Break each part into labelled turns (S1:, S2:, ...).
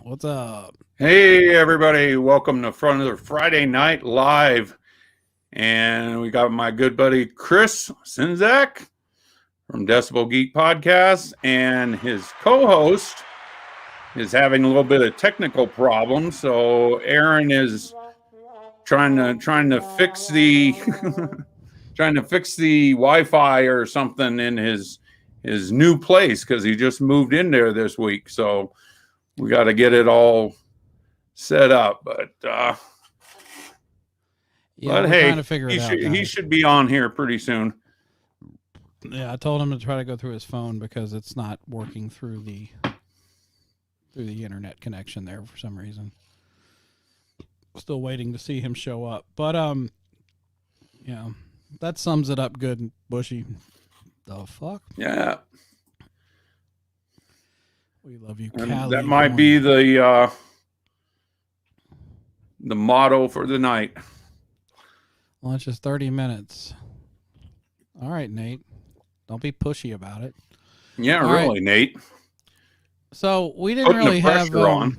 S1: What's up?
S2: Hey, everybody. Welcome to Front of the Friday Night Live. And we got my good buddy Chris Sinzak from Decibel Geek Podcast, and his co-host is having a little bit of technical problems. So Aaron is trying to fix the trying to fix the Wi-Fi or something in his new place because he just moved in there this week. So we got to get it all set up, but hey,
S1: trying to figure it out,
S2: he should be on here pretty soon.
S1: Yeah, I told him to try to go through his phone because it's not working through the internet connection there for some reason. Still waiting to see him show up, but yeah, that sums it up good, Bushy. The fuck?
S2: Yeah,
S1: we love you,
S2: and
S1: California.
S2: that might be the motto for the night.
S1: Lunch is 30 minutes. All right, Nate. Don't be pushy about it.
S2: Yeah,
S1: all
S2: really,
S1: right.
S2: Nate.
S1: So we didn't really have
S2: on.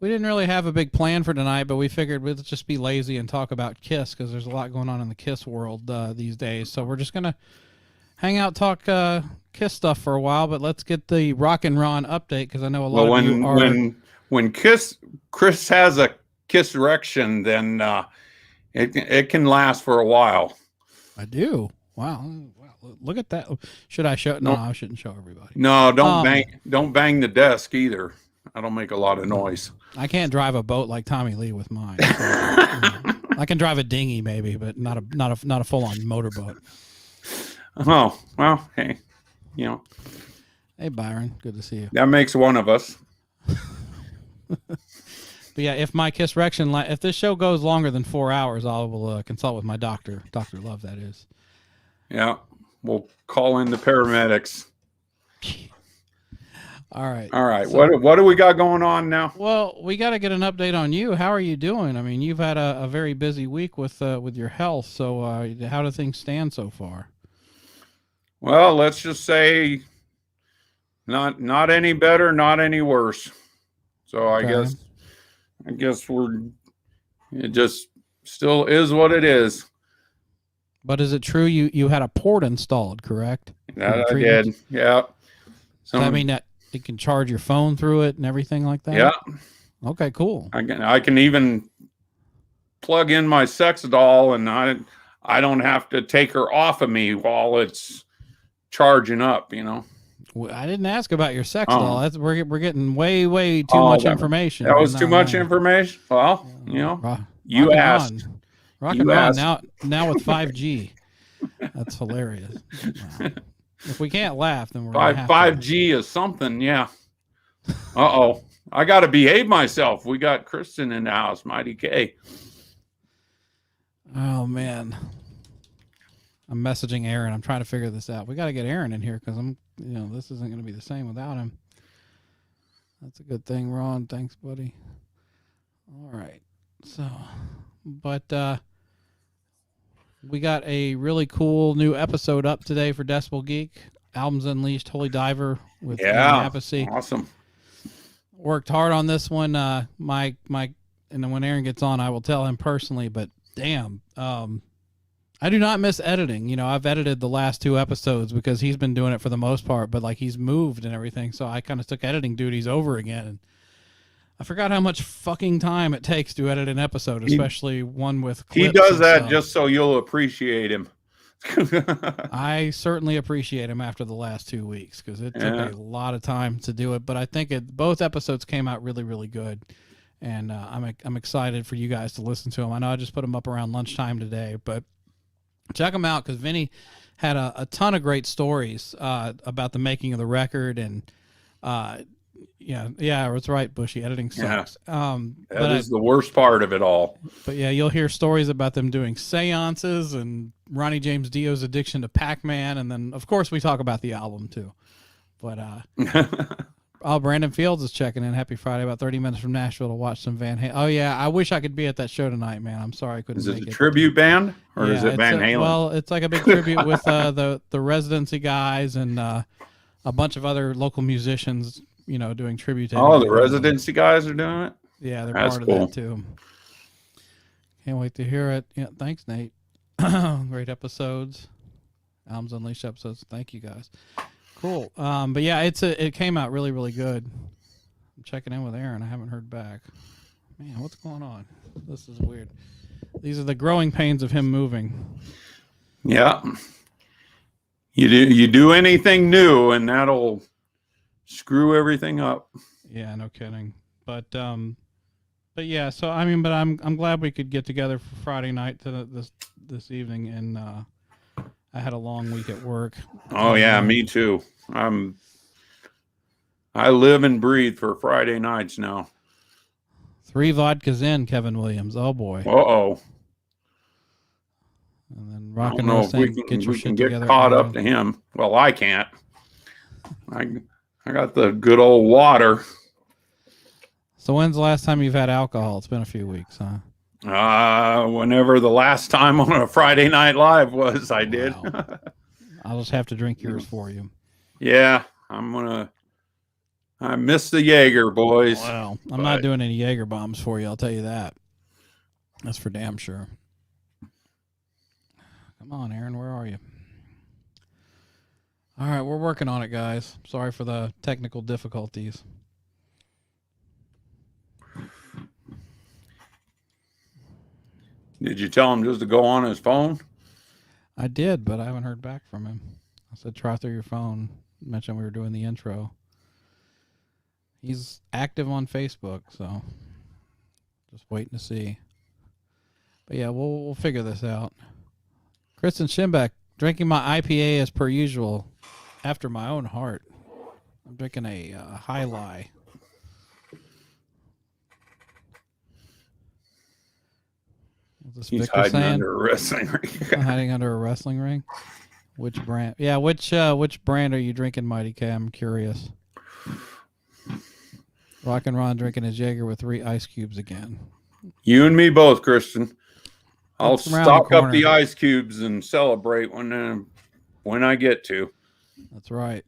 S1: We didn't really have a big plan for tonight, but we figured we'd just be lazy and talk about Kiss because there's a lot going on in the Kiss world these days. So we're just gonna hang out, talk Kiss stuff for a while. But let's get the Rock and Ron update because I know a lot of you are.
S2: When Chris has a Kiss erection, then it can last for a while.
S1: I do. Wow. Look at that. Should I show? No, I shouldn't show everybody.
S2: No, don't bang the desk either. I don't make a lot of noise.
S1: I can't drive a boat like Tommy Lee with mine. So, I can drive a dinghy maybe, but not a full on motorboat.
S2: Oh, well, hey,
S1: Hey Byron, good to see you.
S2: That makes one of us.
S1: But yeah, if my Kiss erection, if this show goes longer than 4 hours, I will consult with my doctor. Dr. Love, that is.
S2: Yeah, we'll call in the paramedics.
S1: All right.
S2: So, what do we got going on now?
S1: Well, we got to get an update on you. How are you doing? I mean, you've had a very busy week with your health. So how do things stand so far?
S2: Well, let's just say not any better, not any worse. So I guess it just still is what it is.
S1: But is it true you had a port installed, correct?
S2: That I did. Yeah.
S1: Does that mean that it can charge your phone through it and everything like that?
S2: Yeah.
S1: Okay, cool.
S2: I can even plug in my sex doll, and I don't have to take her off of me while it's charging up.
S1: I didn't ask about your sex doll. We're getting way too much information.
S2: That was too much information. Well, you asked.
S1: Rock and Ron now with 5G. That's hilarious. Wow. If we can't laugh, then we're
S2: 5G is something. Yeah. I got to behave myself. We got Kristen in the house, Mighty K.
S1: Oh man, I'm messaging Aaron. I'm trying to figure this out. We got to get Aaron in here because this isn't going to be the same without him. That's a good thing, Ron. Thanks, buddy. All right. So, but we got a really cool new episode up today for Decibel Geek. Albums Unleashed, Holy Diver with Apathy.
S2: Awesome.
S1: Worked hard on this one. My and then when Aaron gets on, I will tell him personally. But damn, I do not miss editing. I've edited the last 2 episodes because he's been doing it for the most part. But like he's moved and everything, so I kind of took editing duties over again. And I forgot how much fucking time it takes to edit an episode, especially one with clips.
S2: He does that just so you'll appreciate him.
S1: I certainly appreciate him after the last 2 weeks because it took a lot of time to do it. But I think both episodes came out really, really good. And I'm excited for you guys to listen to them. I know I just put them up around lunchtime today, but check them out because Vinnie had a ton of great stories about the making of the record and yeah, that's right, Bushy. Editing sucks.
S2: Yeah. That is the worst part of it all.
S1: But yeah, you'll hear stories about them doing seances and Ronnie James Dio's addiction to Pac-Man, and then of course we talk about the album too. But Brandon Fields is checking in. Happy Friday, about 30 minutes from Nashville to watch some Van Halen. Oh yeah, I wish I could be at that show tonight, man. I'm sorry I couldn't make it.
S2: Is it a tribute band or is it Van Halen?
S1: Well, it's like a big tribute with the residency guys and a bunch of other local musicians doing tribute to.
S2: Oh, the residency guys are doing it.
S1: Yeah, they're
S2: That's
S1: part
S2: cool.
S1: of that too. Can't wait to hear it. Yeah, thanks, Nate. Great episodes. Albums Unleashed episodes. Thank you guys. Cool. But yeah, it came out really, really good. I'm checking in with Aaron. I haven't heard back. Man, what's going on? This is weird. These are the growing pains of him moving.
S2: Yeah. You do anything new and that'll screw everything up.
S1: Yeah, no kidding. But yeah, so I'm glad we could get together for Friday night this evening, and I had a long week at work.
S2: Oh yeah, me too. I live and breathe for Friday nights now.
S1: 3 vodkas in, Kevin Williams. Oh boy.
S2: Uh-oh.
S1: And then
S2: I don't know if we can get caught up to him. Well, I can't. I got the good old water.
S1: So when's the last time you've had alcohol? It's been a few weeks, huh?
S2: Whenever the last time on a Friday Night Live was, I did.
S1: Wow. I'll just have to drink yours for you.
S2: Yeah, I miss the Jaeger, boys.
S1: Well, I'm not doing any Jaeger bombs for you, I'll tell you that. That's for damn sure. Come on, Aaron, where are you? All right, we're working on it, guys. Sorry for the technical difficulties.
S2: Did you tell him just to go on his phone?
S1: I did, but I haven't heard back from him. I said, try through your phone. Mentioned we were doing the intro. He's active on Facebook, so just waiting to see. But yeah, we'll figure this out. Kristen Schimbeck, drinking my IPA as per usual, after my own heart. I'm drinking a High Lie.
S2: He's hiding under a wrestling ring.
S1: Hiding under a wrestling ring? Which brand? Yeah, which brand are you drinking, Mighty K? I'm curious. Rock and Ron drinking his Jaeger with 3 ice cubes again.
S2: You and me both, Kristen. I'll stock up the ice cubes and celebrate when I get to.
S1: That's right,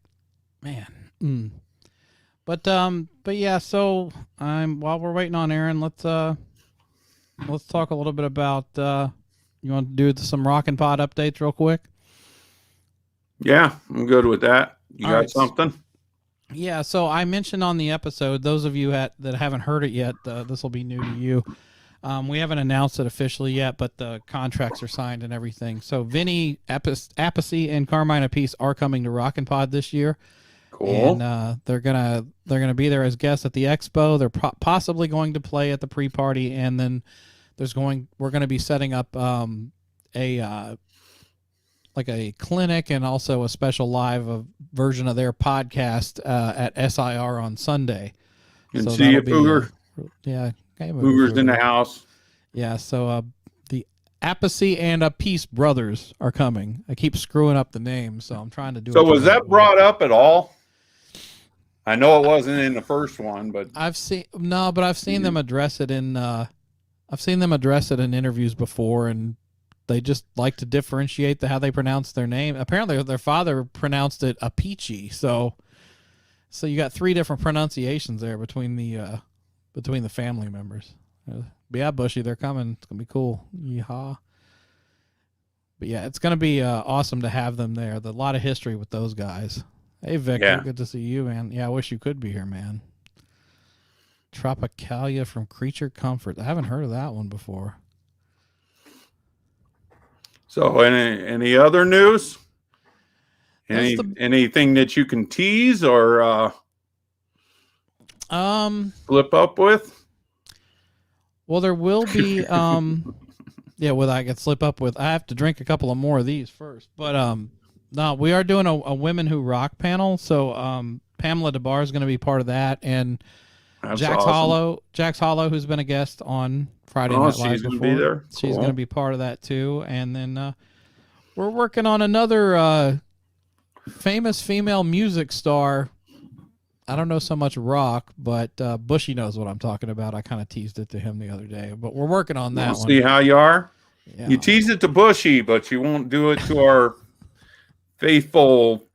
S1: man. But yeah. So while we're waiting on Aaron, let's talk a little bit about. You want to do some Rockin' Pod updates real quick?
S2: Yeah, I'm good with that. You
S1: All
S2: got
S1: right.
S2: something?
S1: Yeah, so I mentioned on the episode, those of you that haven't heard it yet, this will be new to you. We haven't announced it officially yet, but the contracts are signed and everything. So Vinnie, Appice, and Carmine Appice are coming to Rockin' Pod this year.
S2: Cool.
S1: And they're gonna be there as guests at the expo. They're possibly going to play at the pre-party, and then we're going to be setting up a clinic and also a special live version of their podcast at SIR on Sunday.
S2: And see a Booger.
S1: Yeah.
S2: Booger's in the house.
S1: Yeah. So the Appice and Appice brothers are coming. I keep screwing up the name, so I'm trying to do it.
S2: So was that brought up at all? I know it wasn't in the first one, but
S1: I've seen them address it in interviews before, and they just like to differentiate how they pronounce their name. Apparently, their father pronounced it Appice, so you got 3 different pronunciations there between the family members. But yeah, Bushy, they're coming. It's gonna be cool. Yeehaw! But yeah, it's gonna be awesome to have them there. There's a lot of history with those guys. Hey, Victor, Good to see you, man. Yeah, I wish you could be here, man. Tropicalia from Creature Comfort. I haven't heard of that one before.
S2: So any other news? Anything that you can tease or flip up with?
S1: Well, there will be yeah, what I could slip up with. I have to drink a couple of more of these first. But no, we are doing a Women Who Rock panel. So Pamela DeBar is going to be part of that, and
S2: That's
S1: Jax
S2: awesome.
S1: Hollow, who's been a guest on Friday Night Live
S2: she's
S1: before.
S2: Gonna be there.
S1: She's
S2: Cool.
S1: going to be part of that too. And then we're working on another famous female music star. I don't know so much rock, but Bushy knows what I'm talking about. I kind of teased it to him the other day, but we're working on that one.
S2: See how you are?
S1: Yeah.
S2: You tease it to Bushy, but you won't do it to our faithful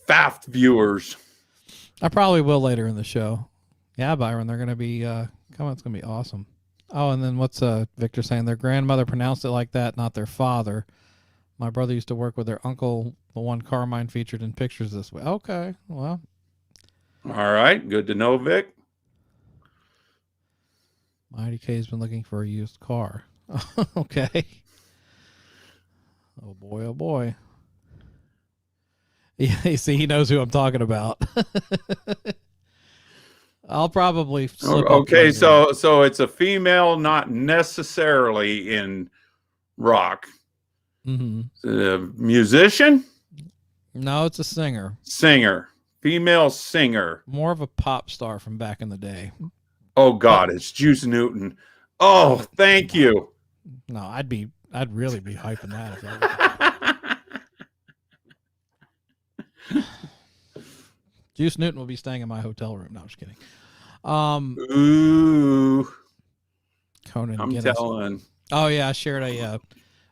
S2: Faft viewers.
S1: I probably will later in the show. Yeah, Byron, they're going to be coming. It's going to be awesome. Oh, and then what's Victor saying? Their grandmother pronounced it like that, not their father. My brother used to work with their uncle, the one Carmine featured in pictures this way. Okay, well.
S2: All right, good to know, Vic.
S1: Mighty K's been looking for a used car. Okay. Oh boy, oh boy. Yeah, you see, he knows who I'm talking about. I'll probably slip
S2: Okay, so it's a female, not necessarily in rock.
S1: Mm-hmm.
S2: A musician?
S1: No, it's a singer.
S2: Singer. Female singer.
S1: More of a pop star from back in the day.
S2: Oh God, it's Juice Newton. Oh, thank you.
S1: No, I'd really be hyping that if that was Juice Newton will be staying in my hotel room. No, I'm just kidding.
S2: Ooh.
S1: Conan
S2: I'm
S1: Guinness.
S2: telling.
S1: Oh yeah, I shared a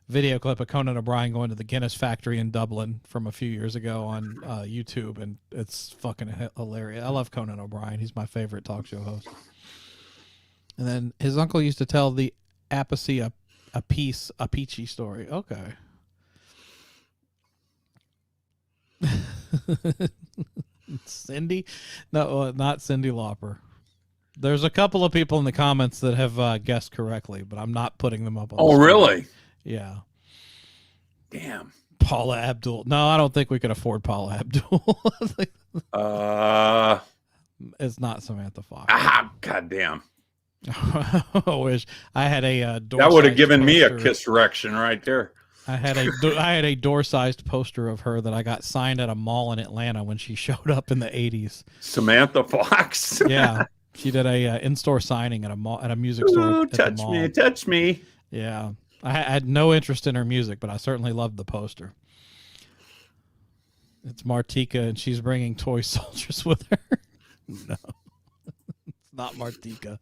S1: video clip of Conan O'Brien going to the Guinness factory in Dublin from a few years ago on YouTube, and it's fucking hilarious. I love Conan O'Brien. He's my favorite talk show host. And then his uncle used to tell the Appice a peachy story. Okay. Cindy? No, not Cyndi Lauper. There's a couple of people in the comments that have guessed correctly, but I'm not putting them up on the screen.
S2: Really?
S1: Yeah.
S2: Damn.
S1: Paula Abdul. No, I don't think we could afford Paula Abdul. It's not Samantha Fox.
S2: Goddamn.
S1: I wish I had a
S2: that would have given me a kiss erection right there.
S1: I had a door-sized poster of her that I got signed at a mall in Atlanta when she showed up in the 80s.
S2: Samantha Fox.
S1: Yeah, she did a in-store signing at a mall, at a music store.
S2: Ooh, touch me.
S1: Yeah, I had no interest in her music, but I certainly loved the poster. It's Martika, and she's bringing toy soldiers with her. No, it's not Martika.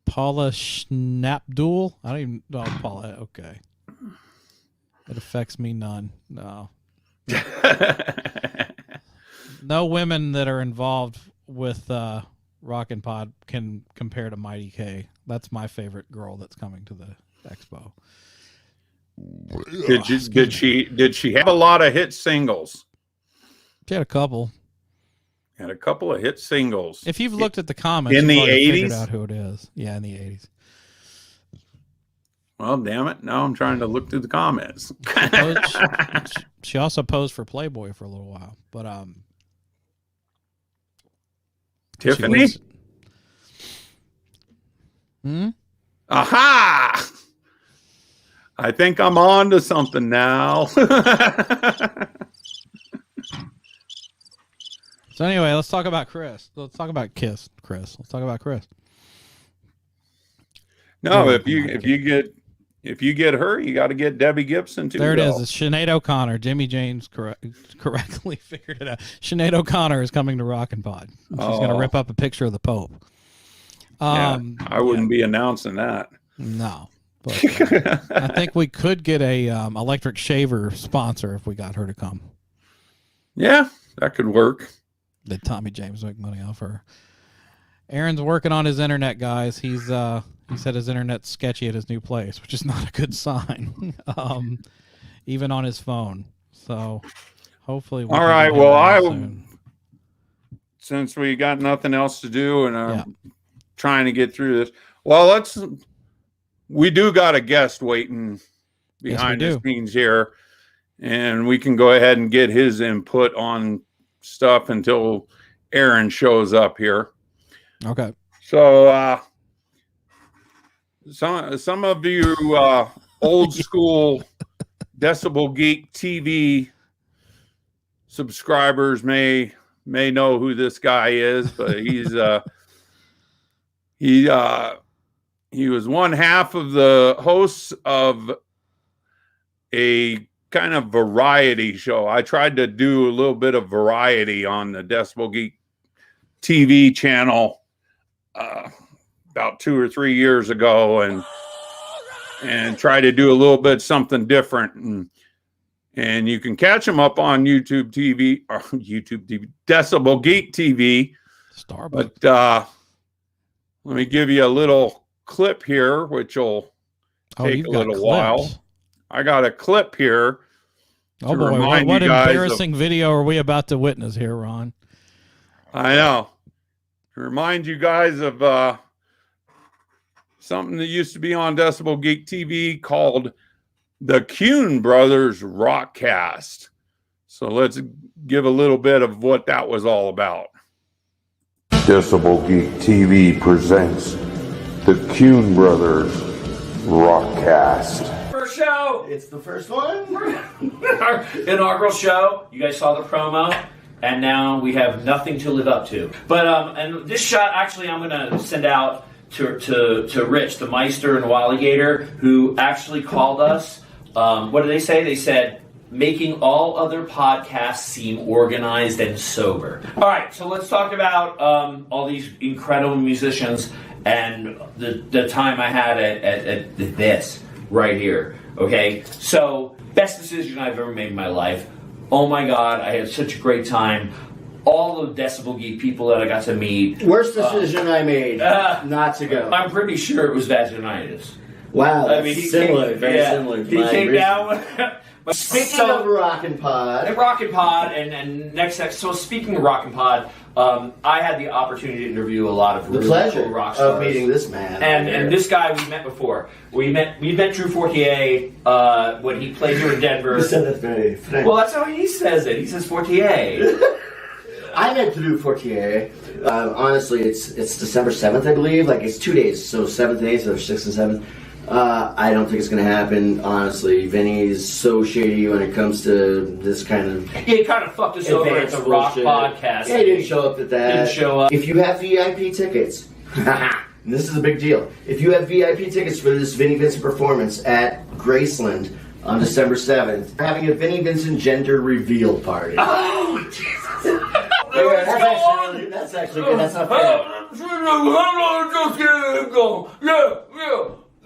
S1: Paula Schnapdul. I don't even know Paula. Okay. It affects me none. No. No women that are involved with Rockin' Pod can compare to Mighty K. That's my favorite girl that's coming to the expo.
S2: Did she have a lot of hit singles?
S1: She had a couple.
S2: Had a couple of hit singles.
S1: If you've looked at the comments,
S2: in the 80s,
S1: figured out who it is. Yeah, in the 80s.
S2: Well, damn it! Now I'm trying to look through the comments.
S1: She also posed for Playboy for a little while, but
S2: Tiffany. Aha! I think I'm on to something now.
S1: So anyway, let's talk about Chris. Let's talk about Kiss, Chris. Let's talk about Chris.
S2: No, if you get her, you got to get Debbie Gibson too.
S1: There it is. It's Sinead O'Connor. Jimmy James correctly figured it out. Sinead O'Connor is coming to Rockin' Pod. She's going to rip up a picture of the Pope.
S2: I wouldn't be announcing that.
S1: No. But, I think we could get a electric shaver sponsor if we got her to come.
S2: Yeah, that could work.
S1: Did Tommy James make money off her? Aaron's working on his internet, guys. He said his internet's sketchy at his new place, which is not a good sign. Even on his phone. So hopefully.
S2: All right. Well, since we got nothing else to do and I'm trying to get through this. Well, we do got a guest waiting behind the scenes here, and we can go ahead and get his input on stuff until Aaron shows up here.
S1: Okay.
S2: So some of you old school Decibel Geek TV subscribers may know who this guy is, but he was one half of the hosts of a kind of variety show. I tried to do a little bit of variety on the Decibel Geek TV channel about 2 or 3 years ago, and try to do a little bit something different. And you can catch them up on YouTube TV, or YouTube TV, Decibel Geek TV.
S1: Starbucks.
S2: But let me give you a little clip here, which will take a little while. I got a clip here.
S1: Oh boy, what embarrassing video are we about to witness here, Ron?
S2: I know. To remind you guys of something that used to be on Decibel Geek TV called the Kuhn Brothers Rockcast. So let's give a little bit of what that was all about.
S3: Decibel Geek TV presents the Kuhn Brothers Rockcast.
S4: First show.
S5: It's the first one.
S4: Our inaugural show. You guys saw the promo, and now we have nothing to live up to. But and this shot, actually, I'm gonna send out to Rich, the Meister and Walligator, who actually called us. What did they say? They said, making all other podcasts seem organized and sober. All right, so let's talk about all these incredible musicians and the time I had at this right here. Okay, so best decision I've ever made in my life. Oh my God, I had such a great time. All the Decibel Geek people that I got to meet.
S5: Worst decision I made, not to go.
S4: I'm pretty sure it was vaginitis.
S5: Wow, that's similar, very similar.
S4: He came down.
S5: Speaking of Rockin' Pod.
S4: Rockin' Pod, and next, so speaking of Rockin' Pod, I had the opportunity to interview a lot of really cool rock stars.
S5: Of meeting this man.
S4: And this guy we met before. We met Drew Fortier when he played here in Denver.
S5: You said that very frank.
S4: Well, that's how he says it. He says Fortier.
S5: I met Drew Fortier. Honestly, it's December 7th, I believe. Like, it's 2 days, so 7th days, so 6th and 7th. I don't think it's going to happen, honestly. Vinny's so shady when it comes to this kind of...
S4: Yeah, he kind of fucked us over at the rock podcast.
S5: Yeah, he didn't show up at that.
S4: Didn't show up.
S5: If you have VIP tickets, and this is a big deal. If you have VIP tickets for this Vinnie Vincent performance at Graceland on December 7th, we're having a Vinnie Vincent gender reveal party.
S4: Oh, Jesus.
S5: That's actually good. That's not fair.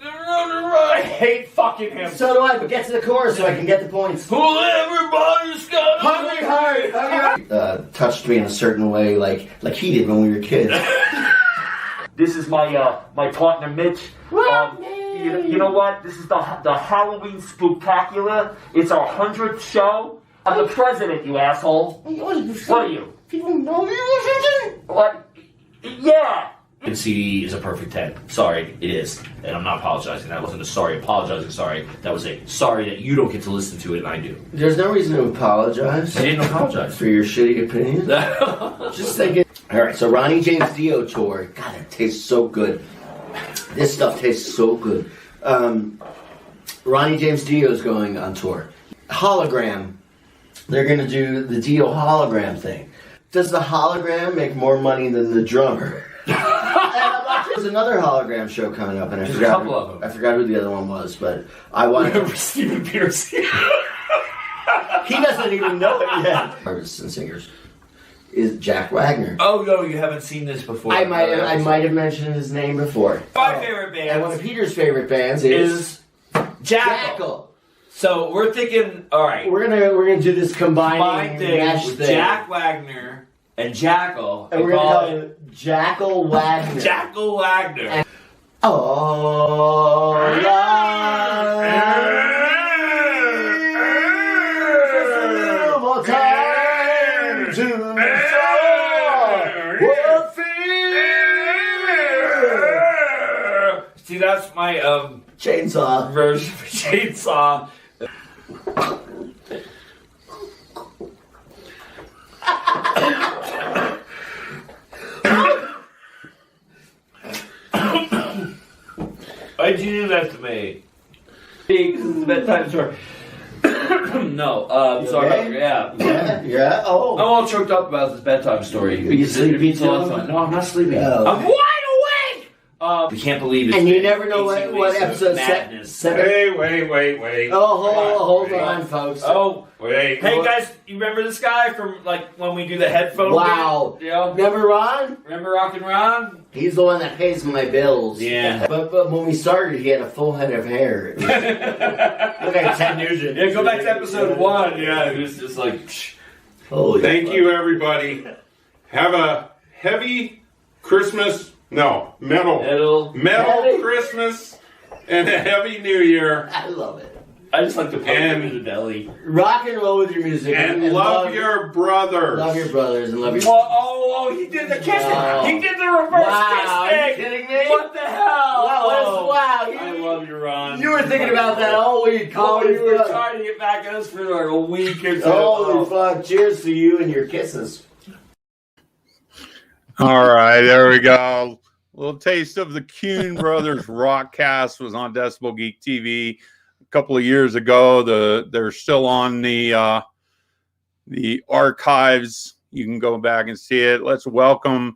S4: I hate fucking him.
S5: So do I, but get to the chorus so I can get the points.
S4: Everybody's got
S5: Hungry Heart. Touched me in a certain way, like he did when we were kids.
S4: This is my my partner Mitch. You know what? This is the Halloween Spooktacular. It's our 100th show. I'm the president, you asshole. What are you?
S5: People know you or something?
S4: What? Yeah. And CD is a perfect 10. Sorry, it is. And I'm not apologizing. That wasn't a sorry apologizing sorry. That was a sorry that you don't get to listen to it and I do.
S5: There's no reason to apologize.
S4: I didn't apologize.
S5: For your shitty opinion. Just thinking. Alright, so Ronnie James Dio tour. God, it tastes so good. This stuff tastes so good. Ronnie James Dio's going on tour. Hologram. They're going to do the Dio hologram thing. Does the hologram make more money than the drummer? There's another hologram show coming up, and I forgot who the other one was, but I want to...
S4: Stephen Pierce.
S5: He doesn't even know it yet. Artists and singers is Jack Wagner.
S4: Oh no, you haven't seen this before.
S5: I might have mentioned his name before.
S4: My favorite band,
S5: and one of Peter's favorite bands is
S4: Jackal. So we're thinking, all right,
S5: we're gonna do this combined
S4: thing with Jack Wagner and Jackal,
S5: and we're gonna call him Jackal Wagner.
S4: Jackal Wagner.
S5: And oh, time to
S4: see, that's my
S5: chainsaw
S4: version of chainsaw. Why'd you do that to me? This is a bedtime story. No, sorry.
S5: Okay? Yeah. Oh.
S4: I'm all choked up about this bedtime story.
S5: Are you sleepy too?
S4: No, I'm not sleeping.
S5: Oh.
S4: I'm wide awake! We can't believe it.
S5: And you never know what episode seven.
S2: Hey, wait.
S5: Oh, hold on, folks.
S4: Oh,
S2: wait.
S4: Hey guys, you remember this guy from like when we do the headphone?
S5: Wow.
S4: Bit? Yeah.
S5: Remember Ron?
S4: Remember Rock and Ron?
S5: He's the one that pays my bills.
S4: Yeah.
S5: But when we started, he had a full head of hair. Look at Ted Nugent.
S4: Yeah, go back to episode 1. Yeah, it was just like. Psh.
S5: Holy
S2: Thank
S5: fuck.
S2: you, everybody. Have a heavy Christmas. No, metal Christmas and a heavy New Year.
S5: I love it.
S4: I just like to put him in the belly.
S5: Rock and roll with your music.
S2: And love your brothers.
S5: Love your brothers and love your...
S4: Oh, he did the kiss.
S5: Wow.
S4: He did the reverse
S5: Wow,
S4: kiss
S5: are you
S4: thing.
S5: kidding me?
S4: What the hell?
S5: Wow.
S4: I love you, Ron.
S5: You were thinking about that all week.
S4: You were trying to get back at us for like a week or so.
S5: Holy fuck. Cheers to you and your kisses.
S2: All right, there we go. A little taste of the Kuhn Brothers Rockcast was on Decibel Geek TV a couple of years ago. They're still on the archives. You can go back and see it. Let's welcome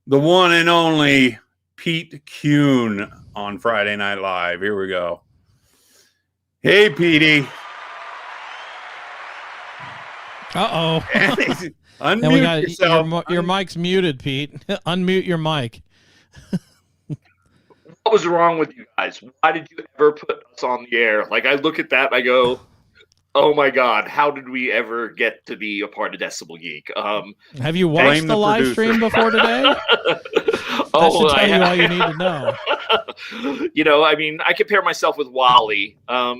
S2: the one and only Pete Kuhn on Friday Night Live. Here we go. Hey, Petey.
S1: Uh-oh.
S2: Unmute
S1: And we got
S2: yourself.
S1: your mic's muted, Pete. Unmute your mic.
S6: What was wrong with you guys? Why did you ever put us on the air? Like, I look at that and I go, oh my God, how did we ever get to be a part of Decibel Geek?
S1: Have you watched the live stream before today? That should tell you all you need to know.
S6: You know, I mean, I compare myself with Wally, but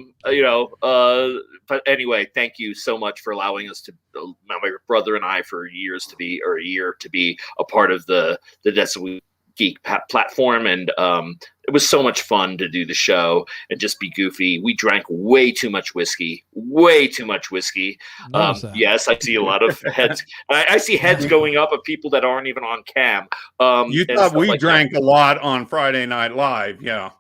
S6: anyway, thank you so much for allowing us to, my brother and I, for a year to be a part of the Decibel Geek platform, and it was so much fun to do the show and just be goofy. We drank way too much whiskey. Yes, I see a lot of heads. I see heads going up of people that aren't even on cam.
S2: You thought we drank a lot on Friday Night Live, yeah.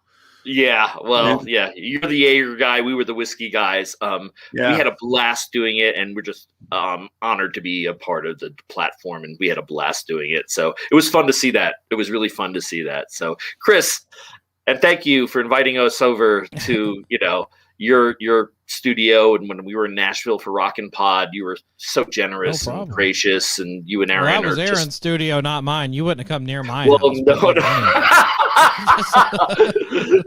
S6: Yeah, well, yeah. You're the Jaeger guy. We were the whiskey guys. We had a blast doing it, and we're just honored to be a part of the platform, and we had a blast doing it. So it was fun to see that. It was really fun to see that. So, Chris, and thank you for inviting us over to your studio. And when we were in Nashville for Rockin' Pod, you were so generous and gracious, and you and Aaron.
S1: Well, that was Aaron's studio, not mine. You wouldn't have come near mine.
S6: Well,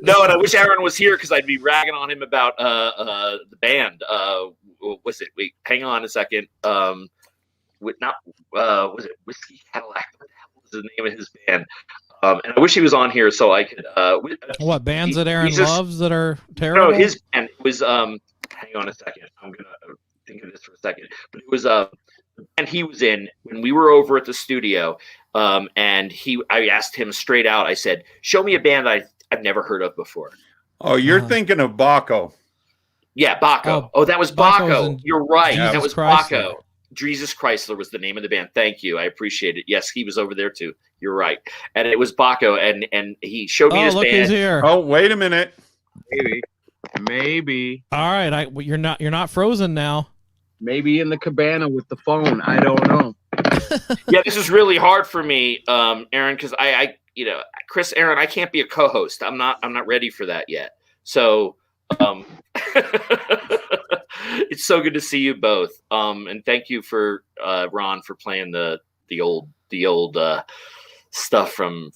S6: no, and I wish Aaron was here because I'd be ragging on him about the band. Was it? Wait, hang on a second. Was it Whiskey Cadillac? What the hell was the name of his band? And I wish he was on here so I could.
S1: What bands that Aaron loves that are terrible?
S6: No, his band was. Hang on a second. I'm gonna think of this for a second. But it was the band he was in when we were over at the studio. And I asked him straight out. I said, "Show me a band I've never heard of before."
S2: Oh, you're thinking of Baco.
S6: Yeah, Baco. Oh, that was Baco. You're right.
S1: Jesus
S6: that was
S1: Chrysler.
S6: Baco. Jesus Chrysler was the name of the band. Thank you. I appreciate it. Yes, he was over there too. You're right. And it was Baco, and he showed me his
S1: look
S6: band.
S1: who's here.
S2: Oh, wait a minute.
S7: Maybe.
S1: All right, you're not frozen now.
S7: Maybe in the cabana with the phone. I don't know.
S6: Yeah, this is really hard for me, Aaron, because I Chris, Aaron, I can't be a co-host. I'm not ready for that yet. So, it's so good to see you both. And thank you for Ron for playing the old stuff from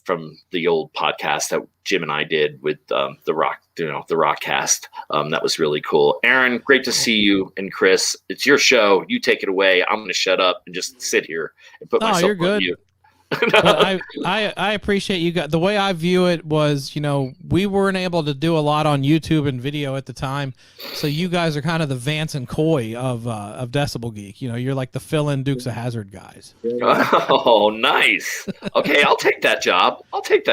S6: the old podcast that Jim and I did with the Rockcast. That was really cool. Aaron, great to see you. And Chris, it's your show. You take it away. I'm going to shut up and just sit here and put myself
S1: you're good.
S6: on mute.
S1: But I appreciate you guys. The way I view it was, we weren't able to do a lot on YouTube and video at the time, so you guys are kind of the Vance and Coy of Decibel Geek. You're like the fill-in Dukes of Hazzard guys.
S6: Oh, nice. Okay, I'll take that job because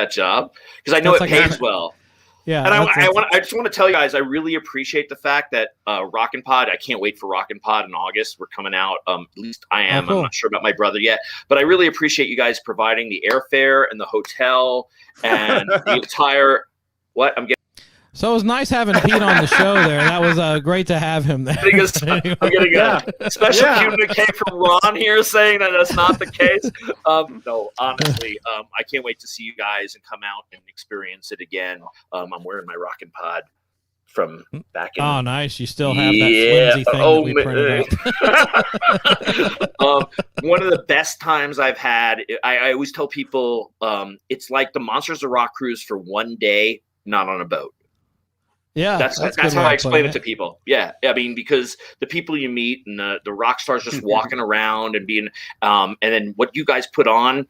S6: I know it pays well.
S1: Yeah,
S6: and I just want to tell you guys, I really appreciate the fact that Rockin' Pod, I can't wait for Rockin' Pod in August. We're coming out. At least I am.
S1: Cool.
S6: I'm not sure about my brother yet, but I really appreciate you guys providing the airfare and the hotel and the entire. What I'm getting.
S1: So it was nice having Pete on the show there. That was great to have him there.
S6: I'm getting a special communique from Ron here saying that that's not the case. No, honestly, I can't wait to see you guys and come out and experience it again. I'm wearing my Rockin' Pod from back in.
S1: Oh, nice! You still have that flimsy thing that we printed
S6: up. One of the best times I've had. I always tell people it's like the Monsters of Rock cruise for one day, not on a boat.
S1: Yeah,
S6: that's how I explain it to people. Yeah, I mean, because the people you meet and the rock stars just walking around and being, and then what you guys put on,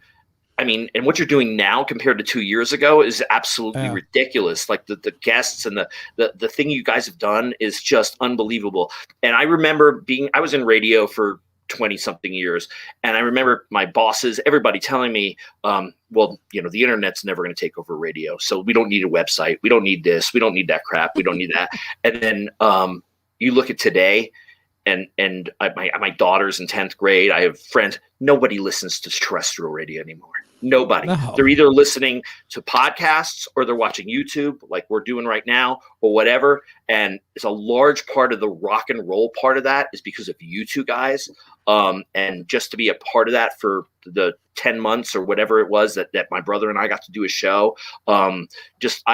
S6: I mean, and what you're doing now compared to 2 years ago is absolutely ridiculous. Like the guests and the thing you guys have done is just unbelievable. And I remember I was in radio for 20 something years. And I remember my bosses, everybody telling me, well, you know, the internet's never going to take over radio. So we don't need a website. We don't need this. We don't need that crap. We don't need that. And then you look at today and my daughter's in 10th grade. I have friends. Nobody listens to terrestrial radio anymore. Nobody. No. They're either listening to podcasts or they're watching YouTube like we're doing right now or whatever. And it's a large part of the rock and roll part of that is because of you two guys. And just to be a part of that for the 10 months or whatever it was that my brother and I got to do a show. I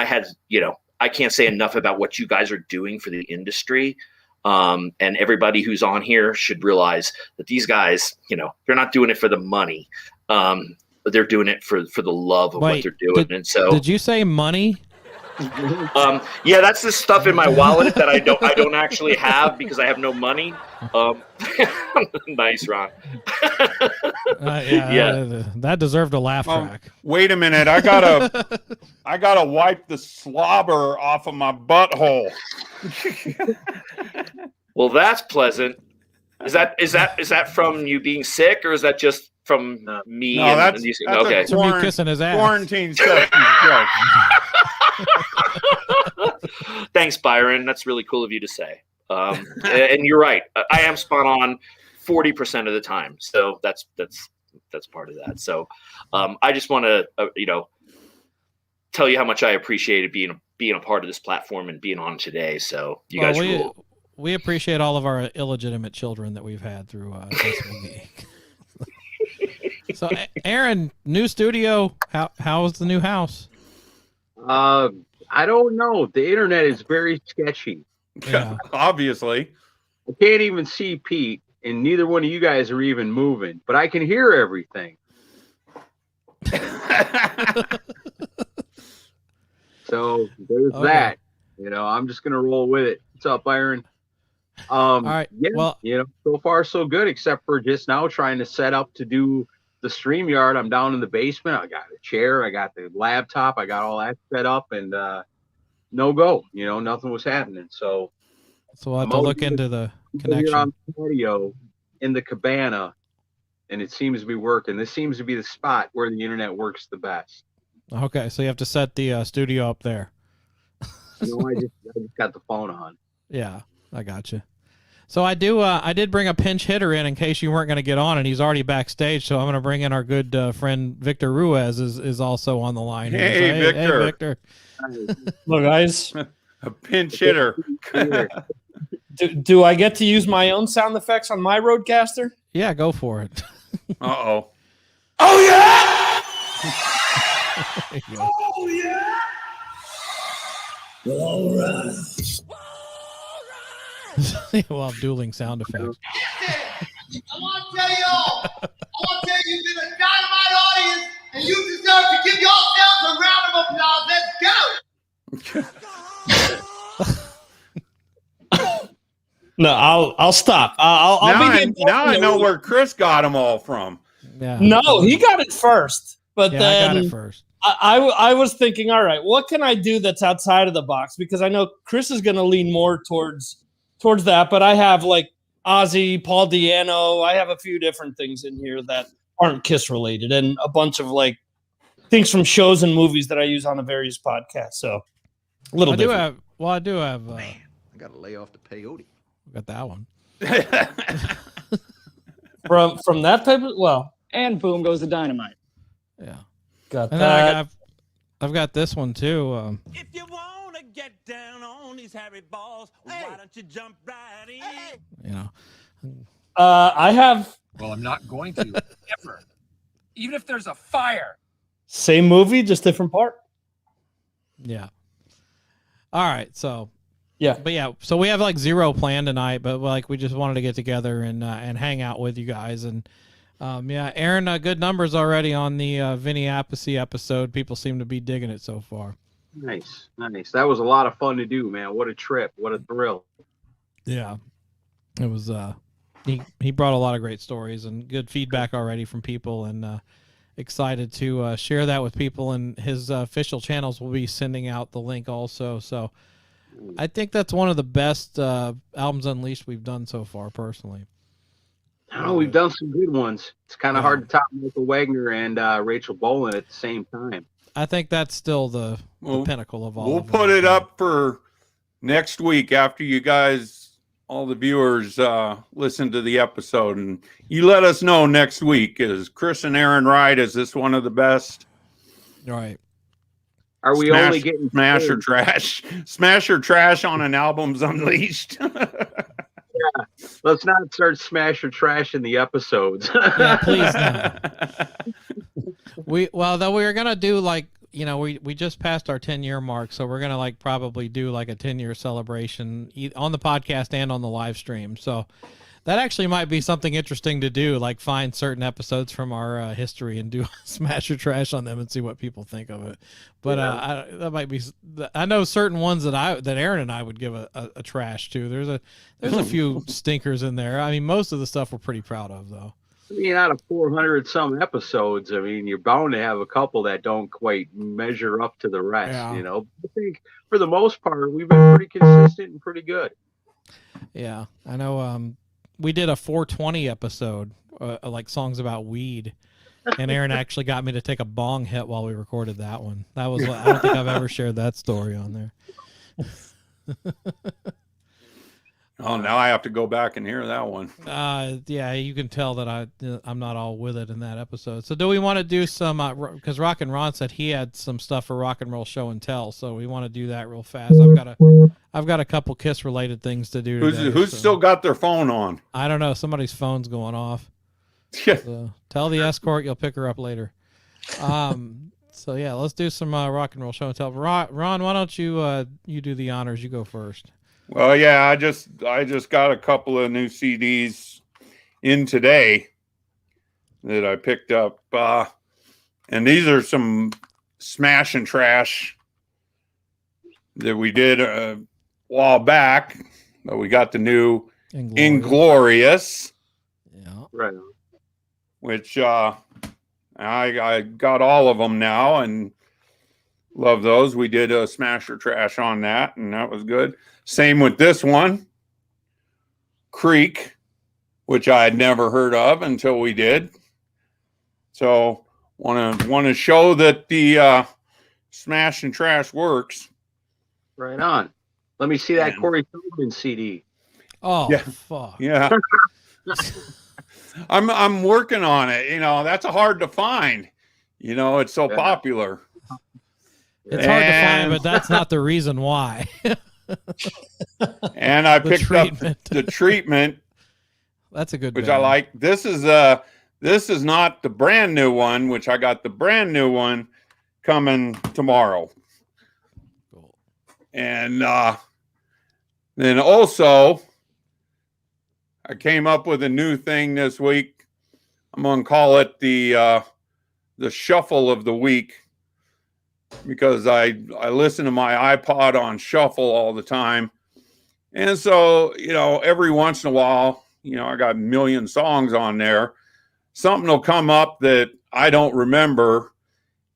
S6: had, you know, I can't say enough about what you guys are doing for the industry. And everybody who's on here should realize that these guys, you know, they're not doing it for the money. But they're doing it for the love of what they're doing. And so
S1: did you say money?
S6: Yeah, that's the stuff in my wallet that I don't actually have because I have no money. Nice, Ron.
S1: That deserved a laugh track.
S2: Wait a minute, I gotta wipe the slobber off of my butthole.
S6: Well, that's pleasant. Is that from you being sick, or is that just from me?
S2: No, that's
S6: okay.
S1: From you kissing his ass.
S2: Quarantine session joke.
S6: Thanks, Byron. That's really cool of you to say. And you're right. I am spot on 40% of the time. So that's part of that. So I just want to tell you how much I appreciated being a part of this platform and being on today. So you guys rule.
S1: We appreciate all of our illegitimate children that we've had through Decibel Geek. So, Aaron, new studio. How is the new house?
S7: I don't know. The internet is very sketchy.
S1: Yeah.
S2: Obviously.
S7: I can't even see Pete, and neither one of you guys are even moving, but I can hear everything. So there's that. You know, I'm just gonna roll with it. What's up, Byron?
S1: All right.
S7: Yeah, well, you know, so far so good, except for just now trying to set up to do the StreamYard. I'm down in the basement. I got a chair, I got the laptop, I got all that set up, and no go. You know, nothing was happening. So
S1: we'll have to look into the connection.
S7: Here on the patio in the cabana, and it seems to be working. This seems to be the spot where the internet works the best.
S1: Okay, so you have to set the studio up there.
S7: No, I just got the phone on.
S1: Yeah, I got you. So I did bring a pinch hitter in case you weren't going to get on, and he's already backstage. So I'm going to bring in our good friend Victor Ruiz is also on the line.
S2: Hey,
S1: so,
S2: Victor.
S1: Hey, Victor.
S8: Hello, guys.
S2: A pinch hitter.
S8: Do I get to use my own sound effects on my Roadcaster?
S1: Yeah, go for it.
S2: Uh-oh.
S8: Oh, yeah!
S1: Oh,
S8: yeah! All right.
S1: We'll have dueling sound effects.
S9: I want to tell you've been a dynamite audience, and you deserve to give yourselves a round of applause. Let's go.
S8: No, I'll stop.
S2: Now I know where Chris got them all from.
S1: Yeah.
S8: No, he got it first. But then
S1: I got it first.
S8: I was thinking, all right, what can I do that's outside of the box? Because I know Chris is going to lean more towards that, but I have like Ozzy, Paul Diano. I have a few different things in here that aren't Kiss related, and a bunch of like things from shows and movies that I use on the various podcasts. So a little different.
S1: I do have.
S10: Man, I got to lay off the peyote.
S1: Got that one.
S8: from that type of
S11: and boom goes the dynamite.
S1: Yeah,
S8: got
S1: and
S8: that.
S1: Then I've got this one too.
S12: If you wanna
S11: to get down on these hairy balls. Hey. Why don't you jump right in? Hey.
S1: You know.
S8: I have.
S12: Well, I'm not going to ever, even if there's a fire.
S8: Same movie, just different part.
S1: Yeah. All right. So.
S8: Yeah.
S1: But yeah, so we have like zero planned tonight, but like we just wanted to get together and hang out with you guys. And yeah, Aaron, good numbers already on the Vinnie Appice episode. People seem to be digging it so far.
S7: Nice. That was a lot of fun to do, man. What a trip. What a thrill.
S1: Yeah. It was he brought a lot of great stories and good feedback already from people, and excited to share that with people, and his official channels will be sending out the link also. So I think that's one of the best Albums Unleashed we've done so far, personally.
S7: Oh, we've done some good ones. It's kind of hard to top Michael Wagner and Rachel Bolan at the same time.
S1: I think that's still the pinnacle of all.
S2: We'll put it up for next week after you guys, all the viewers, listen to the episode, and you let us know next week. Is Chris and Aaron right? Is this one of the best?
S1: Right.
S7: Are we only getting
S2: smash or trash? Smash or trash on an Albums Unleashed?
S7: Yeah, let's not start smash or trash in the episodes.
S1: Yeah, please no. We were gonna do like, you know, we just passed our 10-year mark, so we're gonna like probably do like a 10-year celebration on the podcast and on the live stream. So that actually might be something interesting to do, like find certain episodes from our history and do smash or trash on them and see what people think of it. But that might be. I know certain ones that Aaron and I would give a trash to. There's a few stinkers in there. I mean, most of the stuff we're pretty proud of, though.
S7: I mean, out of 400 some episodes, I mean, you're bound to have a couple that don't quite measure up to the rest. You know, I think for the most part, we've been pretty consistent and pretty good.
S1: Yeah, I know. We did a 420 episode, like songs about weed, and Aaron actually got me to take a bong hit while we recorded that one. That was, I don't think I've ever shared that story on there.
S2: Oh, now I have to go back and hear that one.
S1: Yeah, you can tell that I'm not all with it in that episode. So do we want to do some, because Rock and Ron said he had some stuff for Rock and Roll Show and Tell, so we want to do that real fast. I've got a couple Kiss related things to do today.
S2: Who's still got their phone on?
S1: I don't know. Somebody's phone's going off. So tell the escort you'll pick her up later. So yeah, let's do some Rock and Roll Show and Tell. Ron, why don't you do the honors? You go first.
S2: Well, yeah, I just got a couple of new CDs in today that I picked up, and these are some smash and trash that we did a while back. But we got the new Inglorious,
S1: yeah,
S7: right,
S2: which I got all of them now and love those. We did a smash or trash on that, and that was good. Same with this one, Creek, which I had never heard of until we did. So want to show that the smash and trash works.
S7: Right on. Let me see that Corey Feldman CD.
S1: Oh,
S2: yeah.
S1: Fuck.
S2: Yeah. I'm working on it. You know, that's hard to find. You know, it's so popular.
S1: It's hard to find, but that's not the reason why.
S2: And I picked up the treatment.
S1: That's a good
S2: which
S1: band.
S2: I like. This is not the brand new one, which I got the brand new one coming tomorrow.
S1: Cool.
S2: And then also I came up with a new thing this week. I'm gonna call it the shuffle of the week, because I listen to my iPod on shuffle all the time. And so, you know, every once in a while, you know, I got a million songs on there. Something will come up that I don't remember,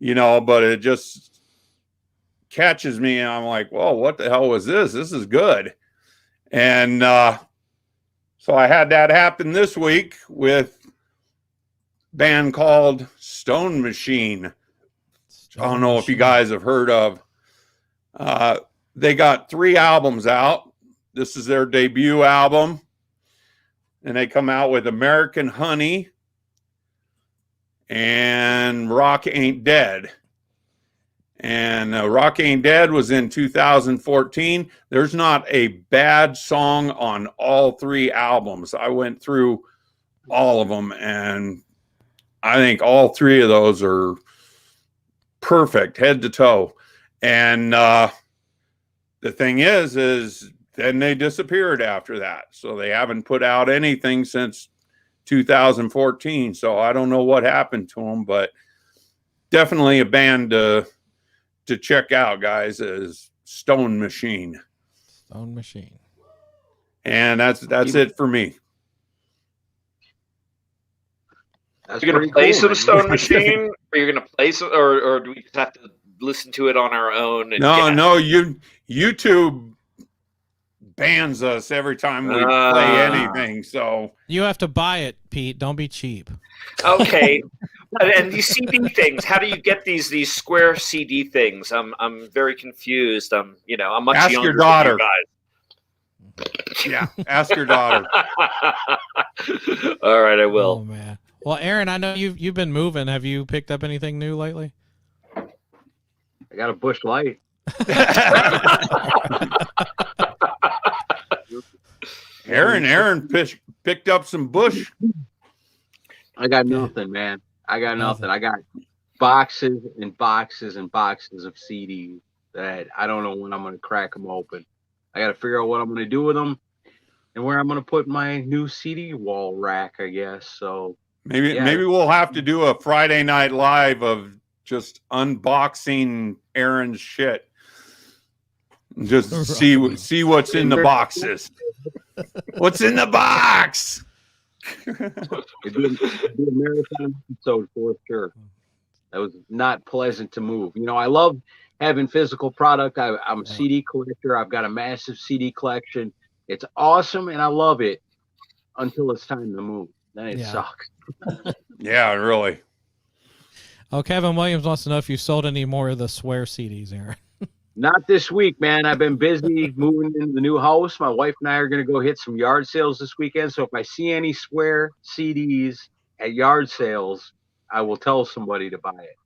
S2: you know, but it just catches me. And I'm like, whoa, what the hell was this? This is good. And so I had that happen this week with a band called Stone Machine. I don't know if you guys have heard of. They got 3 albums out. This is their debut album. And they come out with American Honey and Rock Ain't Dead. And Rock Ain't Dead was in 2014. There's not a bad song on all 3 albums. I went through all of them, and I think all 3 of those are perfect, head to toe. And the thing is then they disappeared after that. So they haven't put out anything since 2014. So I don't know what happened to them, but definitely a band to check out, guys, is Stone Machine.
S1: Stone Machine.
S2: And that's it for me.
S6: You're going to play some Stone Machine? Or you're going to play some, or do we just have to listen to it on our own? And
S2: No, YouTube bans us every time we play anything. So
S1: you have to buy it, Pete. Don't be cheap.
S6: Okay. And these CD things, how do you get these Square CD things? I'm very confused. I'm much
S2: ask
S6: younger
S2: your daughter.
S6: than you guys.
S2: Yeah, ask your daughter.
S6: All right, I will.
S1: Oh man. Well, Aaron, I know you've been moving. Have you picked up anything new lately?
S7: I got a Bush Light.
S2: Aaron picked up some Bush.
S7: I got nothing, man. I got nothing. I got boxes and boxes and boxes of CDs that I don't know when I'm going to crack them open. I got to figure out what I'm going to do with them and where I'm going to put my new CD wall rack, I guess. So
S2: maybe we'll have to do a Friday night live of just unboxing Aaron's shit. Just see what's in the boxes. What's in the box?
S7: It'd be a marathon episode for sure. That was not pleasant to move. I love having physical product. I'm a CD collector. I've got a massive CD collection. It's awesome, and I love it until it's time to move. Then it sucks.
S2: Yeah, really.
S1: Oh, Kevin Williams wants to know if you sold any more of the Swear CDs, Aaron.
S7: Not this week, man. I've been busy moving into the new house. My wife and I are going to go hit some yard sales this weekend. So if I see any Swear CDs at yard sales, I will tell somebody to buy it.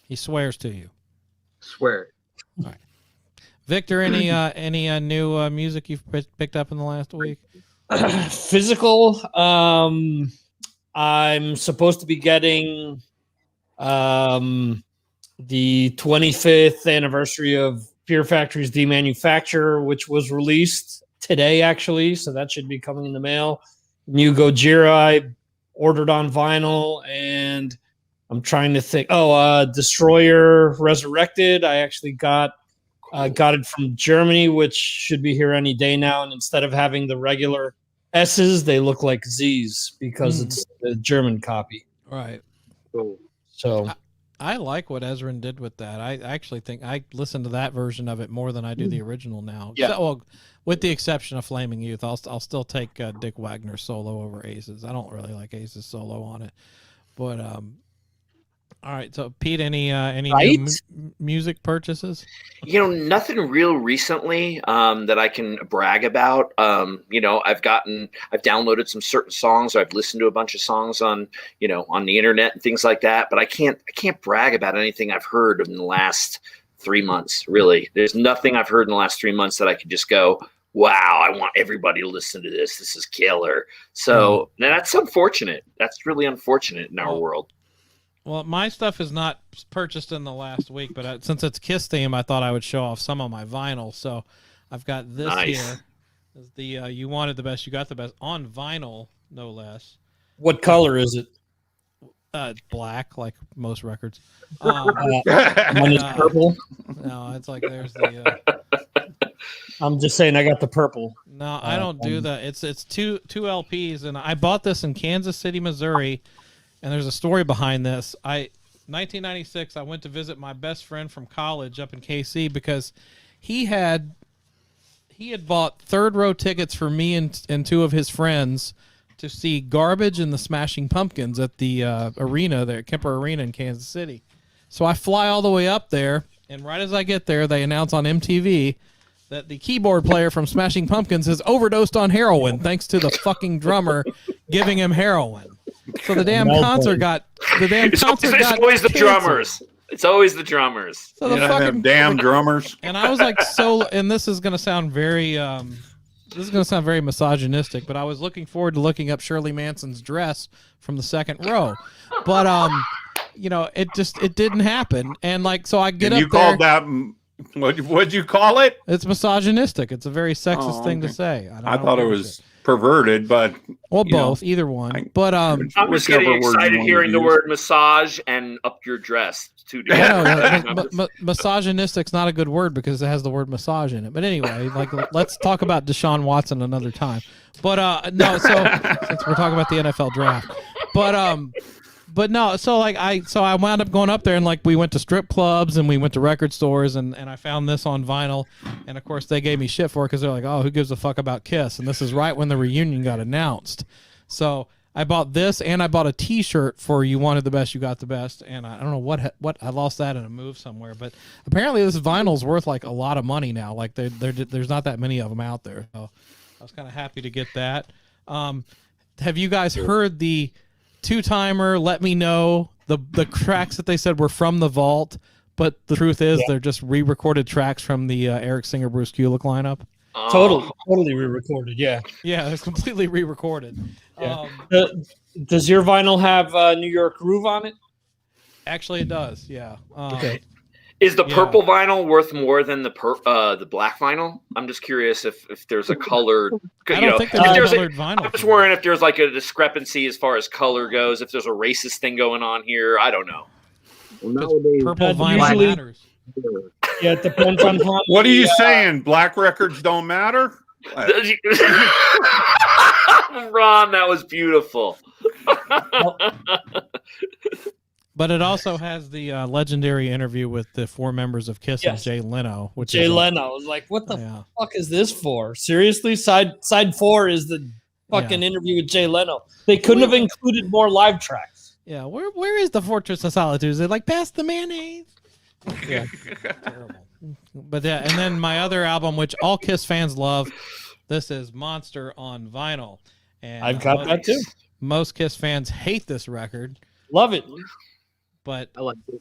S1: He swears to you.
S7: Swear it.
S1: All right. Victor, any new music you've picked up in the last week?
S8: Physical. I'm supposed to be getting the 25th anniversary of Fear Factory's Demanufacture, which was released today, actually. So that should be coming in the mail. New Gojira I ordered on vinyl, and I'm trying to think. Destroyer Resurrected. I actually got it from Germany, which should be here any day now. And instead of having the regular S's, they look like Z's because it's the German copy.
S1: Right.
S8: So
S1: I like what Ezrin did with that. I actually think I listen to that version of it more than I do the original now.
S6: Yeah.
S1: So, well, with the exception of Flaming Youth, I'll still take Dick Wagner's solo over Ace's. I don't really like Ace's solo on it, but all right. So Pete, any new music purchases?
S6: Nothing real recently that I can brag about. I've downloaded some certain songs, or I've listened to a bunch of songs on the internet and things like that. But I can't brag about anything I've heard in the last 3 months. Really, there's nothing I've heard in the last 3 months that I could just go, wow, I want everybody to listen to this. This is killer. So that's unfortunate. That's really unfortunate in our world.
S1: Well, my stuff is not purchased in the last week, but since it's Kiss theme, I thought I would show off some of my vinyl. So I've got this here. Is the You Wanted the Best, You Got the Best on vinyl, no less.
S8: What color is it?
S1: Black, like most records.
S8: Mine is purple.
S1: No, it's like there's the.
S8: I'm just saying I got the purple.
S1: No, I don't do that. It's two LPs, and I bought this in Kansas City, Missouri. And there's a story behind this. 1996, I went to visit my best friend from college up in KC because he had bought third row tickets for me and two of his friends to see Garbage and the Smashing Pumpkins at the arena there, Kemper Arena in Kansas City. So I fly all the way up there, and right as I get there, they announce on MTV that the keyboard player from Smashing Pumpkins has overdosed on heroin thanks to the fucking drummer giving him heroin. So the damn concert got
S6: It's always the drummers. It's always the drummers.
S1: So the fucking
S2: damn drummers.
S1: And I was like, and this is gonna sound very misogynistic, but I was looking forward to looking up Shirley Manson's dress from the second row, but it didn't happen, and like so I get
S2: and
S1: up
S2: you called that. What'd you call it?
S1: It's misogynistic. It's a very sexist thing to say.
S2: I thought it was perverted, but
S1: both, either one. But
S6: I'm just getting excited hearing the word massage and up your dress. Two different.
S1: Misogynistic's not a good word because it has the word massage in it. But anyway, like let's talk about Deshaun Watson another time. But no, so since we're talking about the NFL draft, but no, so I wound up going up there and like we went to strip clubs and we went to record stores and I found this on vinyl, and of course they gave me shit for it because they're like, oh, who gives a fuck about Kiss? And this is right when the reunion got announced, so I bought this and I bought a T-shirt for "You Wanted the Best, You Got the Best," and I don't know what I lost that in a move somewhere, but apparently this vinyl's worth like a lot of money now. Like there's not that many of them out there, so I was kind of happy to get that. Have you guys heard the two-timer "Let Me Know"? The tracks that they said were from the vault, but the truth is they're just re-recorded tracks from the Eric Singer, Bruce Kulick lineup.
S8: Totally re-recorded. Yeah,
S1: it's completely re-recorded.
S8: Yeah. Does your vinyl have New York Groove on it?
S1: Actually, it does. Yeah.
S8: Okay.
S6: Is the purple vinyl worth more than the black vinyl? I'm just curious if there's a colored.
S1: I don't think there's a colored vinyl.
S6: I'm just wondering if there's like a discrepancy as far as color goes. If there's a racist thing going on here, I don't know.
S1: Purple vinyl matters.
S8: Yeah, it depends on how.
S2: What are you saying? Black records don't matter?
S6: Ron, that was beautiful.
S1: But it also has the legendary interview with the four members of Kiss and Jay Leno.
S8: Leno was like, "What the fuck is this for? Seriously, side 4 is the fucking interview with Jay Leno. They couldn't have included more live tracks."
S1: Yeah, where is the Fortress of Solitude? Is it like past the mayonnaise? Yeah, terrible. But yeah, and then my other album, which all Kiss fans love, this is Monster on vinyl. And
S8: I've got that too.
S1: Most Kiss fans hate this record.
S8: Love it.
S1: But
S7: I like it.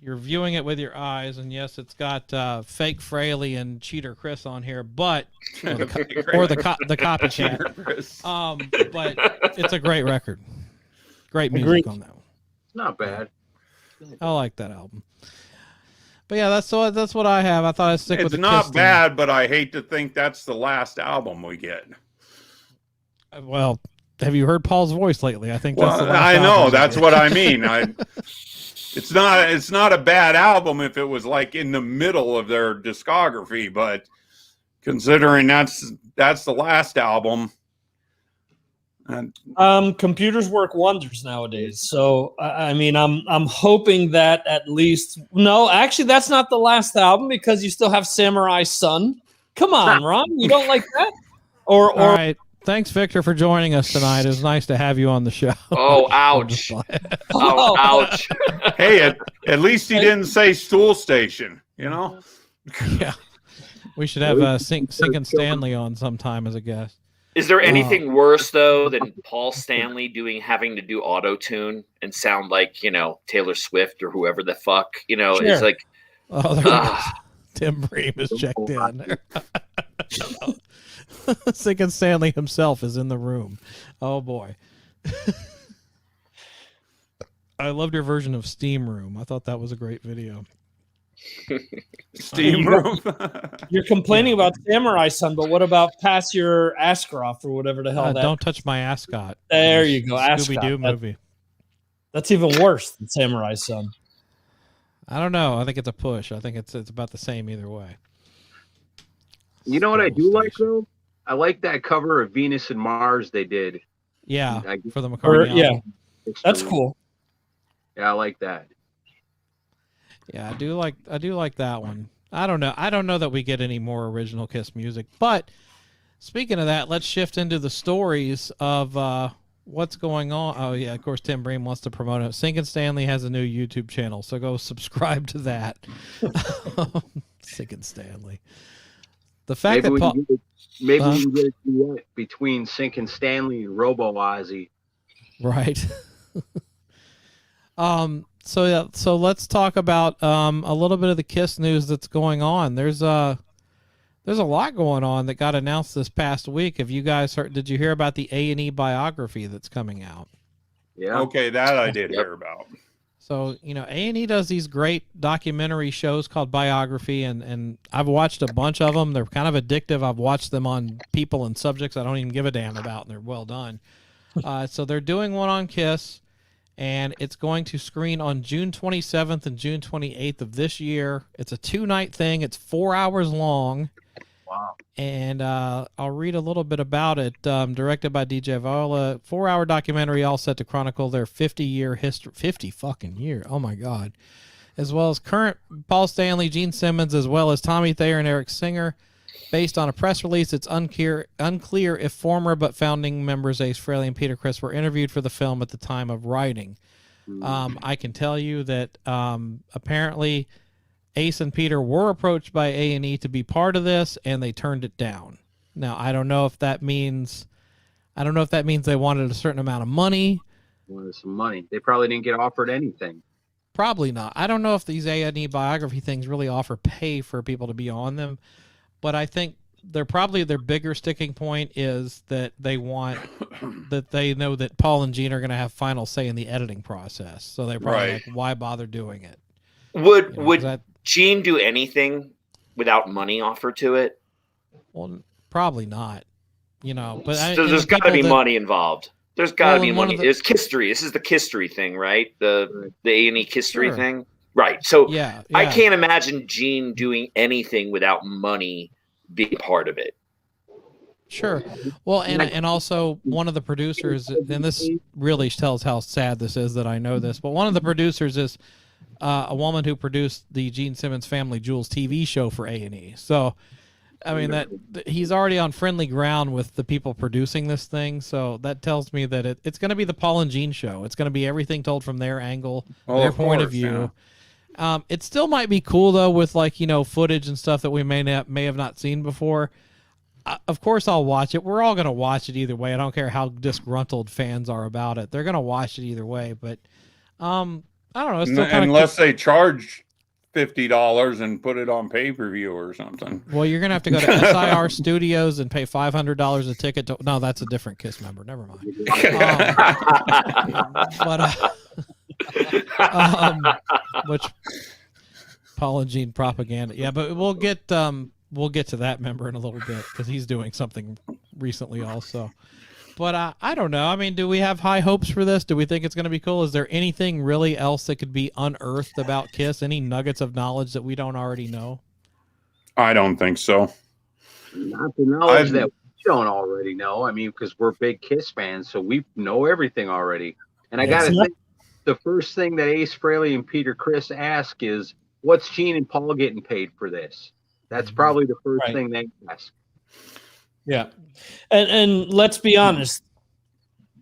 S1: You're viewing it with your eyes, and yes, it's got fake Fraley and Cheater Chris on here, but the copycat. But it's a great record. Great music on that one.
S7: Not bad.
S1: I like that album. But yeah, that's what I have. I thought I'd stick with the Kiss.
S2: It's not bad, but I hate to think that's the last album we get.
S1: Well, have you heard Paul's voice lately? I think that's the last
S2: I know,
S1: album
S2: that's what I mean. It's not a bad album if it was like in the middle of their discography, but considering that's the last album.
S8: Computers work wonders nowadays. So I mean, I'm hoping that at least actually that's not the last album because you still have Samurai Sun. Come on, Ron, you don't like that? All
S1: right. Thanks, Victor, for joining us tonight. It was nice to have you on the show.
S6: Oh, ouch. Oh, ouch.
S2: Hey, at least he didn't say stool station, you know?
S1: Yeah. We should have Sink and Stanley on sometime as a guest.
S6: Is there anything worse, though, than Paul Stanley having to do auto-tune and sound like, Taylor Swift or whoever the fuck?
S1: Sure.
S6: It's like...
S1: Tim Bream is checked in. Sink and Stanley himself is in the room. Oh boy. I loved your version of Steam Room. I thought that was a great video.
S2: Steam Room.
S8: You're complaining about Samurai Sun, but what about Pass Your Ascroft or whatever the hell that
S1: Don't Touch My Ascot.
S8: There you go.
S1: Scooby-Doo movie.
S8: That's even worse than Samurai Sun.
S1: I don't know. I think it's a push. I think it's about the same either way.
S7: You know what I do like, though? I like that cover of Venus and Mars they did.
S1: Yeah, for the McCartney album.
S8: Yeah, that's cool.
S7: Yeah, I like that.
S1: Yeah, I do like that one. I don't know that we get any more original Kiss music. But speaking of that, let's shift into the stories of what's going on. Oh yeah, of course Tim Bream wants to promote it. Sink and Stanley has a new YouTube channel, so go subscribe to that. Sink and Stanley. The fact
S7: maybe
S1: that
S7: we can get a duet between Sink and Stanley and Robo Ozzy.
S1: Right. So let's talk about a little bit of the Kiss news that's going on. There's a lot going on that got announced this past week. Have you guys heard? Did you hear about the A&E biography that's coming out?
S7: Yeah.
S2: Okay, that I did hear about.
S1: So, A&E does these great documentary shows called Biography, and I've watched a bunch of them. They're kind of addictive. I've watched them on people and subjects I don't even give a damn about, and they're well done. So they're doing one on Kiss, and it's going to screen on June 27th and June 28th of this year. It's a 2-night thing. It's 4 hours long.
S7: Wow.
S1: And I'll read a little bit about it. Directed by DJ Viola, 4-hour documentary all set to chronicle their 50-year history. 50 fucking year. Oh my God. As well as current Paul Stanley, Gene Simmons, as well as Tommy Thayer and Eric Singer. Based on a press release, it's unclear if former but founding members Ace Frehley and Peter Criss were interviewed for the film at the time of writing. I can tell you that apparently Ace and Peter were approached by A&E to be part of this, and they turned it down. Now, I don't know if that means they wanted a certain amount of money.
S7: Wanted some money. They probably didn't get offered anything.
S1: Probably not. I don't know if these A&E biography things really offer pay for people to be on them, but I think their bigger sticking point is that they want that they know that Paul and Gene are going to have final say in the editing process. So they're probably like, why bother doing it?
S6: Would Gene do anything without money offered to it?
S1: Well, probably not. But
S6: so there's got to be money involved. There's got to be money. There's Kisstory. This is the Kisstory thing, right? The A&E Kisstory thing, right? So
S1: yeah,
S6: I can't imagine Gene doing anything without money being part of it.
S1: Sure. Well, and also one of the producers, and this really tells how sad this is that I know this, but one of the producers is a woman who produced the Gene Simmons Family Jewels TV show for A&E. So, I mean, that he's already on friendly ground with the people producing this thing. So that tells me that it's going to be the Paul and Gene show. It's going to be everything told from their angle, their point of view. Yeah. It still might be cool though, with footage and stuff that we may have not seen before. Of course, I'll watch it. We're all going to watch it either way. I don't care how disgruntled fans are about it. They're going to watch it either way. But I don't know. It's still
S2: unless they charge $50 and put it on pay-per-view or something.
S1: Well, you're gonna have to go to SIR Studios and pay $500 a ticket to. No, that's a different Kiss member. Never mind. Which Paul and Gene propaganda. Yeah, but we'll get to that member in a little bit because he's doing something recently also. But I don't know. I mean, do we have high hopes for this? Do we think it's going to be cool? Is there anything really else that could be unearthed about Kiss? Any nuggets of knowledge that we don't already know?
S2: I don't think so.
S7: Not the knowledge that we don't already know. I mean, because we're big Kiss fans, so we know everything already. And I got to think, the first thing that Ace Frehley and Peter Criss ask is, what's Gene and Paul getting paid for this? That's probably the first thing they ask.
S8: Yeah. And let's be honest,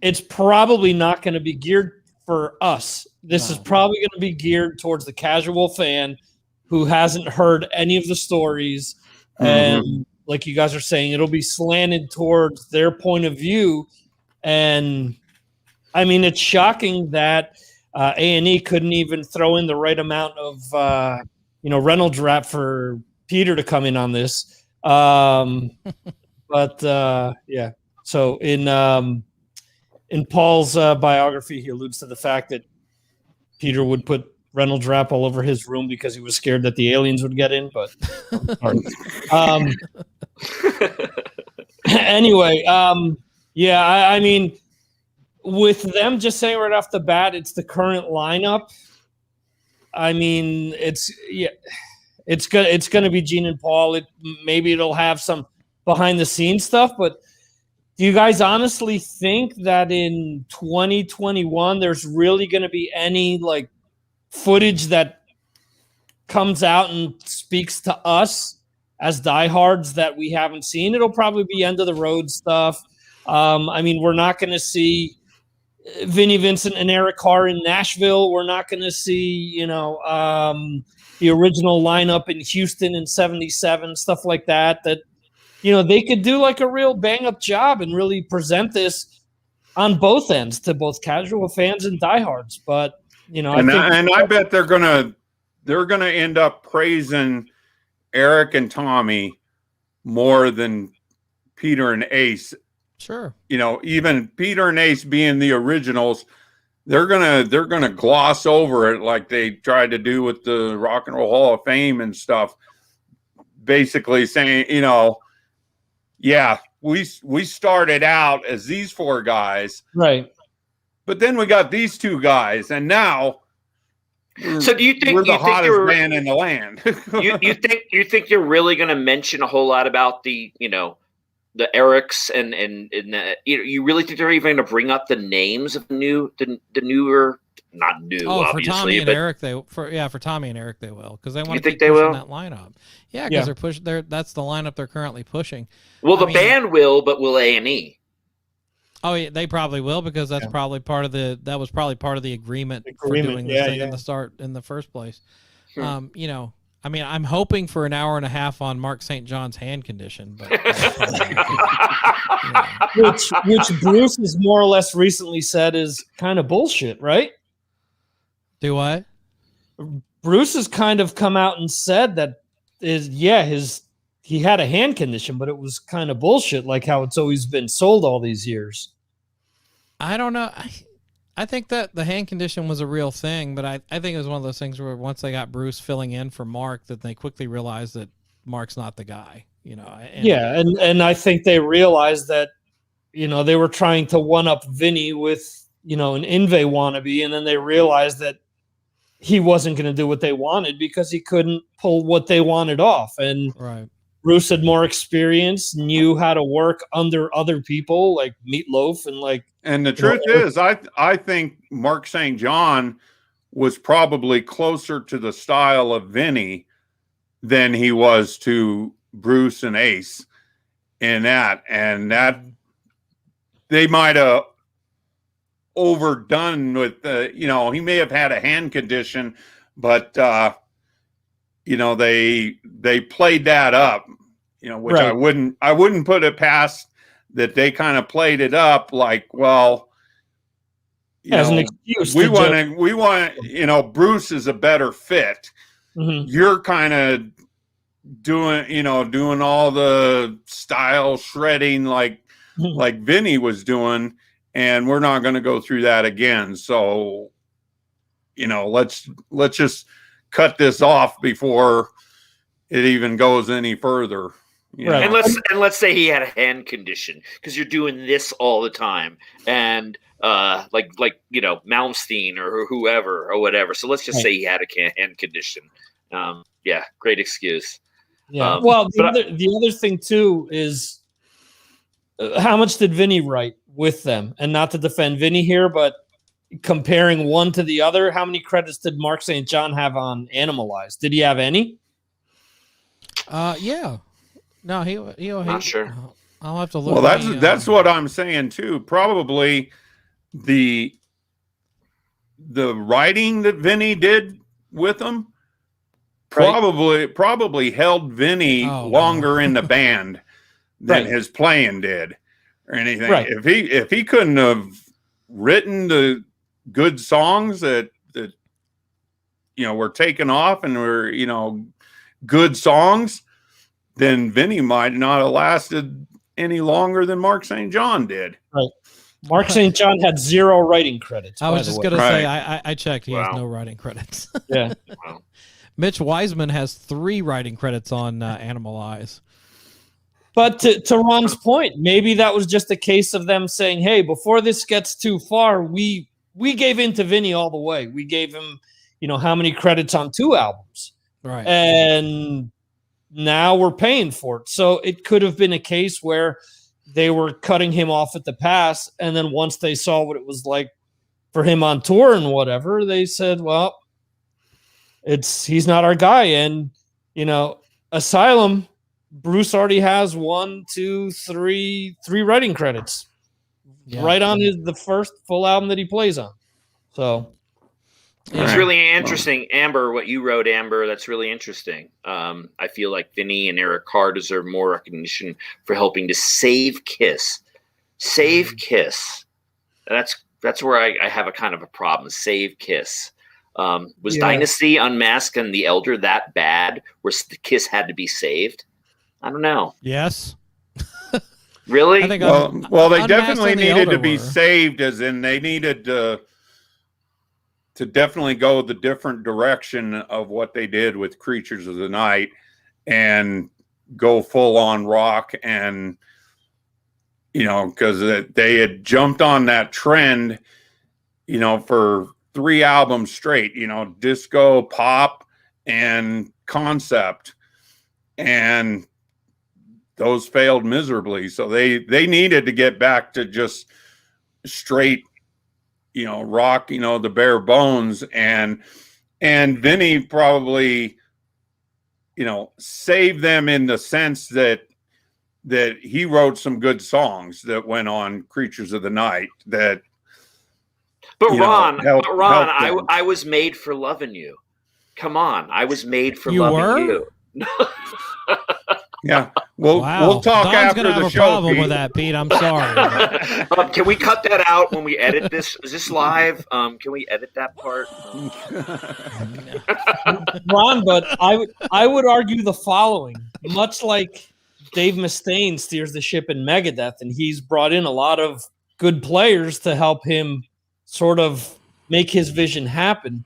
S8: it's probably not going to be geared for us. This is probably going to be geared towards the casual fan who hasn't heard any of the stories. And like you guys are saying, it'll be slanted towards their point of view. And I mean, it's shocking that A&E couldn't even throw in the right amount of, Reynolds rap for Peter to come in on this. But yeah, so in Paul's biography, he alludes to the fact that Peter would put Reynolds rap all over his room because he was scared that the aliens would get in. But anyway, yeah, I mean, with them just saying right off the bat, it's the current lineup. I mean, it's going to be Gene and Paul. Maybe it'll have some behind the scenes stuff, but do you guys honestly think that in 2021 there's really going to be any footage that comes out and speaks to us as diehards that we haven't seen? It'll probably be end of the road stuff. I mean, we're not going to see Vinnie Vincent and Eric Carr in Nashville. We're not going to see, the original lineup in Houston in '77, stuff like that. They could do a real bang up job and really present this on both ends to both casual fans and diehards. But You know,
S2: And
S8: I think
S2: I bet they're gonna end up praising Eric and Tommy more than Peter and Ace.
S1: Sure.
S2: You know, even Peter and Ace being the originals, they're gonna gloss over it like they tried to do with the Rock and Roll Hall of Fame and stuff. Basically saying, you know, yeah, we started out as these four guys,
S8: right.
S2: but then we got these two guys, and now
S6: So do you think
S2: we're the
S6: you think
S2: hottest
S6: you're
S2: band in the land?
S6: you think you're really going to mention a whole lot about the the Erics and you really think they're even going to bring up the names of the newer, not new,
S1: Oh,
S6: obviously,
S1: for Tommy and
S6: but
S1: Eric, for Tommy and Eric, they will, because they want to
S6: think
S1: keep
S6: they
S1: pushing
S6: will?
S1: that lineup. Yeah, because they're pushing. That's the lineup they're currently pushing.
S6: well,
S1: I
S6: the
S1: mean,
S6: band will, but will A&E?
S1: Oh, yeah, they probably will, because that's probably part of the agreement for doing this thing in the first place. You know, I mean, I'm hoping for an hour and a half on Mark St. John's hand condition, but
S8: which Bruce has more or less recently said is kind of bullshit, right?
S1: Do what?
S8: Bruce has kind of come out and said that he had a hand condition, but it was kind of bullshit, like how it's always been sold all these years.
S1: I don't know. I think that the hand condition was a real thing, but I think it was one of those things where once they got Bruce filling in for Mark, that they quickly realized that Mark's not the guy, you know.
S8: And I think they realized that, you know, they were trying to one-up Vinnie with, you know, an Inve wannabe, and then they realized that he wasn't going to do what they wanted because he couldn't pull what they wanted off. And Bruce had more experience, knew how to work under other people like Meatloaf and like.
S2: And the truth is, I think Mark St. John was probably closer to the style of Vinnie than he was to Bruce and Ace in that. And that they might have overdone with, you know, he may have had a hand condition, but, you know, they played that up, you know, which I wouldn't put it past that they kind of played it up like, well, you
S8: as
S2: know,
S8: an excuse.
S2: we want, you know, Bruce is a better fit.
S8: Mm-hmm.
S2: You're kind of doing all the style shredding like Vinnie was doing, and we're not going to go through that again. So, you know, let's just cut this off before it even goes any further.
S6: Right. And let's say he had a hand condition, because you're doing this all the time, and like you know, Malmsteen or whoever or whatever. So let's just say he had a hand condition. Yeah, great excuse.
S8: Yeah. Well, the other thing too is how much did Vinnie write with them? And not to defend Vinnie here, but comparing one to the other, how many credits did Mark St. John have on Animalize? Did he have any?
S1: Yeah. No, he'll
S6: not sure.
S1: I'll have to look.
S2: Well, that's what I'm saying too. Probably the writing that Vinnie did with them probably held Vinnie longer in the band than his playing did or anything.
S8: Right.
S2: If he couldn't have written the good songs that you know were taken off and were, you know, good songs, then Vinnie might not have lasted any longer than Mark St. John did.
S8: Right. Mark St. John had 0 writing credits.
S1: I was just going to say, I checked. He has no writing credits.
S8: Yeah.
S6: Wow.
S1: Mitch Wiseman has 3 writing credits on Animalize.
S8: But to Ron's point, maybe that was just a case of them saying, hey, before this gets too far, we gave in to Vinnie all the way. We gave him, you know, how many credits on 2 albums.
S1: Right.
S8: And now we're paying for it. So it could have been a case where they were cutting him off at the pass, and then once they saw what it was like for him on tour and whatever, they said, well, he's not our guy. And, you know, Asylum, Bruce already has 3 writing credits right on the first full album that he plays on. So
S6: it's really interesting, Amber, what you wrote, Amber. That's really interesting. I feel like Vinnie and Eric Carr deserve more recognition for helping to save Kiss. Save Kiss. That's where I have a kind of a problem. Save Kiss. Was Dynasty Unmasked and The Elder that bad where Kiss had to be saved? I don't know.
S1: Yes.
S6: Really?
S1: I think
S2: well, they definitely
S1: the
S2: needed
S1: Elder
S2: to be
S1: were.
S2: saved, as in they needed to definitely go the different direction of what they did with Creatures of the Night and go full on rock. And, you know, because they had jumped on that trend, you know, for 3 albums straight, you know, disco, pop, and concept. And those failed miserably. So they needed to get back to just straight, you know, rock, you know, the bare bones. And Vinnie probably, you know, saved them in the sense that he wrote some good songs that went on Creatures of the Night that.
S6: But Ron,
S2: helped
S6: I was made for loving you. Come on, I was made for
S1: You
S6: loving
S1: were?
S6: you.
S2: Yeah, we'll talk
S1: Don's
S2: after
S1: gonna
S2: the
S1: have
S2: show.
S1: a problem
S2: Pete.
S1: with that, Pete. I'm sorry.
S6: Can we cut that out when we edit this? Is this live? Can we edit that part?
S8: Ron, but I would argue the following. Much like Dave Mustaine steers the ship in Megadeth, and he's brought in a lot of good players to help him sort of make his vision happen.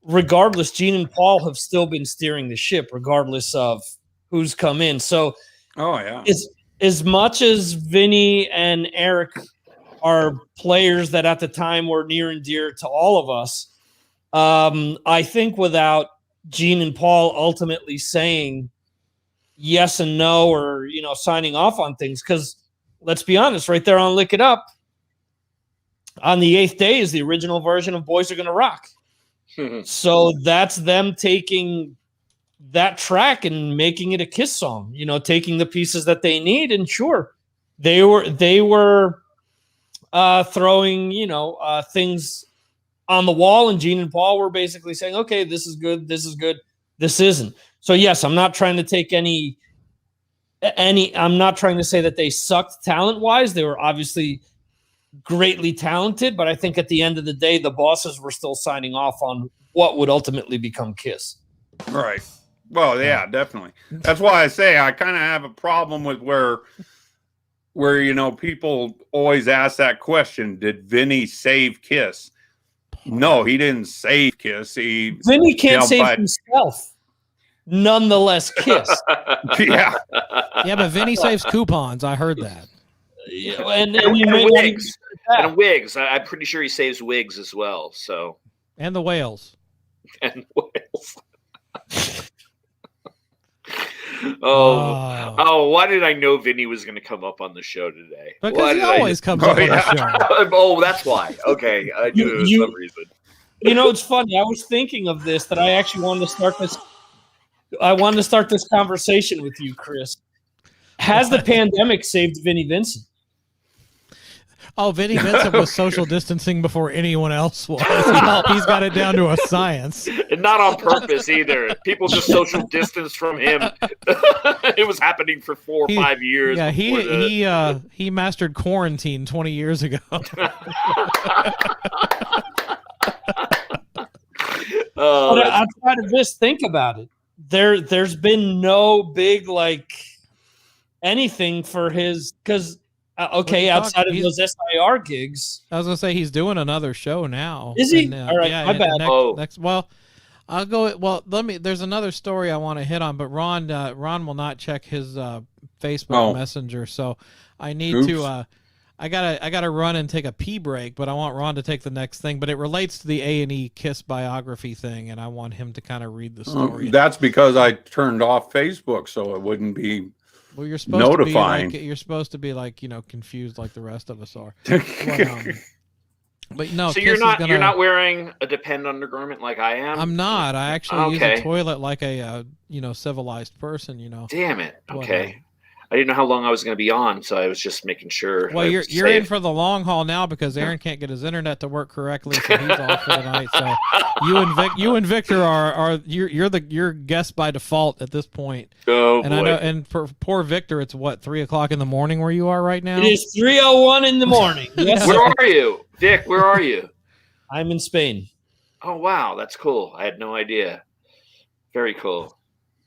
S8: Regardless, Gene and Paul have still been steering the ship, regardless of who's come in. So, as much as Vinnie and Eric are players that at the time were near and dear to all of us, I think without Gene and Paul ultimately saying yes and no, or, you know, signing off on things, because let's be honest, right there on Lick It Up, on the 8th day is the original version of Boys Are Gonna Rock. So that's them taking that track and making it a Kiss song, you know, taking the pieces that they need. And sure, they were throwing, you know, things on the wall, and Gene and Paul were basically saying, okay, this is good, this isn't. So yes, I'm not trying to take any I'm not trying to say that they sucked talent-wise. They were obviously greatly talented, but I think at the end of the day, the bosses were still signing off on what would ultimately become Kiss.
S2: Right. Well, yeah, definitely. That's why I say I kind of have a problem with where you know, people always ask that question: did Vinnie save Kiss? No, he didn't save Kiss.
S8: Vinnie can't save himself. Nonetheless, Kiss.
S2: Yeah.
S1: Yeah, but Vinnie saves coupons. I heard that.
S8: Yeah,
S6: and wigs. And wigs. I'm pretty sure he saves wigs as well. So.
S1: And the whales.
S6: And whales. Oh, why did I know Vinny was going to come up on the show today?
S1: Because he always comes up on the show.
S6: Oh, that's why. Okay, I knew there was some reason.
S8: You know, it's funny. I was thinking of this, that I actually wanted to start this. I wanted to start this conversation with you, Chris. Has the pandemic saved Vinnie Vincent?
S1: Oh, Vinnie Vincent was social distancing before anyone else was. He's got it down to a science.
S6: And not on purpose either. People just social distance from him. It was happening for 4 or 5 years.
S1: Yeah, he mastered quarantine 20 years ago.
S8: But outside of this, think about it. There's been no big anything for his, because outside of those SIR gigs.
S1: I was gonna say he's doing another show now.
S8: Is he? All right, my bad.
S1: Next, well, I'll go. Well, there's another story I want to hit on, but Ron will not check his Facebook Messenger, so I need to. I gotta run and take a pee break, but I want Ron to take the next thing. But it relates to the A&E Kiss biography thing, and I want him to kind of read the story.
S2: That's because I turned off Facebook, so it wouldn't be.
S1: Well, you're supposed
S2: notifying.
S1: to be confused like the rest of us are. But no.
S6: So
S1: Kiss
S6: you're not wearing a Depend undergarment like I am.
S1: I'm not. I actually use a toilet like a civilized person. You know.
S6: Damn it. Okay. I didn't know how long I was going to be on, so I was just making sure.
S1: Well, you're in for the long haul now because Aaron can't get his internet to work correctly, so he's off for the night. So you and Victor are you're guests by default at this point.
S6: Oh,
S1: and boy. I know, and for poor Victor, it's what, 3:00 in the morning where you are right now.
S8: It is 3:01 in the morning. Yes.
S6: Where are you, Vic? Where are you?
S8: I'm in Spain.
S6: Oh wow, that's cool. I had no idea. Very cool.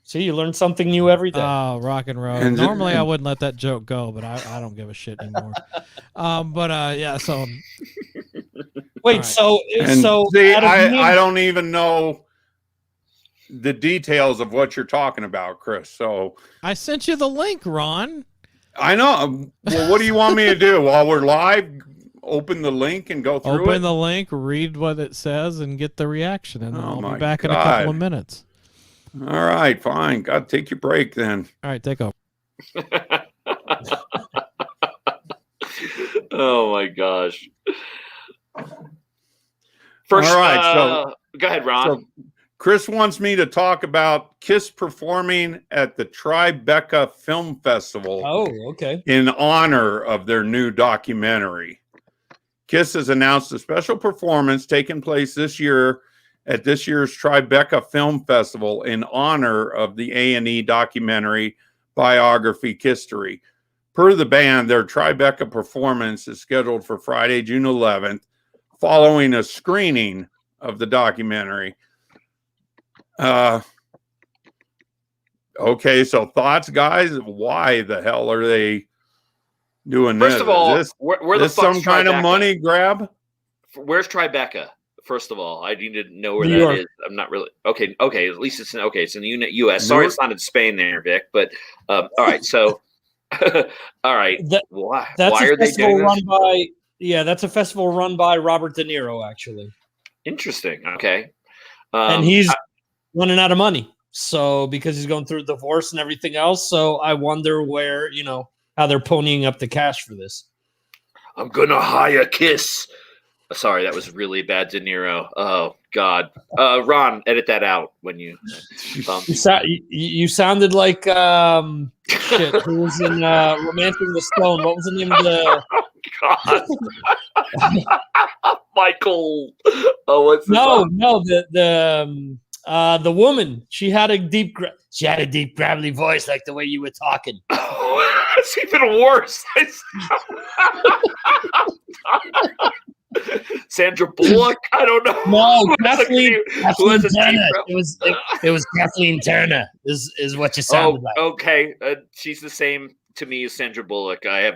S8: See, you learn something new every day.
S1: Oh, rock and roll.
S2: And-
S1: Normally I wouldn't let that joke go, but I don't give a shit anymore. Yeah, so
S8: Wait,
S1: right.
S8: so
S2: And
S8: so
S2: see,
S8: out of
S2: I don't even know the details of what you're talking about, Chris. So
S1: I sent you the link, Ron.
S2: I know. Well, what do you want me to do while we're live? Open the link and go through
S1: Open
S2: it?
S1: the link, read what it says, and get the reaction, and then
S2: Oh
S1: I'll
S2: my
S1: be back in a couple of
S2: God.
S1: minutes.
S2: All right, fine. Got to take your break then.
S1: All right, take over.
S6: Oh my gosh. First,
S2: All right, so
S6: go ahead, Ron.
S2: So Chris wants me to talk about Kiss performing at the Tribeca Film Festival.
S8: Oh, okay.
S2: In honor of their new documentary. Kiss has announced a special performance taking place this year at this year's Tribeca Film Festival in honor of the A&E documentary biography Kisstory. Per the band, their Tribeca performance is scheduled for Friday, June 11th, following a screening of the documentary. Okay, so thoughts, guys? Why the hell are they doing this?
S6: First of all,
S2: is
S6: where the
S2: this
S6: fuck's
S2: some kind of
S6: Tribeca?
S2: money grab?
S6: Where's Tribeca? First of all, I need to know where
S8: New
S6: that
S8: York.
S6: is. I'm not really okay. Okay, at least it's in the U.S. Sorry,
S2: Newark?
S6: it's not in Spain there, Vic. But all right, so all right, why
S8: That's
S6: are
S8: a
S6: they
S8: festival
S6: doing
S8: run
S6: this?
S8: by that's a festival run by Robert De Niro, actually.
S6: Interesting. Okay,
S8: And he's running out of money. So because he's going through a divorce and everything else. So I wonder where, how they're ponying up the cash for this.
S6: I'm gonna hire Kiss. Sorry, that was really bad, De Niro. Oh God, Ron, edit that out when you.
S8: You sounded like shit. Who was in Romancing the Stone? What was the name of the?
S6: God, Michael. Oh, what's
S8: No, the woman. She had a deep gravelly voice, like the way you were talking.
S6: Oh, it's even worse. Sandra Bullock? I don't know.
S8: No, Kathleen Turner.
S6: It
S8: It was Kathleen Turner. Is what you sounded like.
S6: Okay. She's the same to me as Sandra Bullock. I have,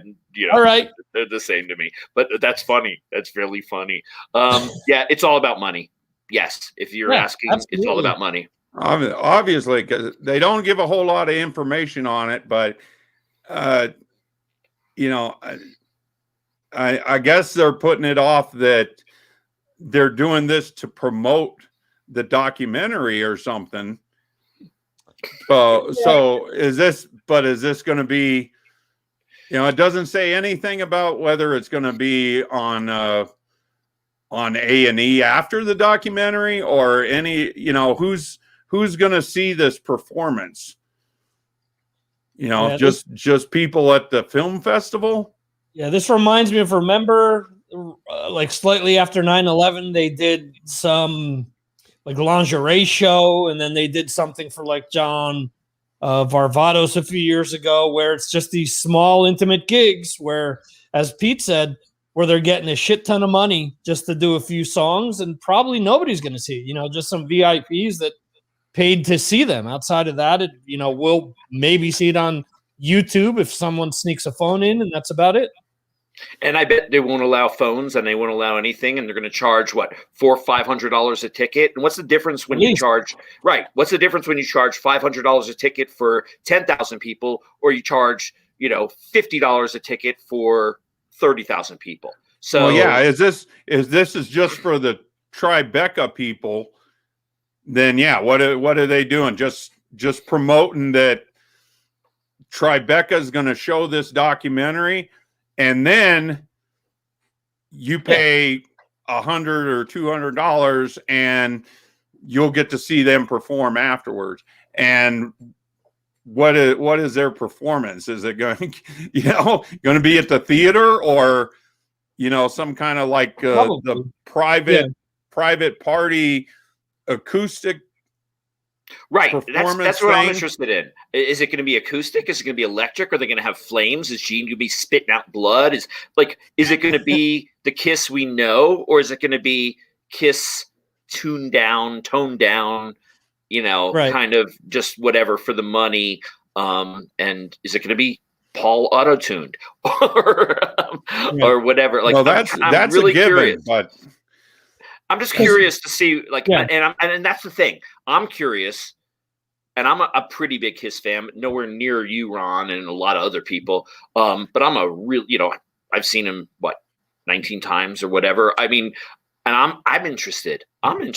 S8: All right.
S6: They're the same to me. But that's funny. That's really funny. Yeah, it's all about money. Yes, if you're asking, it's all about money.
S2: Obviously, because they don't give a whole lot of information on it, but I guess they're putting it off that they're doing this to promote the documentary or something. So is this going to be, it doesn't say anything about whether it's going to be on A&E after the documentary or any, who's going to see this performance? Just people at the film festival.
S8: Yeah, this reminds me of, remember, like slightly after 9/11, they did some like lingerie show, and then they did something for like John Varvatos a few years ago, where it's just these small, intimate gigs where, as Pete said, where they're getting a shit ton of money just to do a few songs, and probably nobody's going to see it, just some VIPs that paid to see them. Outside of that, we'll maybe see it on YouTube if someone sneaks a phone in, and that's about it.
S6: And I bet they won't allow phones, and they won't allow anything, and they're going to charge what, $400-500 a ticket. And what's the difference when you charge? Right. What's the difference when you charge $500 a ticket for 10,000 people, or you charge $50 a ticket for 30,000 people? So
S2: is this just for the Tribeca people? Then what are they doing? Just promoting that Tribeca is going to show this documentary, and then you pay $100 or $200 and you'll get to see them perform afterwards. And what is their performance? Is it going to be at the theater, or some kind of like the private party acoustic?
S6: Right. That's what I'm interested in. Is it going to be acoustic? Is it going to be electric? Are they going to have flames? Is Gene going to be spitting out blood? Is it going to be the Kiss we know, or is it going to be Kiss toned down,
S8: Right.
S6: kind of just whatever for the money. And is it going to be Paul auto-tuned or whatever? Like,
S2: well, that's
S6: really
S2: a given,
S6: curious.
S2: but
S6: I'm just curious to see, like, and that's the thing. I'm curious, and I'm a pretty big Kiss fan, nowhere near you, Ron, and a lot of other people. But I'm a real, I've seen him 19 times or whatever. I mean, and I'm interested. I'm mean,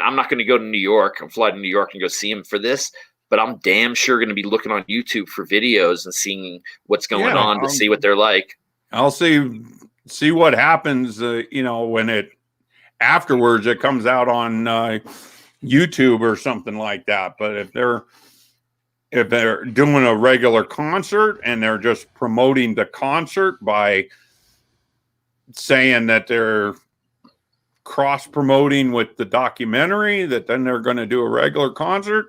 S6: I'm not going to go to New York and fly to New York and go see him for this, but I'm damn sure going to be looking on YouTube for videos and seeing what's going on to see what they're like.
S2: I'll see what happens, when it afterwards it comes out on YouTube or something like that. But if they're doing a regular concert and they're just promoting the concert by saying that they're cross promoting with the documentary, that then they're going to do a regular concert,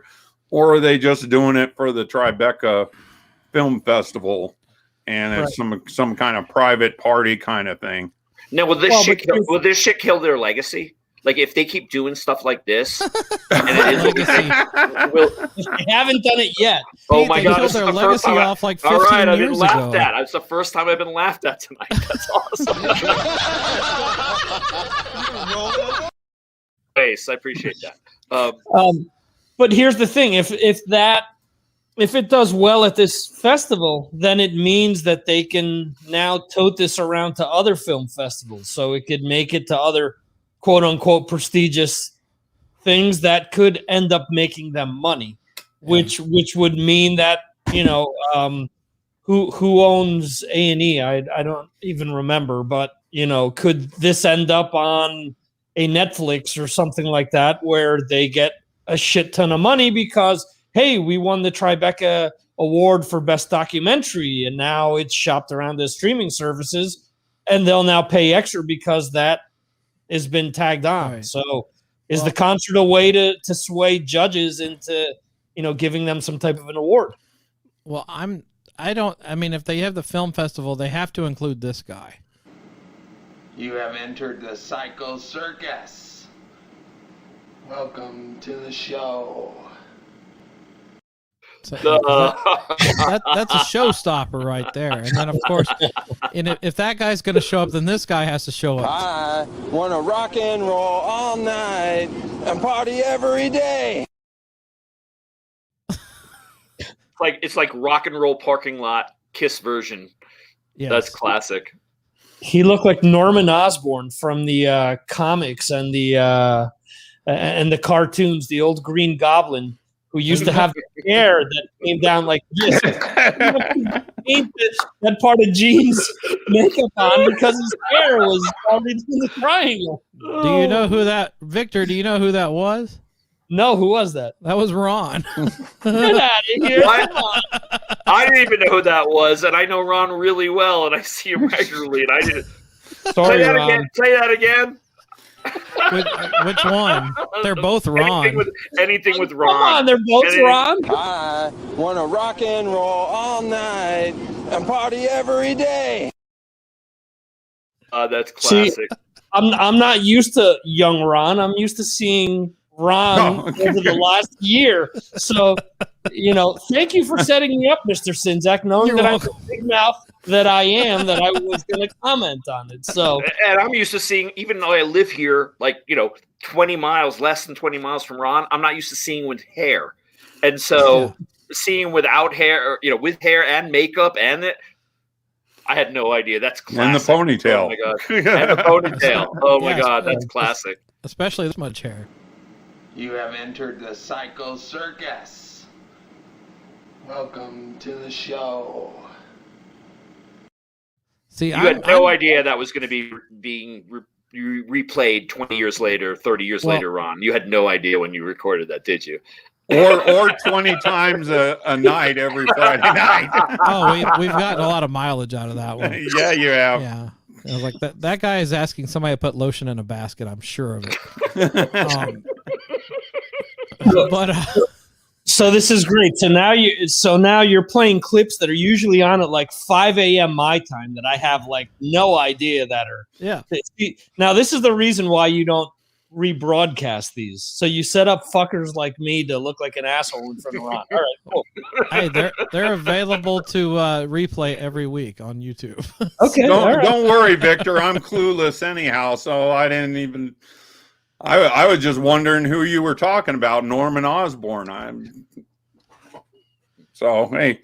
S2: or are they just doing it for the Tribeca Film Festival and it's some kind of private party kind of thing?
S6: Now, will this shit kill their legacy? Like, if they keep doing stuff like this, and
S8: they haven't done it yet.
S6: Oh my God! This is
S1: their
S6: the first
S1: legacy
S6: time
S1: off like 15 years
S6: I didn't laugh
S1: ago.
S6: at. It's the first time I've been laughed at tonight. That's awesome. Thanks, I appreciate that.
S8: But here's the thing: if it does well at this festival, then it means that they can now tote this around to other film festivals, so it could make it to other quote unquote prestigious things that could end up making them money, which would mean that who owns A&E? I don't even remember, but could this end up on a Netflix or something like that where they get a shit ton of money because, hey, we won the Tribeca Award for Best Documentary, and now it's shopped around to streaming services, and they'll now pay extra because that has been tagged on. Right. So is the concert a way to sway judges into, giving them some type of an award?
S1: Well, I mean, if they have the film festival, they have to include this guy.
S13: You have entered the Psycho Circus. Welcome to the show.
S1: So that's a showstopper right there. And then, of course, if that guy's going to show up, then this guy has to show up.
S13: I want to rock and roll all night and party every day.
S6: It's like rock and roll parking lot Kiss version. Yes. That's classic.
S8: He looked like Norman Osborn from the comics and the cartoons, the old Green Goblin, who used to have the hair that came down like this. Paint that part of Gene's makeup on because his hair was already in the triangle.
S1: Do you know who that, Victor? Do you know who that was?
S8: No, who was that?
S1: That was Ron.
S8: Get out of here!
S6: I didn't even know who that was, and I know Ron really well, and I see him regularly, and I didn't.
S8: Sorry,
S6: say that
S8: Ron.
S6: again. Say that again.
S1: Which one? They're both Ron.
S6: Anything with Ron.
S8: Come on, they're both Ron.
S13: I want to rock and roll all night and party every day.
S6: That's classic.
S8: See, I'm not used to young Ron. I'm used to seeing Ron over the last year. So, thank you for setting me up, Mr. Sinzak, knowing that I'm the big mouth that I am, that I was going to comment on it. So,
S6: and I'm used to seeing, even though I live here, 20 miles, less than 20 miles from Ron, I'm not used to seeing with hair. And so seeing without hair, with hair and makeup I had no idea. That's classic.
S2: And the ponytail.
S6: Oh my God. And the ponytail. Oh my God. That's classic.
S1: Especially this much hair.
S13: You have entered the Psycho Circus. Welcome to the show.
S1: See,
S6: you had no idea that was going to be being replayed 20 years later, 30 years later, Ron. You had no idea when you recorded that, did you?
S2: Or 20 times a night every Friday night.
S1: Oh, we've gotten a lot of mileage out of that one.
S2: Yeah, you have.
S1: Yeah. I was like, that guy is asking somebody to put lotion in a basket. I'm sure of it.
S8: So this is great. So now you're playing clips that are usually on at like 5 a.m. my time that I have like no idea that are.
S1: Yeah.
S8: Now this is the reason why you don't rebroadcast these. So you set up fuckers like me to look like an asshole in front of Ron. All right, cool.
S1: Hey, they're available to replay every week on YouTube.
S8: Okay,
S2: Don't worry, Victor. I'm clueless anyhow, so I didn't even. I was just wondering who you were talking about, Norman Osborn. So hey,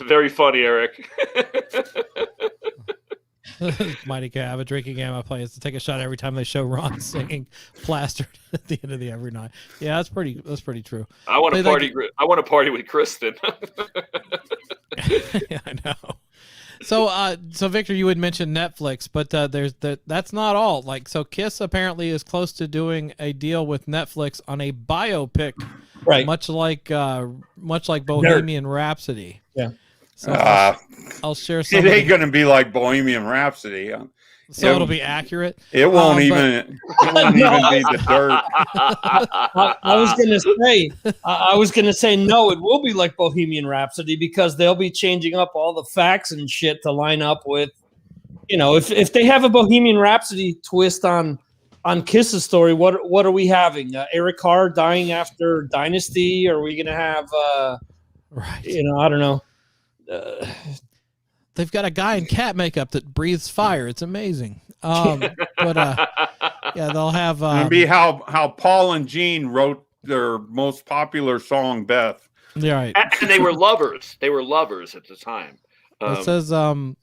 S6: very funny, Eric.
S1: Mighty Cat, I have a drinking game I play is to take a shot every time they show Ron singing "Plastered" at the end of the every night. Yeah, that's pretty true.
S6: I want to party. I want to party with Kristen.
S1: Yeah, I know. So Victor, you would mention Netflix, but that's not all. Like, so Kiss apparently is close to doing a deal with Netflix on a biopic,
S8: right?
S1: Much like Bohemian Rhapsody.
S8: Yeah.
S1: So I'll share some.
S2: It ain't going to be like Bohemian Rhapsody.
S1: So it'll be accurate.
S2: It won't even be the dirt.
S8: I was gonna say no. It will be like Bohemian Rhapsody because they'll be changing up all the facts and shit to line up with, if they have a Bohemian Rhapsody twist on Kiss's story, what are we having? Eric Carr dying after Dynasty? Are we gonna have?
S1: Right.
S8: I don't know.
S1: They've got a guy in cat makeup that breathes fire. It's amazing. But they'll have
S2: it'll be how Paul and Gene wrote their most popular song, Beth.
S1: Yeah, right.
S6: And they were lovers. They were lovers at the time.
S1: It says,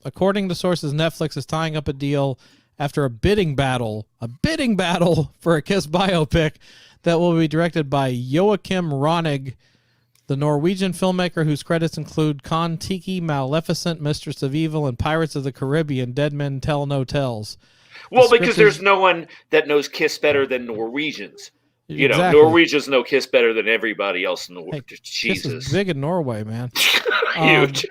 S1: according to sources, Netflix is tying up a deal after a bidding battle for a Kiss biopic that will be directed by Joachim Ronig, the Norwegian filmmaker whose credits include Kon-Tiki, Maleficent, Mistress of Evil, and Pirates of the Caribbean, Dead Men Tell No Tales.
S6: Well, because there's no one that knows Kiss better than Norwegians.
S1: Exactly.
S6: Norwegians know Kiss better than everybody else in the world. Jesus.
S1: Kiss is big in Norway, man.
S6: Huge.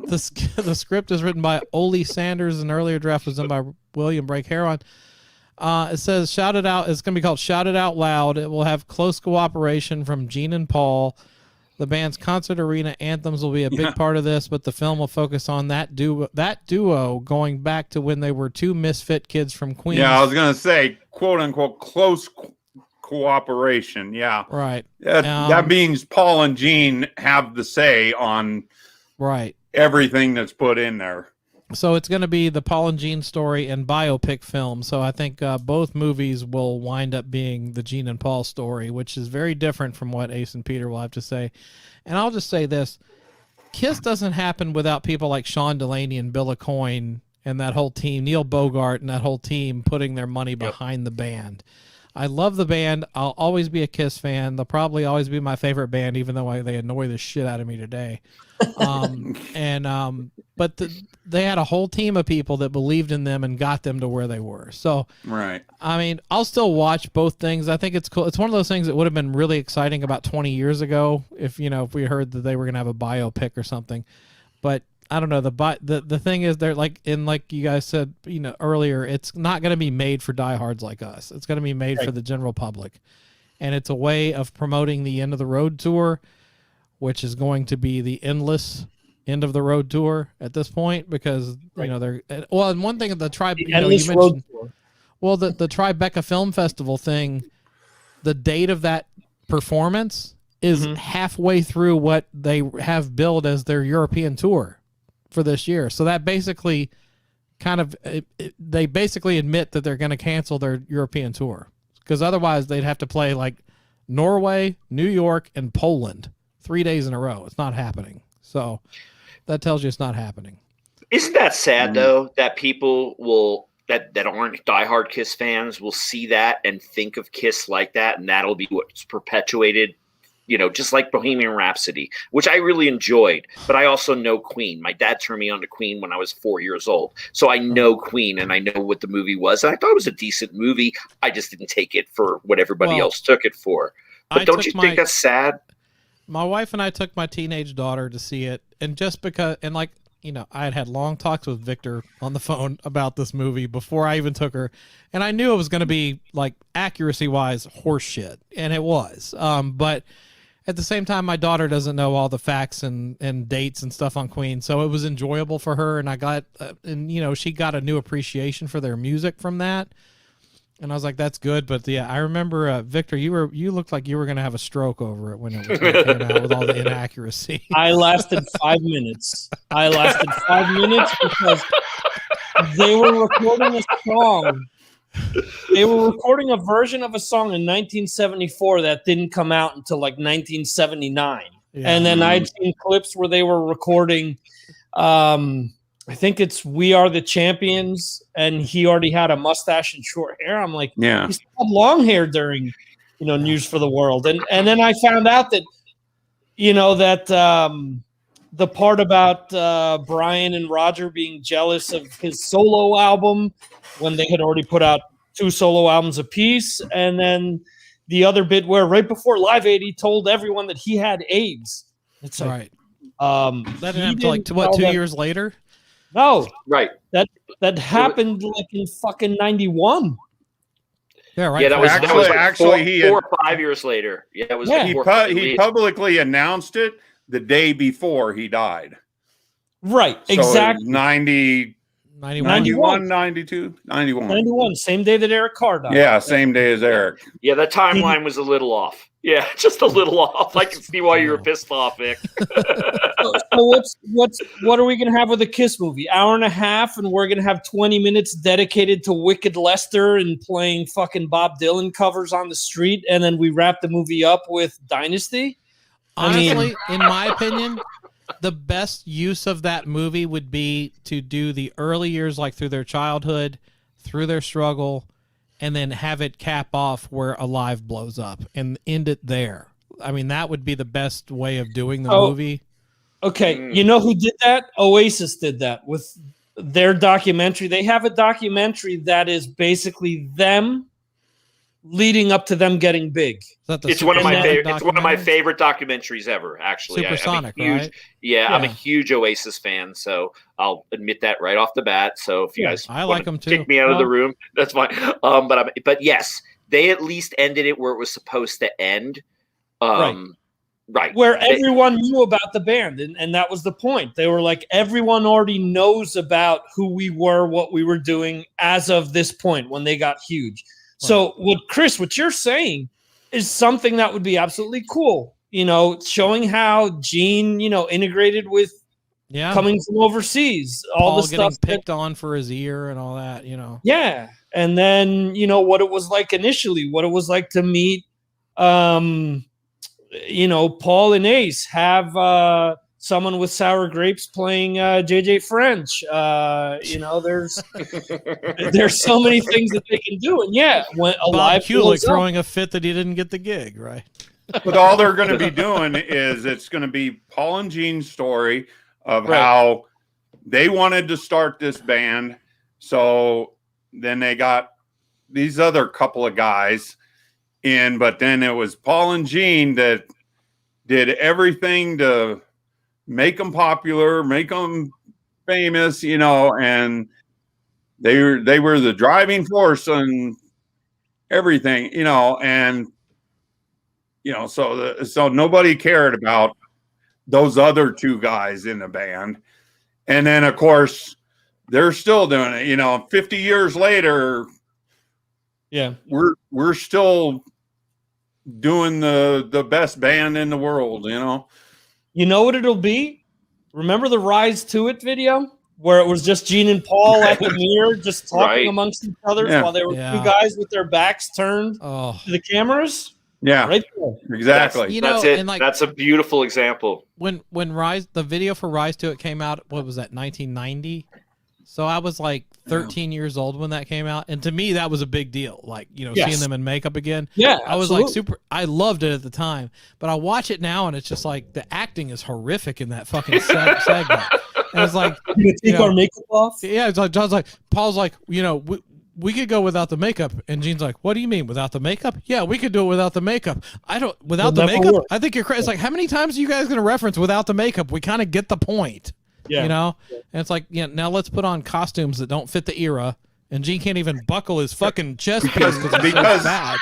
S1: The script is written by Ole Sanders. An earlier draft was done by William Brake Heron. It says, Shout It Out. It's going to be called Shout It Out Loud. It will have close cooperation from Gene and Paul. The band's concert arena anthems will be a big part of this, but the film will focus on that duo going back to when they were two misfit kids from Queens.
S2: Yeah, I was going to say, quote unquote, close cooperation. Yeah.
S1: Right.
S2: That means Paul and Gene have the say on everything that's put in there.
S1: So it's going to be the Paul and Gene story and biopic film. So I think both movies will wind up being the Gene and Paul story, which is very different from what Ace and Peter will have to say. And I'll just say this. Kiss doesn't happen without people like Sean Delaney and Bill Aucoin and that whole team, Neil Bogart and that whole team putting their money behind the band. I love the band. I'll always be a Kiss fan. They'll probably always be my favorite band, even though they annoy the shit out of me today. But they had a whole team of people that believed in them and got them to where they were. So,
S2: right.
S1: I mean, I'll still watch both things. I think it's cool. It's one of those things that would have been really exciting about 20 years ago if we heard that they were going to have a biopic or something. But I don't know. The thing is, they're like you guys said, earlier, it's not going to be made for diehards like us. It's going to be made for the general public, and it's a way of promoting the End of the Road tour, which is going to be the endless End of the Road tour at this point because they're and one thing the tribe you mentioned. Well, the Tribeca Film Festival thing, the date of that performance is halfway through what they have billed as their European tour for this year. So that basically they basically admit that they're going to cancel their European tour because otherwise they'd have to play like Norway, New York, and Poland 3 days in a row. It's not happening. So that tells you it's not happening.
S6: Isn't that sad though, that people that aren't diehard Kiss fans will see that and think of Kiss like that, and that'll be what's perpetuated, just like Bohemian Rhapsody, which I really enjoyed. But I also know Queen. My dad turned me on to Queen when I was 4 years old. So I know Queen and I know what the movie was. And I thought it was a decent movie. I just didn't take it for what everybody else took it for. But don't you think that's sad?
S1: My wife and I took my teenage daughter to see it. And just because, I had long talks with Victor on the phone about this movie before I even took her. And I knew it was going to be, like, accuracy-wise, horse shit. And it was. But at the same time, my daughter doesn't know all the facts and dates and stuff on Queen. So it was enjoyable for her. And I got, she got a new appreciation for their music from that. And I was like, that's good. But yeah, I remember, Victor, you looked like you were going to have a stroke over it when it came out with all the inaccuracy.
S8: I lasted 5 minutes. Because they were recording a song. They were recording a version of a song in 1974 that didn't come out until like 1979. Yeah. And then I'd seen clips where they were recording, I think it's "We Are the Champions," and he already had a mustache and short hair. I'm like,
S2: yeah,
S8: he still had long hair during, News for the World. And then I found out that, the part about Brian and Roger being jealous of his solo album when they had already put out 2 solo albums apiece, and then the other bit where right before Live Aid he told everyone that he had AIDS. It's like,
S1: right. That didn't happen until like 2 years later.
S8: No,
S6: right.
S8: That happened like in fucking 91.
S1: Yeah, right.
S6: Yeah, that was
S2: actually
S6: like 4 or 5 years later. Yeah, it was.
S2: He publicly announced it the day before he died.
S8: Right,
S2: so
S8: exactly.
S2: 91, 92, 91.
S8: 91, same day that Eric Carr died.
S2: Yeah, same day as Eric.
S6: Yeah, the timeline was a little off. Yeah, just a little off. I can see why you were pissed off, Vic.
S8: So what are we gonna have with a Kiss movie? Hour and a half, and we're gonna have 20 minutes dedicated to Wicked Lester and playing fucking Bob Dylan covers on the street, and then we wrap the movie up with Dynasty?
S1: Honestly, in my opinion, the best use of that movie would be to do the early years, like through their childhood, through their struggle, and then have it cap off where Alive blows up and end it there. I mean, that would be the best way of doing the movie.
S8: Okay, you know who did that? Oasis did that with their documentary. They have a documentary that is basically them leading up to them getting big.
S6: It's one of my favorite. It's one of my favorite documentaries ever. Actually,
S1: Supersonic,
S6: right? Yeah, I'm a huge Oasis fan, so I'll admit that right off the bat. So if you guys
S1: like them too,
S6: kick me out of the room, that's fine. But yes, they at least ended it where it was supposed to end. Right.
S8: Where everyone knew about the band, and that was the point. They were like, everyone already knows about who we were, what we were doing as of this point when they got huge. So what you're saying is something that would be absolutely cool, showing how Gene, integrated with coming from overseas, all
S1: Paul
S8: the
S1: getting
S8: stuff
S1: picked on for his ear and all that,
S8: Yeah. And then, what it was like initially, what it was like to meet, Paul and Ace, have someone with sour grapes playing JJ French. There's so many things that they can do. And when
S1: Bob Kulick throwing a fit that he didn't get the gig, right?
S2: But all they're going to be doing is it's going to be Paul and Gene's story of how they wanted to start this band. So then they got these other couple of guys in, but then it was Paul and Gene that did everything to make them popular, make them famous, and they were the driving force and everything, and so nobody cared about those other 2 guys in the band. And then of course they're still doing it, 50 years later.
S8: Yeah.
S2: We're still doing the best band in the world,
S8: You know what it'll be? Remember the Rise to It video where it was just Gene and Paul at the mirror just talking amongst each other while they were 2 guys with their backs turned to the cameras?
S2: Yeah.
S8: Right there.
S2: Exactly.
S6: That's it. That's a beautiful example.
S1: When the video for Rise to It came out, what was that, 1990? So I was like 13 years old when that came out. And to me, that was a big deal. Like, seeing them in makeup again.
S8: Yeah,
S1: I was like I loved it at the time. But I watch it now and it's just like the acting is horrific in that fucking segment. And it's like,
S8: take our makeup off?
S1: Yeah, it's like, John's like, Paul's like, we could go without the makeup. And Gene's like, what do you mean without the makeup? Yeah, we could do it without the makeup. Without the makeup? Work. I think you're crazy. It's like, how many times are you guys going to reference without the makeup? We kind of get the point. Yeah. And it's like, now let's put on costumes that don't fit the era. And Gene can't even buckle his fucking chest piece because he's so fat.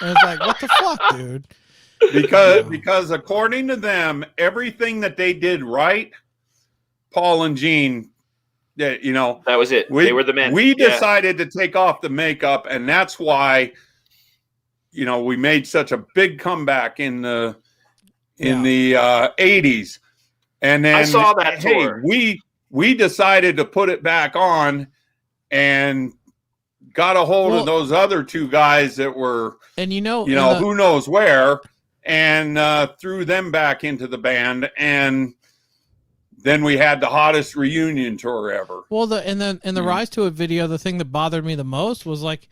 S1: And it's like, what the fuck, dude?
S2: Because according to them, everything that they did right, Paul and Gene That, you know,
S6: that was it. They were the men.
S2: We decided to take off the makeup, and that's why, you know, we made such a big comeback in the 80s. And then
S6: I saw that tour.
S2: We decided to put it back on and got a hold of those other two guys that were,
S1: and you know,
S2: who knows where, and threw them back into the band, and then we had the hottest reunion tour ever.
S1: Well, the Rise to It video, the thing that bothered me the most was like,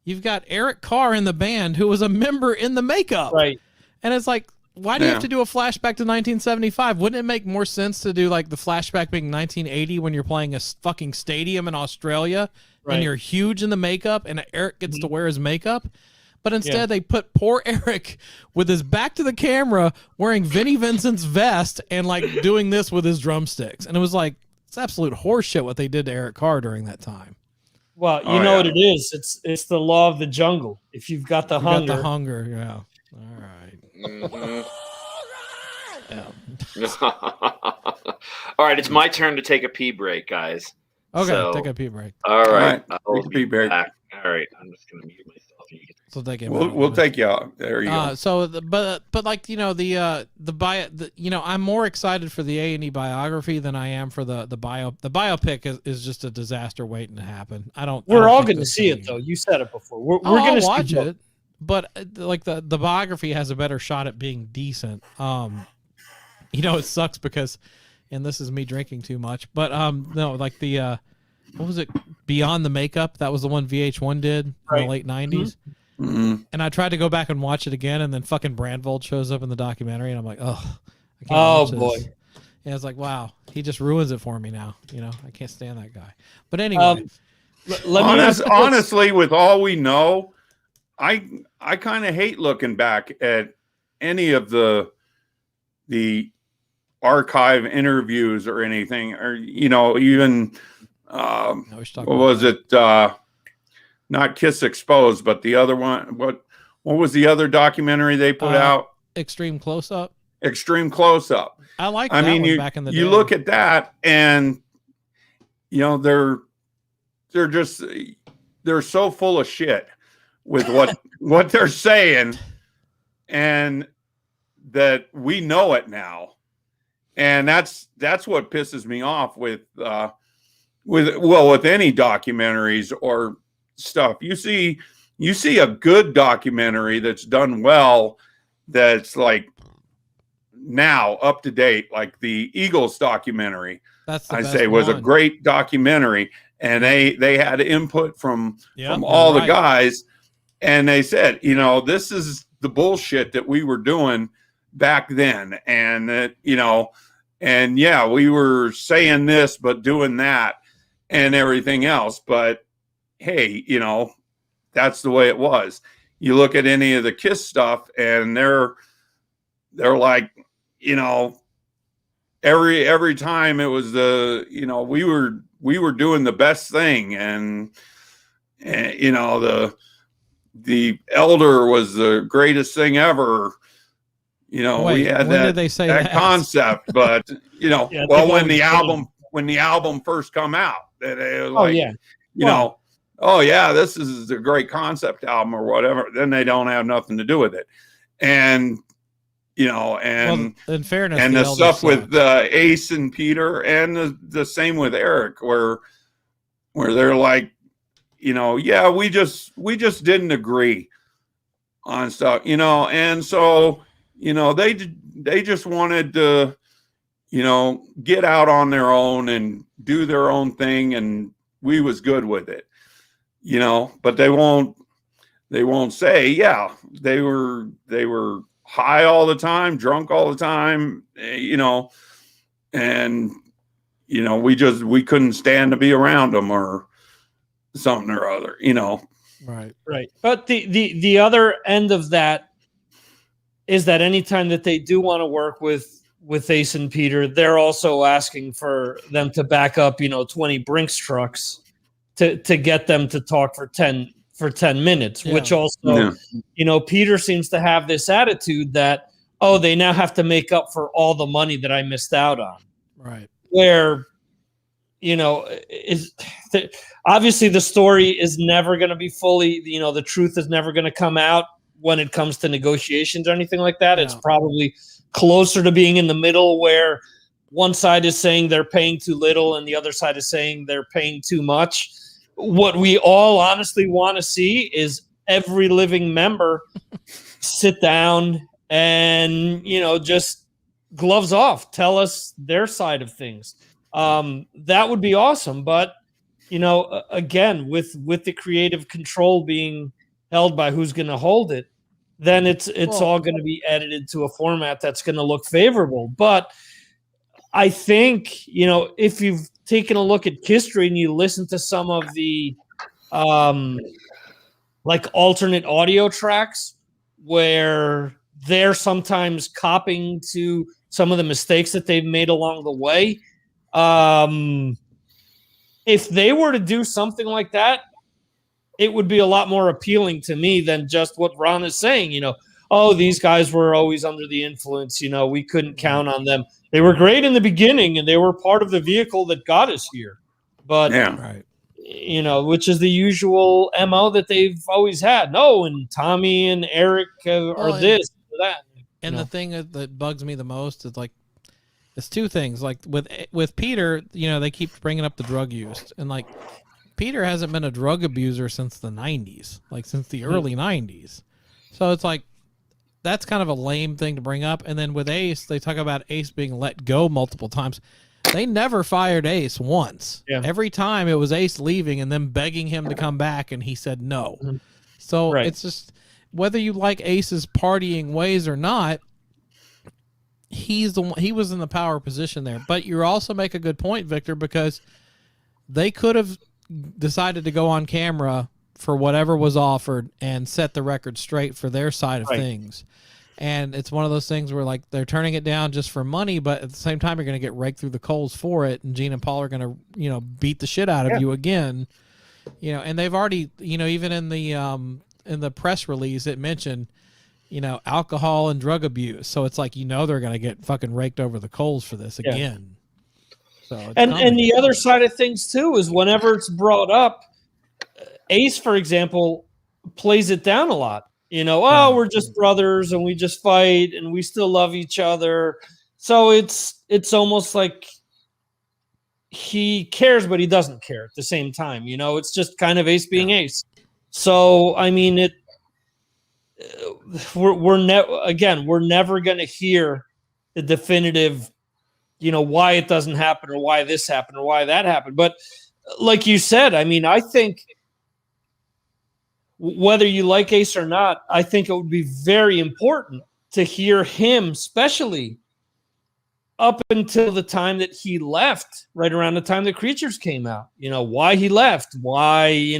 S1: you've got Eric Carr in the band who was a member in the makeup,
S8: right?
S1: And it's like, why do you have to do a flashback to 1975? Wouldn't it make more sense to do like the flashback being 1980 when you're playing a fucking stadium in Australia and you're huge in the makeup and Eric gets to wear his makeup? But instead they put poor Eric with his back to the camera wearing Vinnie Vincent's vest and like doing this with his drumsticks. And it was like, it's absolute horseshit what they did to Eric Carr during that time.
S8: Well, you know what it is. It's the law of the jungle. If you've got the hunger.
S1: Got the hunger, yeah. All right.
S6: Mm-hmm. All right, it's my turn to take a pee break, guys.
S1: Okay, take a pee break.
S6: All right.
S2: Take a pee break.
S6: Back. All right, I'm just gonna mute myself.
S1: So take it.
S2: We'll take you out. There you go.
S1: So, but like, you know, you know, I'm more excited for the A&E biography than I am for the bio. The biopic is just a disaster waiting to happen.
S8: We're all going to see it though. You said it before. We're going to
S1: watch it. But like the biography has a better shot at being decent. You know, it sucks because, and this is me drinking too much, but no, like the what was it? Beyond the Makeup. That was the one VH1 did in the late 90s.
S2: Mm-hmm.
S1: And I tried to go back and watch it again, and then fucking Brandvold shows up in the documentary, and I'm like, oh, I can't watch
S8: boy.
S1: this. And it's like, wow, he just ruins it for me now. You know, I can't stand that guy. But anyway,
S2: honestly, with all we know, I kind of hate looking back at any of the archive interviews or anything, or, you know, even what was it? Not Kiss Exposed, but the other one. What was the other documentary they put out?
S1: Extreme Close Up.
S2: Extreme Close Up.
S1: I like that one back in the day.
S2: You look at that, and you know they're so full of shit with what they're saying, and that we know it now, and that's what pisses me off with any documentaries or stuff. You see a good documentary that's done well, that's like now up to date, like the Eagles documentary. Was a great documentary, and they had input from all the guys, and they said, you know, this is the bullshit that we were doing back then, and that, you know, and yeah, we were saying this but doing that and everything else, but hey, you know, that's the way it was. You look at any of the Kiss stuff, and they're like, you know, every time it was you know, we were doing the best thing, and you know, the Elder was the greatest thing ever. You know, we had that concept, but you know, when the album first come out, that it was like, you know, oh yeah, this is a great concept album or whatever. Then they don't have nothing to do with it, and you know, and
S1: in fairness,
S2: and the stuff with Ace and Peter, and the same with Eric, where they're like, you know, yeah, we just didn't agree on stuff, you know, and so, you know, they just wanted to, you know, get out on their own and do their own thing, and we was good with it, you know, but they won't say, yeah, they were high all the time, drunk all the time, you know, and, you know, we couldn't stand to be around them or something or other, you know.
S1: Right.
S8: But the other end of that is that anytime that they do want to work with Ace and Peter, they're also asking for them to back up, you know, 20 Brinks trucks to get them to talk for 10 minutes, which also, you know, Peter seems to have this attitude that, oh, they now have to make up for all the money that I missed out on.
S1: Right.
S8: Where obviously the story is never going to be fully, the truth is never going to come out when it comes to negotiations or anything like that. It's probably closer to being in the middle, where one side is saying they're paying too little and the other side is saying they're paying too much. What we all honestly want to see is every living member sit down and, just gloves off, tell us their side of things. That would be awesome. But, again, with the creative control being held by who's going to hold it, then it's all going to be edited to a format that's going to look favorable. But I think, if you've taken a look at history and you listen to some of the like alternate audio tracks where they're sometimes copying to some of the mistakes that they've made along the way. If they were to do something like that, it would be a lot more appealing to me than just what Ron is saying, oh, these guys were always under the influence. We couldn't count on them. They were great in the beginning and they were part of the vehicle that got us here. But, which is the usual MO that they've always had. No, and Tommy and Eric are this or that.
S1: And the thing that bugs me the most is like, it's two things. Like with Peter, they keep bringing up the drug use, and like Peter hasn't been a drug abuser since the 90s, like since the early 90s. So it's like, that's kind of a lame thing to bring up. And then with Ace, they talk about Ace being let go multiple times. They never fired Ace once. Yeah. Every time it was Ace leaving and then begging him to come back, and he said no. So it's just, whether you like Ace's partying ways or not, he was in the power position there. But you also make a good point, Victor, because they could have decided to go on camera for whatever was offered and set the record straight for their side of things. And it's one of those things where like they're turning it down just for money, but at the same time you're going to get raked through the coals for it, and Gene and Paul are going to beat the shit out of you again. And they've already, even in the press release it mentioned alcohol and drug abuse. So it's like, they're going to get fucking raked over the coals for this again. So
S8: and the other side of things too is whenever it's brought up, Ace, for example, plays it down a lot. We're just brothers and we just fight and we still love each other. So it's almost like he cares, but he doesn't care at the same time. It's just kind of Ace being Ace. So, I mean, we're never going to hear the definitive, why it doesn't happen or why this happened or why that happened. But like you said, I mean, I think whether you like Ace or not, I think it would be very important to hear him, especially up until the time that he left, right around the time the Creatures came out, why he left, why,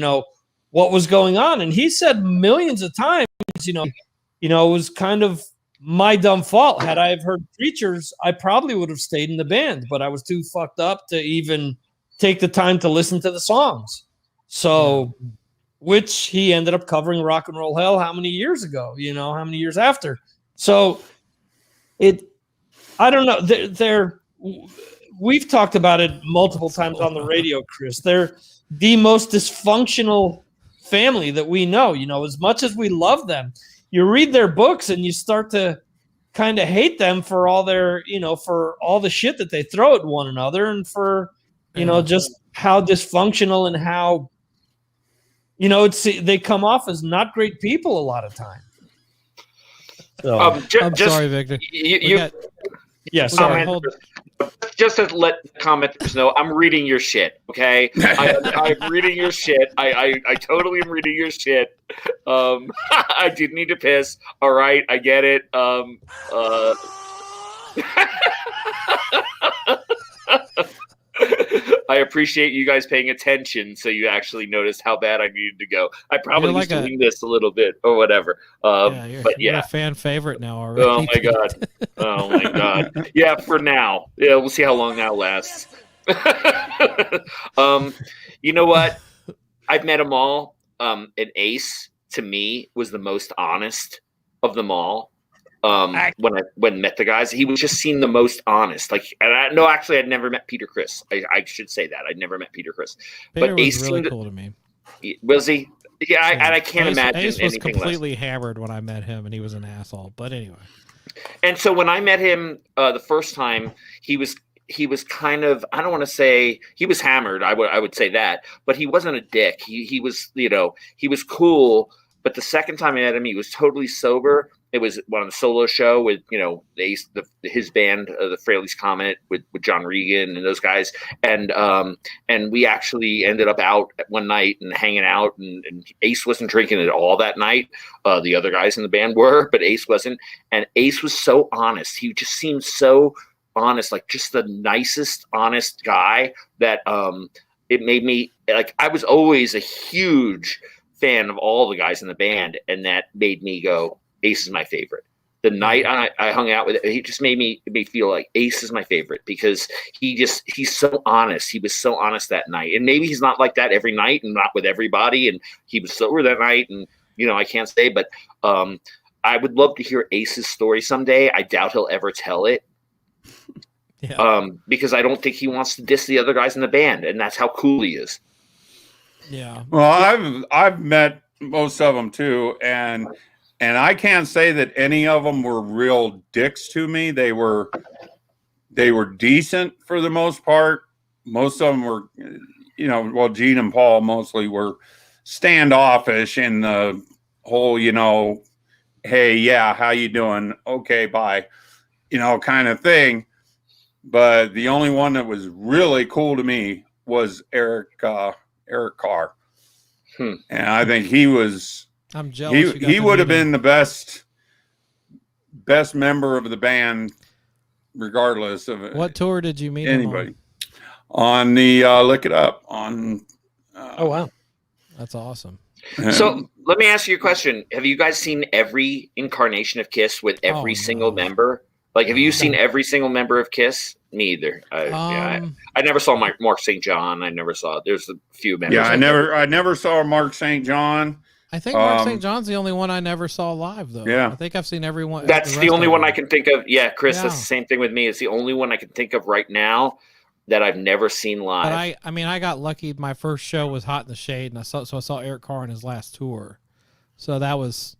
S8: what was going on. And he said millions of times, it was kind of my dumb fault. Had I have heard Creatures, I probably would have stayed in the band, but I was too fucked up to even take the time to listen to the songs. So, which he ended up covering Rock and Roll Hell how many years ago, how many years after. So I don't know. We've talked about it multiple times on the radio, Chris. They're the most dysfunctional family that we know. As much as we love them, you read their books and you start to kind of hate them for all their, for all the shit that they throw at one another, and for, just how dysfunctional and how, they come off as not great people a lot of time. So,
S1: I'm sorry, Victor.
S8: Sorry.
S6: Just to let commenters know, I'm reading your shit. Okay, I'm reading your shit. I totally am reading your shit. I did need to piss. All right, I get it. I appreciate you guys paying attention, so you actually noticed how bad I needed to go. I probably was doing this a little bit or whatever.
S1: You're a fan favorite now already.
S6: Oh my god! Oh my god! Yeah, for now. Yeah, we'll see how long that lasts. You know what? I've met them all. And Ace, to me, was the most honest of them all. when met the guys. He was just seemed the most honest. Like, and actually, I'd never met Peter Criss. I should say that I'd never met Peter Criss.
S1: Peter
S6: But
S1: was
S6: Ace
S1: really
S6: seemed,
S1: cool to me.
S6: was he? Yeah, I can't imagine
S1: Ace was
S6: anything
S1: completely
S6: less.
S1: hammered when I met him, and he was an asshole. But anyway.
S6: And so when I met him the first time, he was kind of, I don't want to say he was hammered. I would say that, but he wasn't a dick. He was, he was cool. But the second time I met him, he was totally sober. It was on a solo show with, his band, the Fraley's Comet, with John Regan and those guys. And we actually ended up out one night and hanging out. And Ace wasn't drinking at all that night. The other guys in the band were, but Ace wasn't. And Ace was so honest. He just seemed so honest, like just the nicest, honest guy that it made me, like, I was always a huge fan of all the guys in the band, and that made me go, Ace is my favorite. The night I hung out with it, he just made me feel like Ace is my favorite because he's so honest. He was so honest that night. And maybe he's not like that every night and not with everybody. And he was sober that night. And, I can't say, but I would love to hear Ace's story someday. I doubt he'll ever tell it. Yeah. Because I don't think he wants to diss the other guys in the band. And that's how cool he is.
S1: Yeah.
S2: Well, I've met most of them too. And I can't say that any of them were real dicks to me. They were decent for the most part. Most of them were, Gene and Paul mostly were standoffish in the whole, hey, yeah, how you doing? Okay, bye, kind of thing. But the only one that was really cool to me was Eric Carr. And I think he was...
S1: I'm jealous.
S2: He would have been the best member of the band, regardless of it.
S1: What tour did you meet
S2: anybody on the Lick It Up on?
S1: Oh wow, that's awesome.
S6: So let me ask you a question: have you guys seen every incarnation of Kiss with every single member? Like, have you seen every single member of Kiss? Me either. I never saw Mark St. John. I never saw. There's a few members.
S2: Yeah, I never saw Mark St. John.
S1: I think Mark St. John's the only one I never saw live, though.
S2: Yeah.
S1: I think I've seen everyone.
S6: That's the only one I can think of. Yeah, Chris, that's the same thing with me. It's the only one I can think of right now that I've never seen live.
S1: But I got lucky. My first show was Hot in the Shade, and I saw Eric Carr on his last tour. So that was,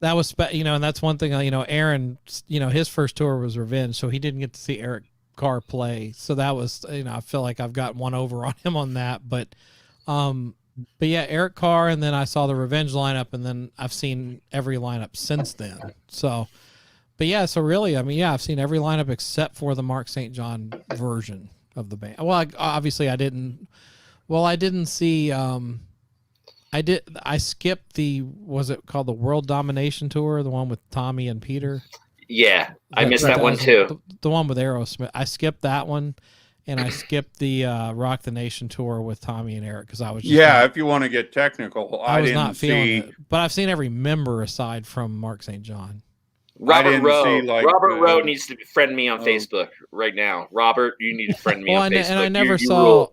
S1: and that's one thing, Aaron, his first tour was Revenge, so he didn't get to see Eric Carr play. So that was, I feel like I've got one over on him on that, but yeah, Eric Carr, and then I saw the Revenge lineup, and then I've seen every lineup since then. So, but yeah, so really, I've seen every lineup except for the Mark St. John version of the band. Well, obviously I didn't see, I skipped was it called the World Domination Tour, the one with Tommy and Peter?
S6: Yeah, I missed that one too.
S1: The one with Aerosmith. I skipped that one. And I skipped the Rock the Nation tour with Tommy and Eric because I was just
S2: if you want to get technical,
S1: I was not feeling it. But I've seen every member aside from Mark St. John.
S6: Robert Rowe needs to friend me on Facebook right now. Robert, you need to friend me on Facebook.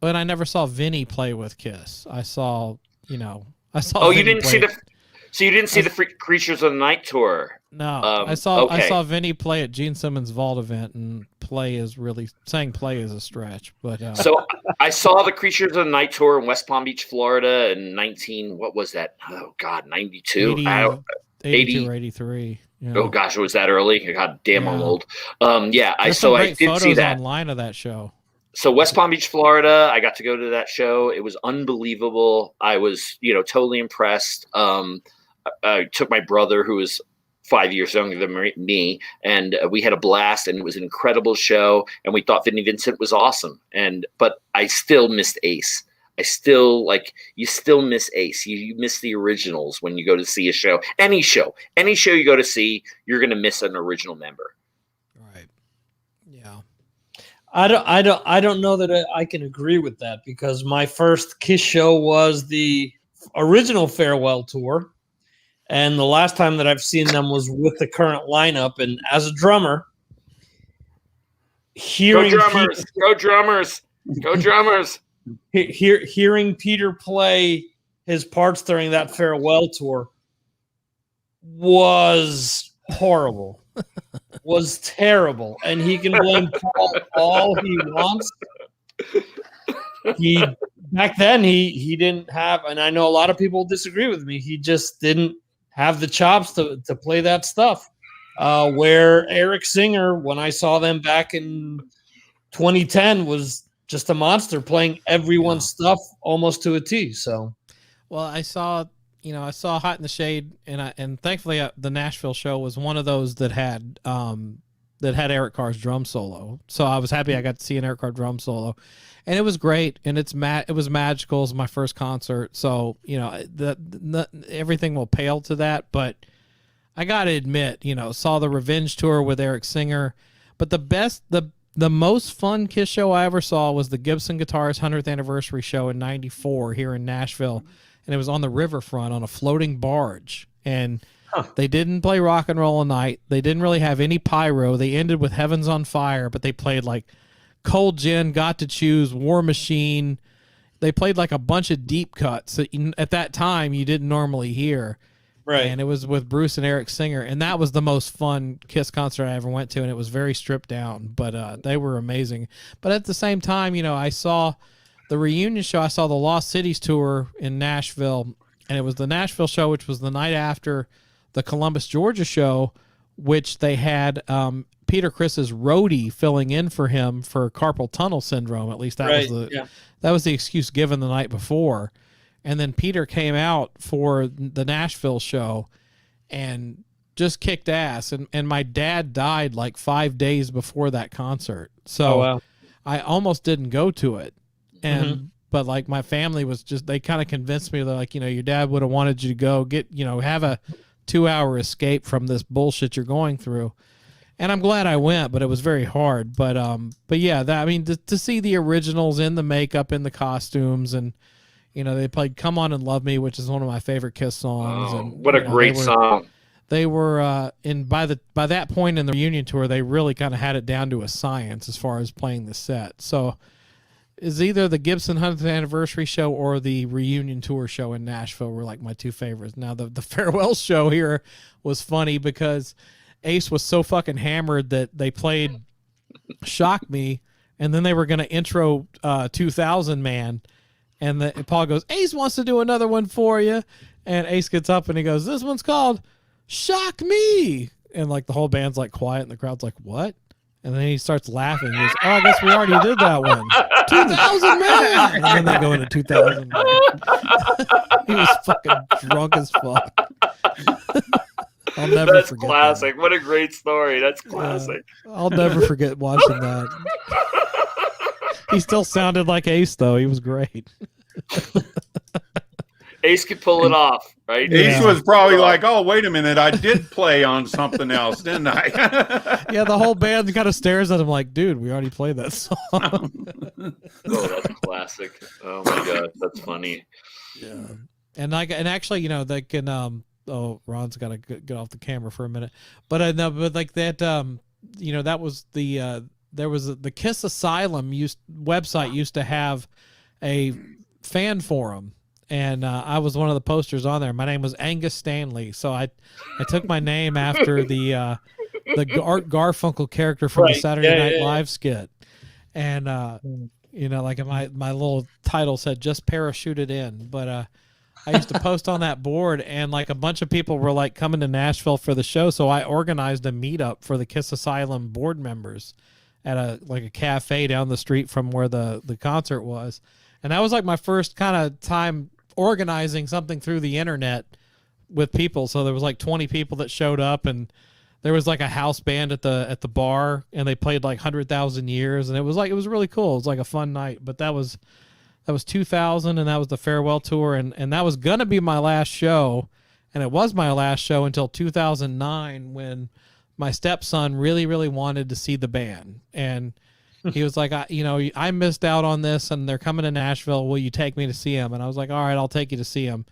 S1: And I never saw Vinnie play with Kiss. I saw.
S6: Oh, you didn't see the. So you didn't see the Creatures of the Night tour?
S1: No, I saw Vinnie play at Gene Simmons' Vault event, and play is a stretch. But
S6: so I saw the Creatures of the Night tour in West Palm Beach, Florida, in 92,
S1: 82 or 83.
S6: Oh gosh, was that early? God damn, I'm old. I did see that
S1: online of that show.
S6: So West Palm Beach, Florida, I got to go to that show. It was unbelievable. I was, totally impressed. I took my brother, who was 5 years younger than me, and we had a blast, and it was an incredible show, and we thought Vinnie Vincent was awesome. But I still missed Ace. You still miss Ace. You miss the originals when you go to see a show. Any show you go to see, you're going to miss an original member.
S1: Right. Yeah.
S8: I don't know that I can agree with that, because my first Kiss show was the original farewell tour. And the last time that I've seen them was with the current lineup. And as a drummer, hearing
S6: Go drummers.
S8: Hearing Peter play his parts during that farewell tour was horrible, was terrible, and he can blame Paul all he wants. Back then he didn't have, and I know a lot of people disagree with me, he just didn't have the chops to play that stuff. Where Eric Singer, when I saw them back in 2010, was just a monster, playing everyone's stuff almost to a T. So,
S1: well, I saw Hot in the Shade, and thankfully the Nashville show was one of those that had Eric Carr's drum solo. So I was happy I got to see an Eric Carr drum solo, and it was great, and it was magical. It was my first concert, so everything will pale to that. But I got to admit, saw the Revenge tour with Eric Singer, but the most fun Kiss show I ever saw was the Gibson Guitars 100th anniversary show in '94 here in Nashville, and it was on the riverfront on a floating barge, and they didn't play Rock and Roll All Night. They didn't really have any pyro. They ended with Heaven's on Fire, but they played like Cold Gin, Got to Choose, War Machine. They played like a bunch of deep cuts that at that time you didn't normally hear.
S8: Right.
S1: And it was with Bruce and Eric Singer, and that was the most fun Kiss concert I ever went to, and it was very stripped down, but they were amazing. But at the same time, I saw the reunion show. I saw the Lost Cities tour in Nashville, and it was the Nashville show, which was the night after the Columbus, Georgia show, which they had Peter Criss's roadie filling in for him for carpal tunnel syndrome. At least that was the excuse given the night before. And then Peter came out for the Nashville show and just kicked ass. And my dad died like 5 days before that concert. So I almost didn't go to it. And but like my family was they kind of convinced me. They're like, your dad would have wanted you to go have a 2-hour escape from this bullshit you're going through. And I'm glad I went, but it was very hard. But yeah, to see the originals in the makeup, in the costumes, and they played "Come On and Love Me," which is one of my favorite Kiss songs.
S6: Oh,
S1: and
S6: what a great song!
S1: They were by that point in the reunion tour, they really kind of had it down to a science as far as playing the set. So, is either the Gibson 100th anniversary show or the reunion tour show in Nashville were like my two favorites. Now, the farewell show here was funny because Ace was so fucking hammered that they played "Shock Me," and then they were going to intro 2000 Man. And Paul goes, "Ace wants to do another one for you." And Ace gets up and he goes, "This one's called Shock Me." And like the whole band's like quiet and the crowd's like, "What?" And then he starts laughing. He goes, "Oh, I guess we already did that one. 2000 Man." And then they go into 2000 Man. He was fucking drunk as fuck. I'll never
S6: That's
S1: forget
S6: classic.
S1: that.
S6: What a great story. That's classic.
S1: I'll never forget watching that. He still sounded like Ace, though. He was great.
S6: Ace could pull it off, right?
S2: Ace was probably like, "Oh, wait a minute, I did play on something else, didn't I?"
S1: Yeah, the whole band kind of stares at him like, "Dude, we already played that song."
S6: Oh, that's classic. Oh my god, that's funny.
S1: Yeah, and actually, they can. Ron's got to get off the camera for a minute, but like that. That was the. There was the Kiss Asylum website used to have a fan forum, and I was one of the posters on there. My name was Angus Stanley, so I took my name after the Art Garfunkel character from the Saturday Night Live skit, and like my little title said "Just Parachuted In," but I used to post on that board, and like a bunch of people were like coming to Nashville for the show, so I organized a meetup for the Kiss Asylum board members at a cafe down the street from where the concert was. And that was like my first kind of time organizing something through the internet with people. So there was like 20 people that showed up, and there was like a house band at the bar, and they played like 100,000 Years. And it was really cool. It was like a fun night, but that was 2000, and that was the farewell tour. And that was going to be my last show. And it was my last show until 2009 when my stepson really, really wanted to see the band. And he was like, I missed out on this, and they're coming to Nashville. Will you take me to see him? And I was like, all right, I'll take you to see him.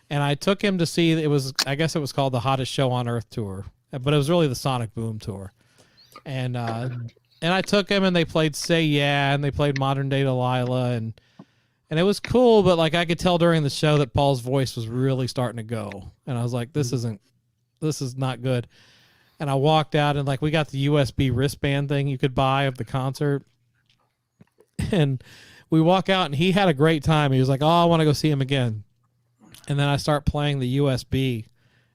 S1: And I took him to see, I guess it was called the Hottest Show on Earth tour, but it was really the Sonic Boom tour. And I took him, and they played Say Yeah, and they played Modern Day Delilah, and it was cool, but like I could tell during the show that Paul's voice was really starting to go. And I was like, this is not good. And I walked out and like we got the USB wristband thing you could buy of the concert. And we walk out and he had a great time. He was like, "Oh, I want to go see him again." And then I start playing the USB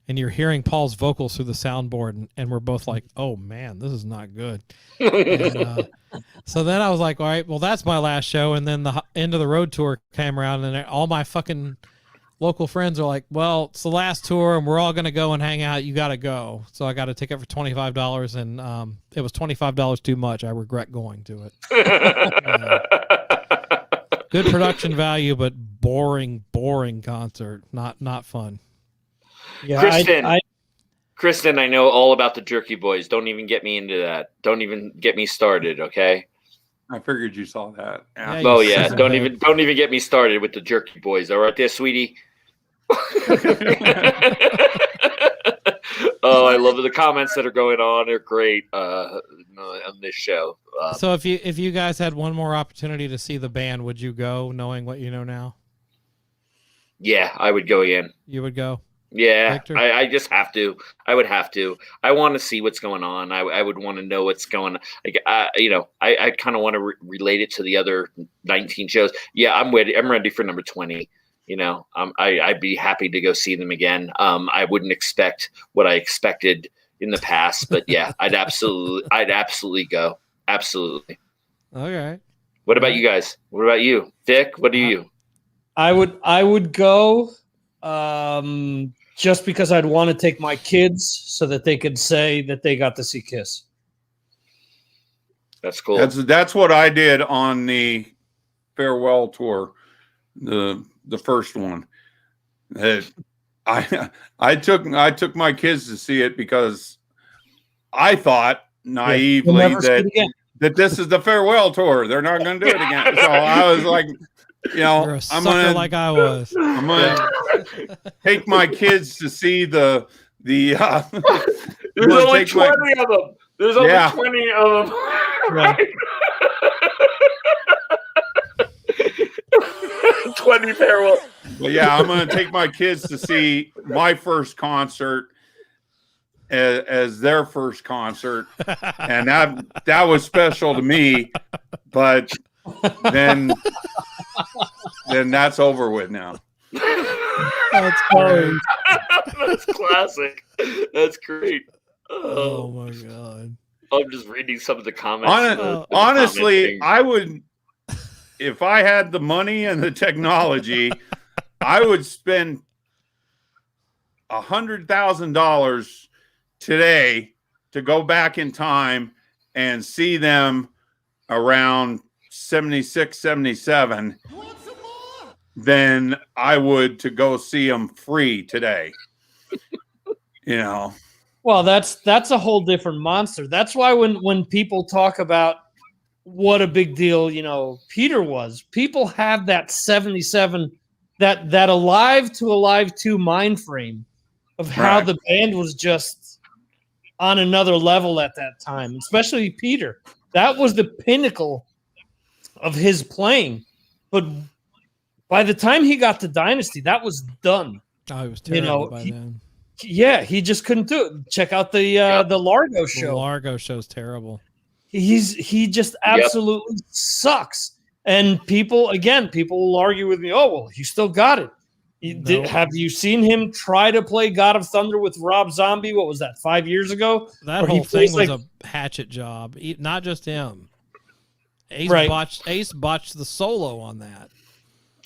S1: and you're hearing Paul's vocals through the soundboard. And we're both like, "Oh man, this is not good." And, so then I was like, "All right, well, that's my last show." And then the end of the road tour came around and all my fucking local friends are like, "Well, it's the last tour and we're all going to go and hang out. You got to go." So I got a ticket for $25 and it was $25 too much. I regret going to it. Good production value, but boring concert. Not fun.
S8: Yeah,
S6: Kristen, I know all about the Jerky Boys. Don't even get me into that. Don't even get me started, okay?
S2: I figured you saw that.
S1: Yeah,
S6: Oh yeah, don't even get me started with the Jerky Boys. All right, there, sweetie. Oh, I love the comments that are going on. They're great on this show.
S1: So if you guys had one more opportunity to see the band, would you go, knowing what you know now?
S6: Yeah, I would go again.
S1: You would go?
S6: Yeah, I just have to. I would have to. I want to see what's going on. I would want to know what's going on. Like, I kind of want to relate it to the other 19 shows. Yeah, I'm ready for number 20. I'd be happy to go see them again. I wouldn't expect what I expected in the past, but yeah, I'd absolutely go. Absolutely.
S1: Okay.
S6: What about you guys? What about you, Vic? What do you?
S8: I would go just because I'd want to take my kids so that they could say that they got to see Kiss.
S6: That's cool.
S2: That's what I did on the farewell tour, the first one. I took my kids to see it because I thought naively that this is the farewell tour. They're not going to do it again. So I was like,
S1: You're a sucker like I was.
S2: I'm gonna take my kids to see the.
S6: There's only 20 of them. There's only 20 of them. Right. 20 farewell.
S2: But yeah, I'm going to take my kids to see my first concert as their first concert, and that was special to me. But then that's over with now.
S1: That's great.
S6: That's classic. That's great.
S1: Oh my god!
S6: I'm just reading some of the comments.
S2: Honestly, I would, if I had the money and the technology, I would spend $100,000 today to go back in time and see them around 76, 77 than I would to go see them free today.
S8: Well, that's a whole different monster. That's why when people talk about what a big deal, Peter was, people have that 77, that Alive to Alive 2 mind frame of how the band was just on another level at that time, especially Peter. That was the pinnacle of his playing. But by the time he got to Dynasty, that was done.
S1: Oh, he was terrible by then.
S8: Yeah, he just couldn't do it. Check out the Largo show.
S1: The Largo show's terrible.
S8: He just absolutely sucks. And people will argue with me. Oh, well, you still got it. Have you seen him try to play God of Thunder with Rob Zombie? What was that, 5 years ago?
S1: That whole thing was a hatchet job. Not just him. Ace botched the solo on that.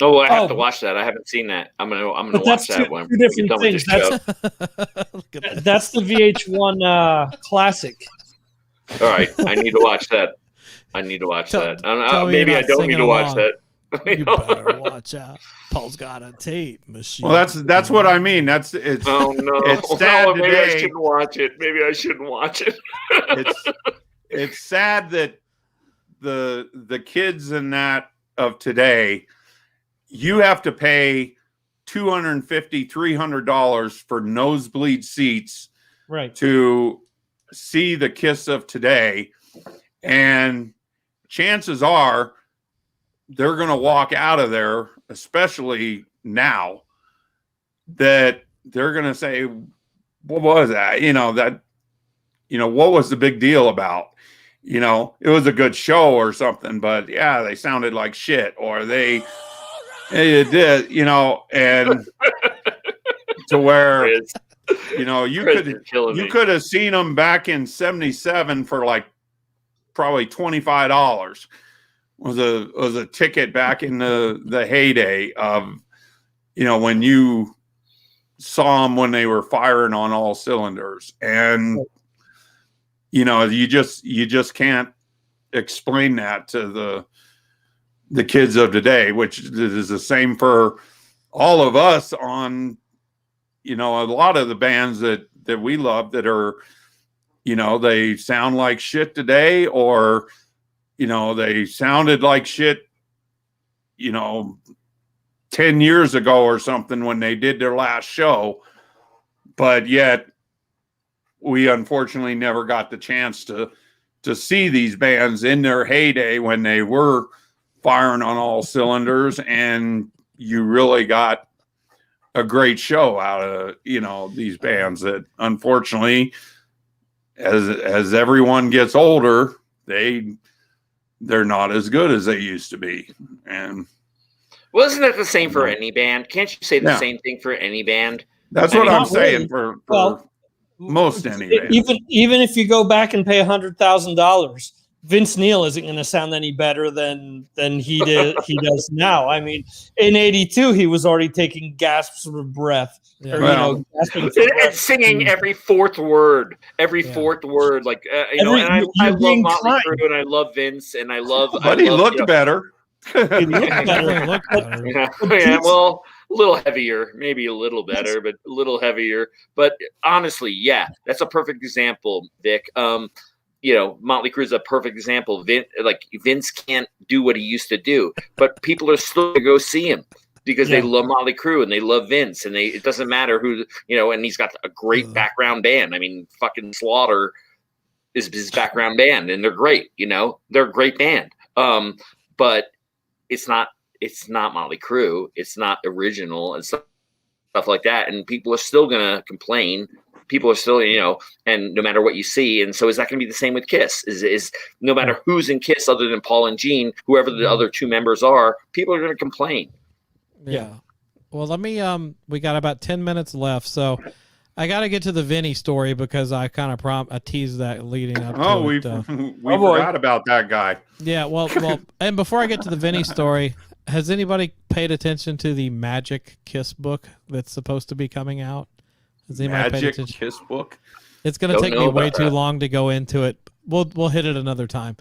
S6: Oh, I have to watch that. I haven't seen that. I'm gonna watch that one.
S8: Two different things. That's the VH1 classic.
S6: All right, I need to watch that. Maybe I don't need to watch that.
S1: You better watch out. Paul's got a tape machine.
S2: Well, that's what I mean. It's
S6: oh no,
S2: it's sad
S6: maybe
S2: today.
S6: I shouldn't watch it. Maybe I shouldn't watch it.
S2: It's sad that the kids in that of today, you have to pay $250, $300 for nosebleed seats,
S8: right,
S2: to see the Kiss of today, and chances are they're going to walk out of there, especially now, that they're going to say, what was that? That what was the big deal about? It was a good show or something, but yeah, they sounded like shit, or they did, and to where, you could have seen them back in 77 for like probably $25 was a ticket back in the heyday of, when you saw them when they were firing on all cylinders. And you just can't explain that to the kids of today, which is the same for all of us on, a lot of the bands that we love that are, they sound like shit today, or, they sounded like shit, 10 years ago or something when they did their last show. But yet we unfortunately never got the chance to see these bands in their heyday when they were firing on all cylinders, and you really got a great show out of, these bands that unfortunately, as everyone gets older, they're not as good as they used to be. And
S6: wasn't that the same for any band? Can't you say the same thing for any band?
S2: That's what I'm saying for most any band.
S8: Even if you go back and pay $100,000, Vince Neil isn't going to sound any better than he does now. I mean, in '82 he was already taking gasps of breath,
S6: and singing every fourth word, like and I love Motley Crue, and I love Vince, and I love.
S2: But he looked better.
S6: Yeah, well, a little heavier, maybe a little better, but a little heavier. But honestly, yeah, that's a perfect example, Vic. Motley Crue is a perfect example. Vince can't do what he used to do, but people are still to go see him because they love Motley Crue and they love Vince, and it doesn't matter who, and he's got a great background band. I mean, fucking Slaughter is his background band, and they're great. They're a great band. But it's not Motley Crue. It's not original and stuff like that. And people are still gonna complain. People are still, and no matter what you see. And so is that going to be the same with Kiss? Is no matter who's in Kiss other than Paul and Gene, whoever the other two members are, people are going to complain.
S1: Yeah. Well, let me, we got about 10 minutes left. So I got to get to the Vinnie story because I kind of I teased that leading up to
S2: we forgot about that guy.
S1: Yeah. Well, and before I get to the Vinnie story, has anybody paid attention to the Magic Kiss book that's supposed to be coming out?
S2: Magic Kiss book?
S1: It's going to take me way too long to go into it. We'll hit it another time.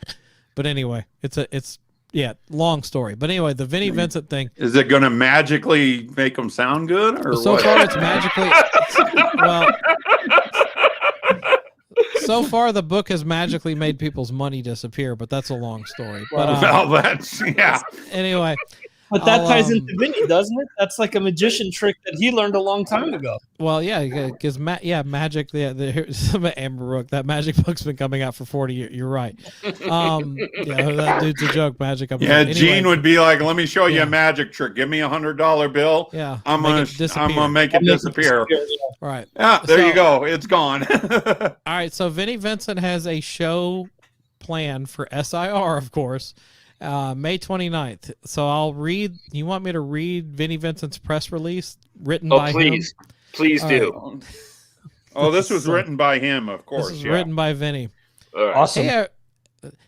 S1: But anyway, it's long story. But anyway, the Vinnie Vincent thing.
S2: Is it going to magically make them sound good, or
S1: so
S2: what?
S1: far it's magically so far the book has magically made people's money disappear, but that's a long story. But
S2: that's
S1: anyway.
S8: But that ties into Vinny, doesn't it? That's like a magician trick that he learned a long time ago.
S1: Well, yeah, because magic. Here's Amber Rook. That magic book's been coming out for 40 years. You're right. That dude's a joke. Magic.
S2: Anyway, Gene would be like, "Let me show you a magic trick. Give me $100 bill.
S1: Yeah,
S2: I'm gonna make it disappear.
S1: Right.
S2: Yeah, there you go. It's gone.
S1: All right. So Vinnie Vincent has a show planned for SIR, of course. May 29th. So I'll read. You want me to read Vinnie Vincent's press release written by him?
S6: Please do.
S2: Right. Oh, this was written by him, of course.
S1: This is written by Vinnie.
S6: Right.
S8: Awesome.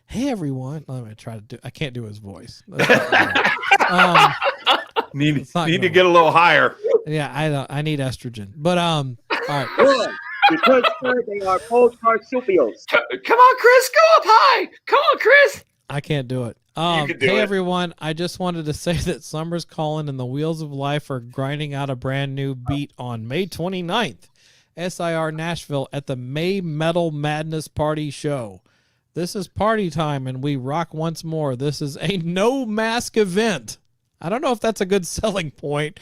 S1: Hey everyone. Let me try to do. I can't do his voice.
S2: Need to get a little higher.
S1: Yeah, I need estrogen. But all right.
S14: Because they are both marsupials.
S6: Come on, Chris. Go up high. Come on, Chris.
S1: I can't do it.
S6: Hey
S1: everyone, I just wanted to say that summer's calling and the wheels of life are grinding out a brand new beat on May 29th, SIR Nashville at the May Metal Madness Party Show. This is party time and we rock once more. This is a no mask event. I don't know if that's a good selling point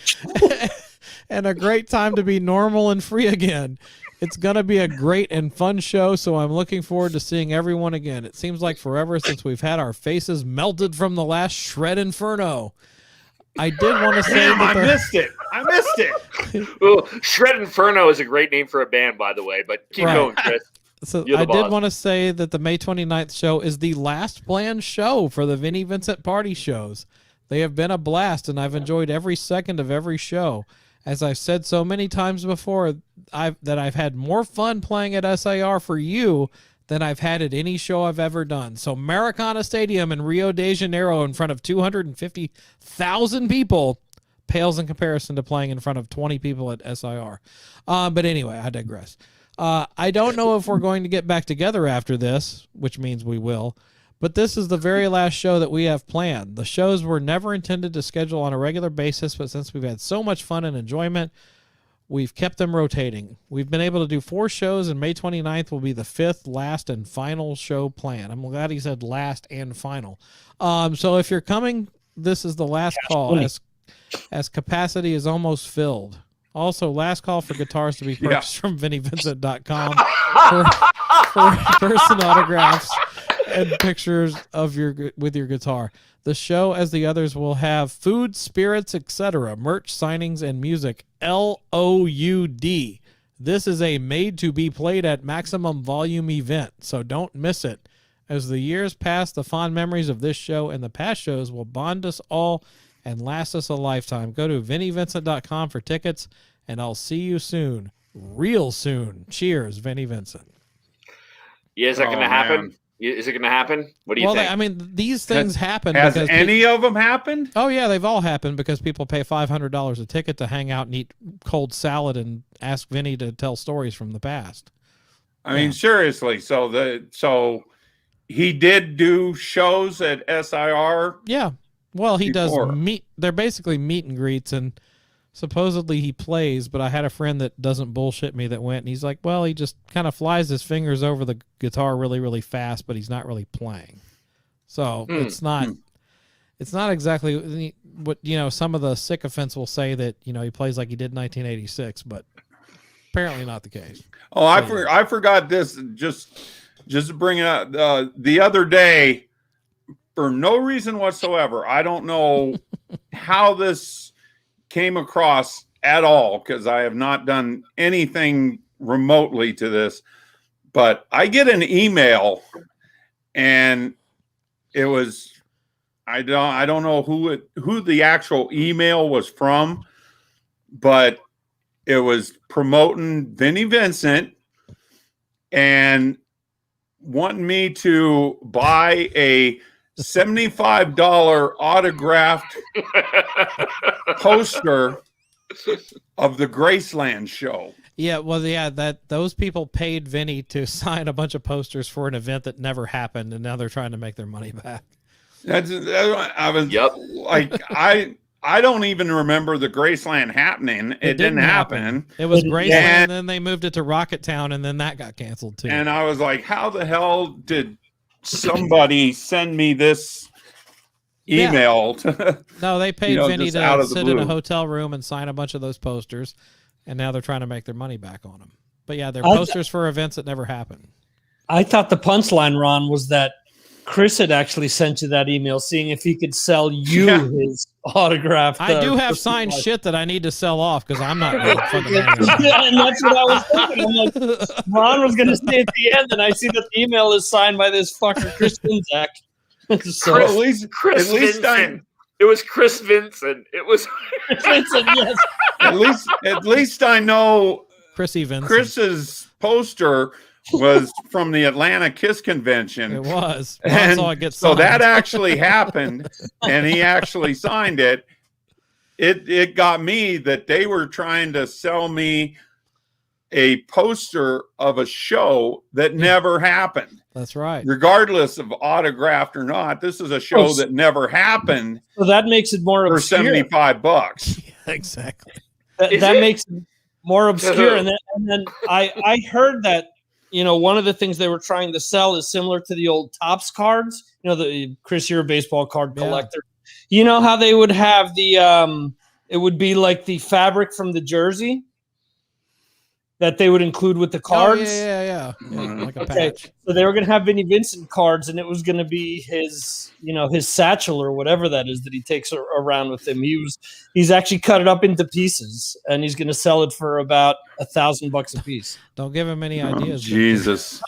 S1: and a great time to be normal and free again. It's going to be a great and fun show, so I'm looking forward to seeing everyone again. It seems like forever since we've had our faces melted from the last Shred Inferno. I did want to say
S2: I missed it.
S6: Well, Shred Inferno is a great name for a band, by the way, but keep going, Chris.
S1: So
S6: You're the
S1: I did
S6: boss.
S1: want to say that the May 29th show is the last planned show for the Vinnie Vincent party shows. They have been a blast, and I've enjoyed every second of every show. As I've said so many times before, I've had more fun playing at SIR for you than I've had at any show I've ever done. So Maracana Stadium in Rio de Janeiro in front of 250,000 people pales in comparison to playing in front of 20 people at SIR. But anyway, I digress. I don't know if we're going to get back together after this, which means we will, but this is the very last show that we have planned. The shows were never intended to schedule on a regular basis, but since we've had so much fun and enjoyment, we've kept them rotating. We've been able to do 4 shows, and May 29th will be the 5th, last, and final show planned. I'm glad he said last and final. So if you're coming, this is the last call, as capacity is almost filled. Also, last call for guitars to be purchased from VinnieVincent.com for person autographs and pictures of with your guitar. The show, as the others, will have food, spirits, etc., merch, signings, and music. LOUD. This is a made-to-be-played at maximum volume event, so don't miss it. As the years pass, the fond memories of this show and the past shows will bond us all and last us a lifetime. Go to VinnieVincent.com for tickets, and I'll see you soon. Real soon. Cheers, Vinnie Vincent.
S6: Yeah, is that going to happen? Is it going to happen? What do you think?
S1: I mean, these things happen.
S2: Has
S1: because
S2: any of them happened?
S1: Oh, yeah, they've all happened because people pay $500 a ticket to hang out and eat cold salad and ask Vinny to tell stories from the past.
S2: I mean, seriously. So he did do shows at SIR?
S1: Yeah. Well, he
S2: before.
S1: does they're basically meet and greets, and supposedly he plays, but I had a friend that doesn't bullshit me that went, and he's like, well, he just kind of flies his fingers over the guitar really, really fast, but he's not really playing. So it's not exactly what, some of the sycophants will say that, he plays like he did in 1986, but apparently not the case.
S2: Oh, I forgot this, just to bring it up. The other day, for no reason whatsoever, I don't know how this came across at all, because I have not done anything remotely to this, but I get an email, and it was, I don't know who the actual email was from, but it was promoting Vinnie Vincent and wanting me to buy a $75 autographed poster of the Graceland show.
S1: Yeah, well, those people paid Vinny to sign a bunch of posters for an event that never happened, and now they're trying to make their money back.
S2: I was like, I don't even remember the Graceland happening. It didn't happen.
S1: It was Graceland, and then they moved it to Rocket Town, and then that got canceled too.
S2: And I was like, how the hell did somebody send me this email?
S1: No, they paid Vinny to sit
S2: blue
S1: in a hotel room and sign a bunch of those posters, and now they're trying to make their money back on them. But yeah, they're posters for events that never happened.
S8: I thought the punchline, Ron, was that Chris had actually sent you that email seeing if he could sell you his autograph.
S1: I do have signed shit that I need to sell off because I'm not really fucking
S8: yeah, and that's what I was thinking. I'm like, Ron was going to say at the end, and I see that the email is signed by this fucker, Chris Vinzak.
S6: So, Chris Vincent. It was Chris Vincent. It was
S8: Vincent, yes.
S2: At least I know
S1: Chrissy Vincent.
S2: Chris's poster was from the Atlanta Kiss Convention.
S1: It was.
S2: And so that actually happened, and he actually signed it. It got me that they were trying to sell me a poster of a show that never happened.
S1: That's right.
S2: Regardless of autographed or not, this is a show that never happened.
S8: So that makes it more obscure.
S2: For $75.
S1: Yeah, exactly.
S8: That makes it more obscure. And then I heard that, one of the things they were trying to sell is similar to the old Topps cards. The Chris, you're a baseball card collector. You know how they would have the it would be like the fabric from the jersey. that they would include with the cards.
S1: Yeah, like a patch.
S8: So they were going to have Vinnie Vincent cards, and it was going to be his, his satchel or whatever that is that he takes around with him. He's actually cut it up into pieces, and he's going to sell it for about $1,000 a piece.
S1: Don't give him any ideas.
S2: Jesus.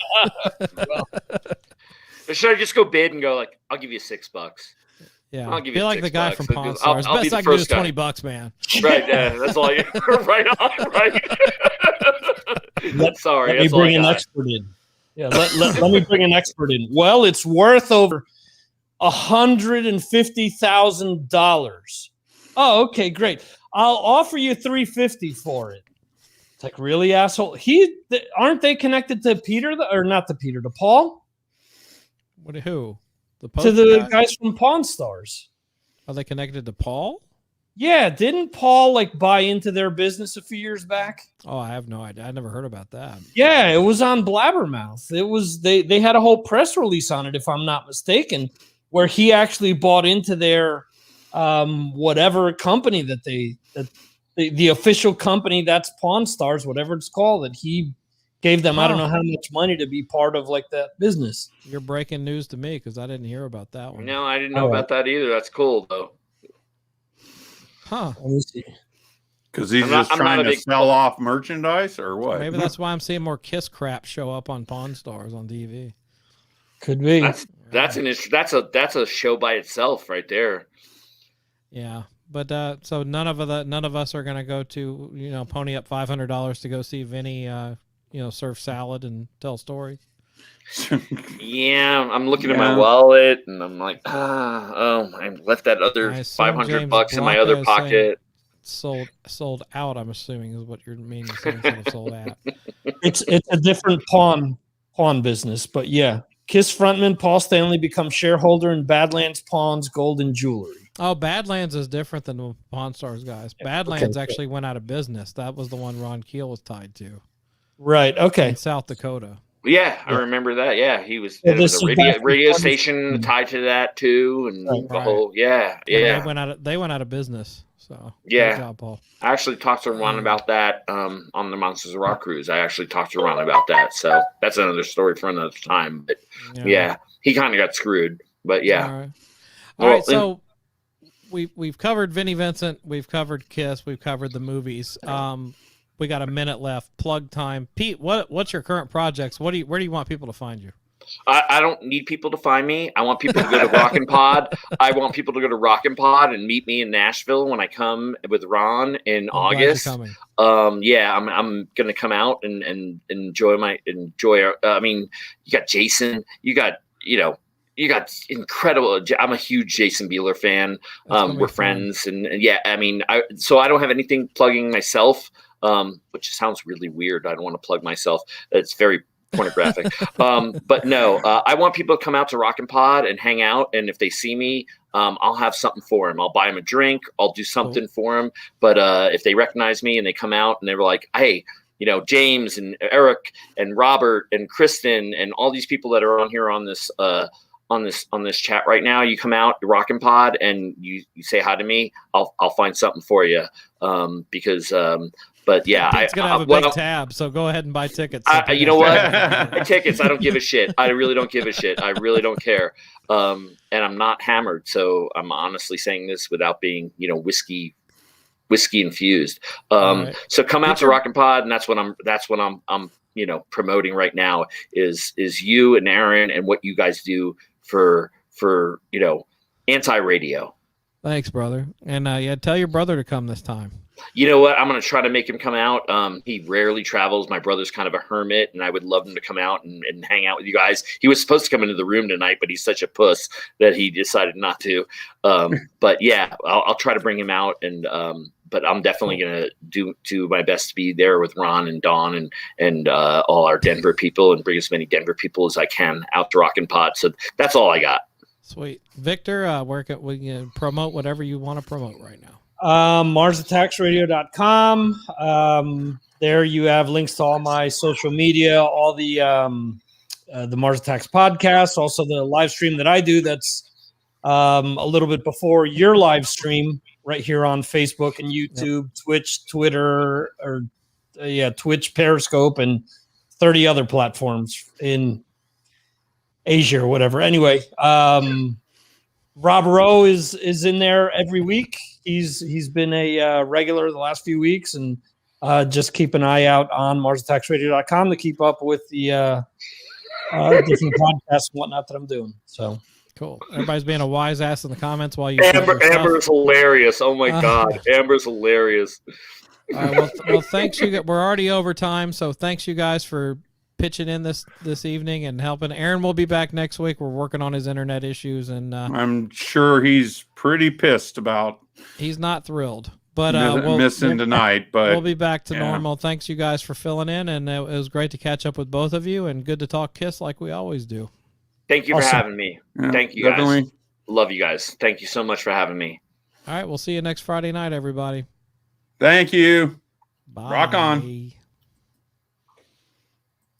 S6: Should I just go bid and go like, I'll give you $6?
S1: Yeah,
S6: I'll give
S1: you
S6: you
S1: like the guy from Pawn Stars.
S6: I'll be
S1: Best
S6: the
S1: I can do is
S6: first guy.
S1: $20, man.
S6: Right, yeah, that's all. Right on, right. Sorry,
S8: let me bring an expert in. Yeah, let me bring an expert in. Well, it's worth over $150,000. Oh, okay, great. I'll offer you $350 for it. It's like, really, asshole? Aren't they connected to Peter or not to Peter? To Paul?
S1: Who?
S8: To the guys from Pawn Stars.
S1: Are they connected to Paul?
S8: Yeah, didn't Paul buy into their business a few years back?
S1: Oh, I have no idea. I never heard about that.
S8: Yeah, it was on Blabbermouth. It was they had a whole press release on it, if I'm not mistaken, where he actually bought into their whatever company that the official company that's Pawn Stars, whatever it's called, that he gave them, I don't know how much money to be part of that business.
S1: You're breaking news to me because I didn't hear about that one.
S6: No, I didn't know about that either. That's cool though.
S1: Huh.
S2: Because he's trying to sell off merchandise or what?
S1: Maybe that's why I'm seeing more Kiss crap show up on Pawn Stars on TV.
S8: Could be.
S6: That's a show by itself right there.
S1: Yeah. But so none of us are gonna go to, pony up $500 to go see Vinny serve salad and tell stories.
S6: Yeah, I'm looking at my wallet and I'm like, I left that other $500 in my other pocket.
S1: Sold out, I'm assuming is what you're meaning instead of sold out.
S8: It's a different pawn business, but yeah. Kiss frontman Paul Stanley becomes shareholder in Badlands Pawns Gold and Jewelry.
S1: Oh, Badlands is different than the Pawn Stars guys. Badlands actually went out of business. That was the one Ron Keel was tied to.
S8: Right. Okay.
S1: In South Dakota.
S6: Yeah, I remember that. Yeah, he was. There was a radio station tied to that too, and the whole. Yeah.
S1: They went out of business. So
S6: yeah,
S1: good job, Paul.
S6: I actually talked to Ron about that on the Monsters of Rock cruise. I actually talked to Ron about that. So that's another story for another time. But yeah he kind of got screwed. But yeah.
S1: All right. So we've covered Vinnie Vincent. We've covered Kiss. We've covered the movies. We got a minute left. Plug time. Pete, what's your current projects? Where do you want people to find you?
S6: I don't need people to find me. I want people to go to Rockin' Pod. I want people to go to Rockin' Pod and meet me in Nashville when I come with Ron in August. Yeah, I'm gonna come out and enjoy. I mean, you got Jason. You got incredible. I'm a huge Jason Bieler fan. We're friends, and yeah. I mean, so I don't have anything plugging myself. Which sounds really weird. I don't want to plug myself. It's very pornographic. But no, I want people to come out to Rockin' Pod and hang out. And if they see me, I'll have something for them. I'll buy them a drink. I'll do something for them. But if they recognize me and they come out and they were like, hey, James and Eric and Robert and Kristen and all these people that are on here on this chat right now, you come out, Rockin' Pod, and you say hi to me. I'll find something for you. But yeah,
S1: it's gonna have a big tab, so go ahead and buy tickets.
S6: You know what? Tickets, I don't give a shit. I really don't give a shit. I really don't care. And I'm not hammered, so I'm honestly saying this without being, whiskey infused. So come out to Rockin' Pod, and that's what I'm promoting right now is you and Aaron and what you guys do for anti-radio.
S1: Thanks, brother. And tell your brother to come this time.
S6: You know what? I'm going to try to make him come out. He rarely travels. My brother's kind of a hermit, and I would love him to come out and hang out with you guys. He was supposed to come into the room tonight, but he's such a puss that he decided not to. But yeah, I'll try to bring him out, and but I'm definitely going to do my best to be there with Ron and Dawn and all our Denver people, and bring as many Denver people as I can out to Rockin' Pod. So that's all I got.
S1: Sweet. Victor, where can we promote whatever you want to promote right now?
S8: MarsAttacksRadio.com. There you have links to all my social media, all the Mars Attacks podcast, also the live stream that I do that's a little bit before your live stream right here on Facebook and YouTube, Twitch, Twitter, or Twitch, Periscope, and 30 other platforms in Asia or whatever. Anyway, Rob Rowe is in there every week. He's been a regular the last few weeks, and just keep an eye out on MarsAttacksRadio.com to keep up with the different podcasts and whatnot that I'm doing. So
S1: cool. Everybody's being a wise ass in the comments while you.
S6: Amber's hilarious. Oh my God, Amber's hilarious.
S1: Well, thanks you. We're already over time, so thanks you guys for pitching in this evening and helping. Aaron will be back next week. We're working on his internet issues, and
S2: I'm sure he's pretty pissed about.
S1: He's not thrilled, but
S2: missing tonight. But
S1: we'll be back to normal. Thanks you guys for filling in, and it was great to catch up with both of you, and good to talk Kiss like we always do.
S6: Thank you for having me.
S2: Yeah,
S6: Thank you
S2: definitely.
S6: guys. Love you guys. Thank you so much for having me.
S1: All right, we'll see you next Friday night, everybody.
S2: Thank you.
S1: Bye.
S2: Rock on.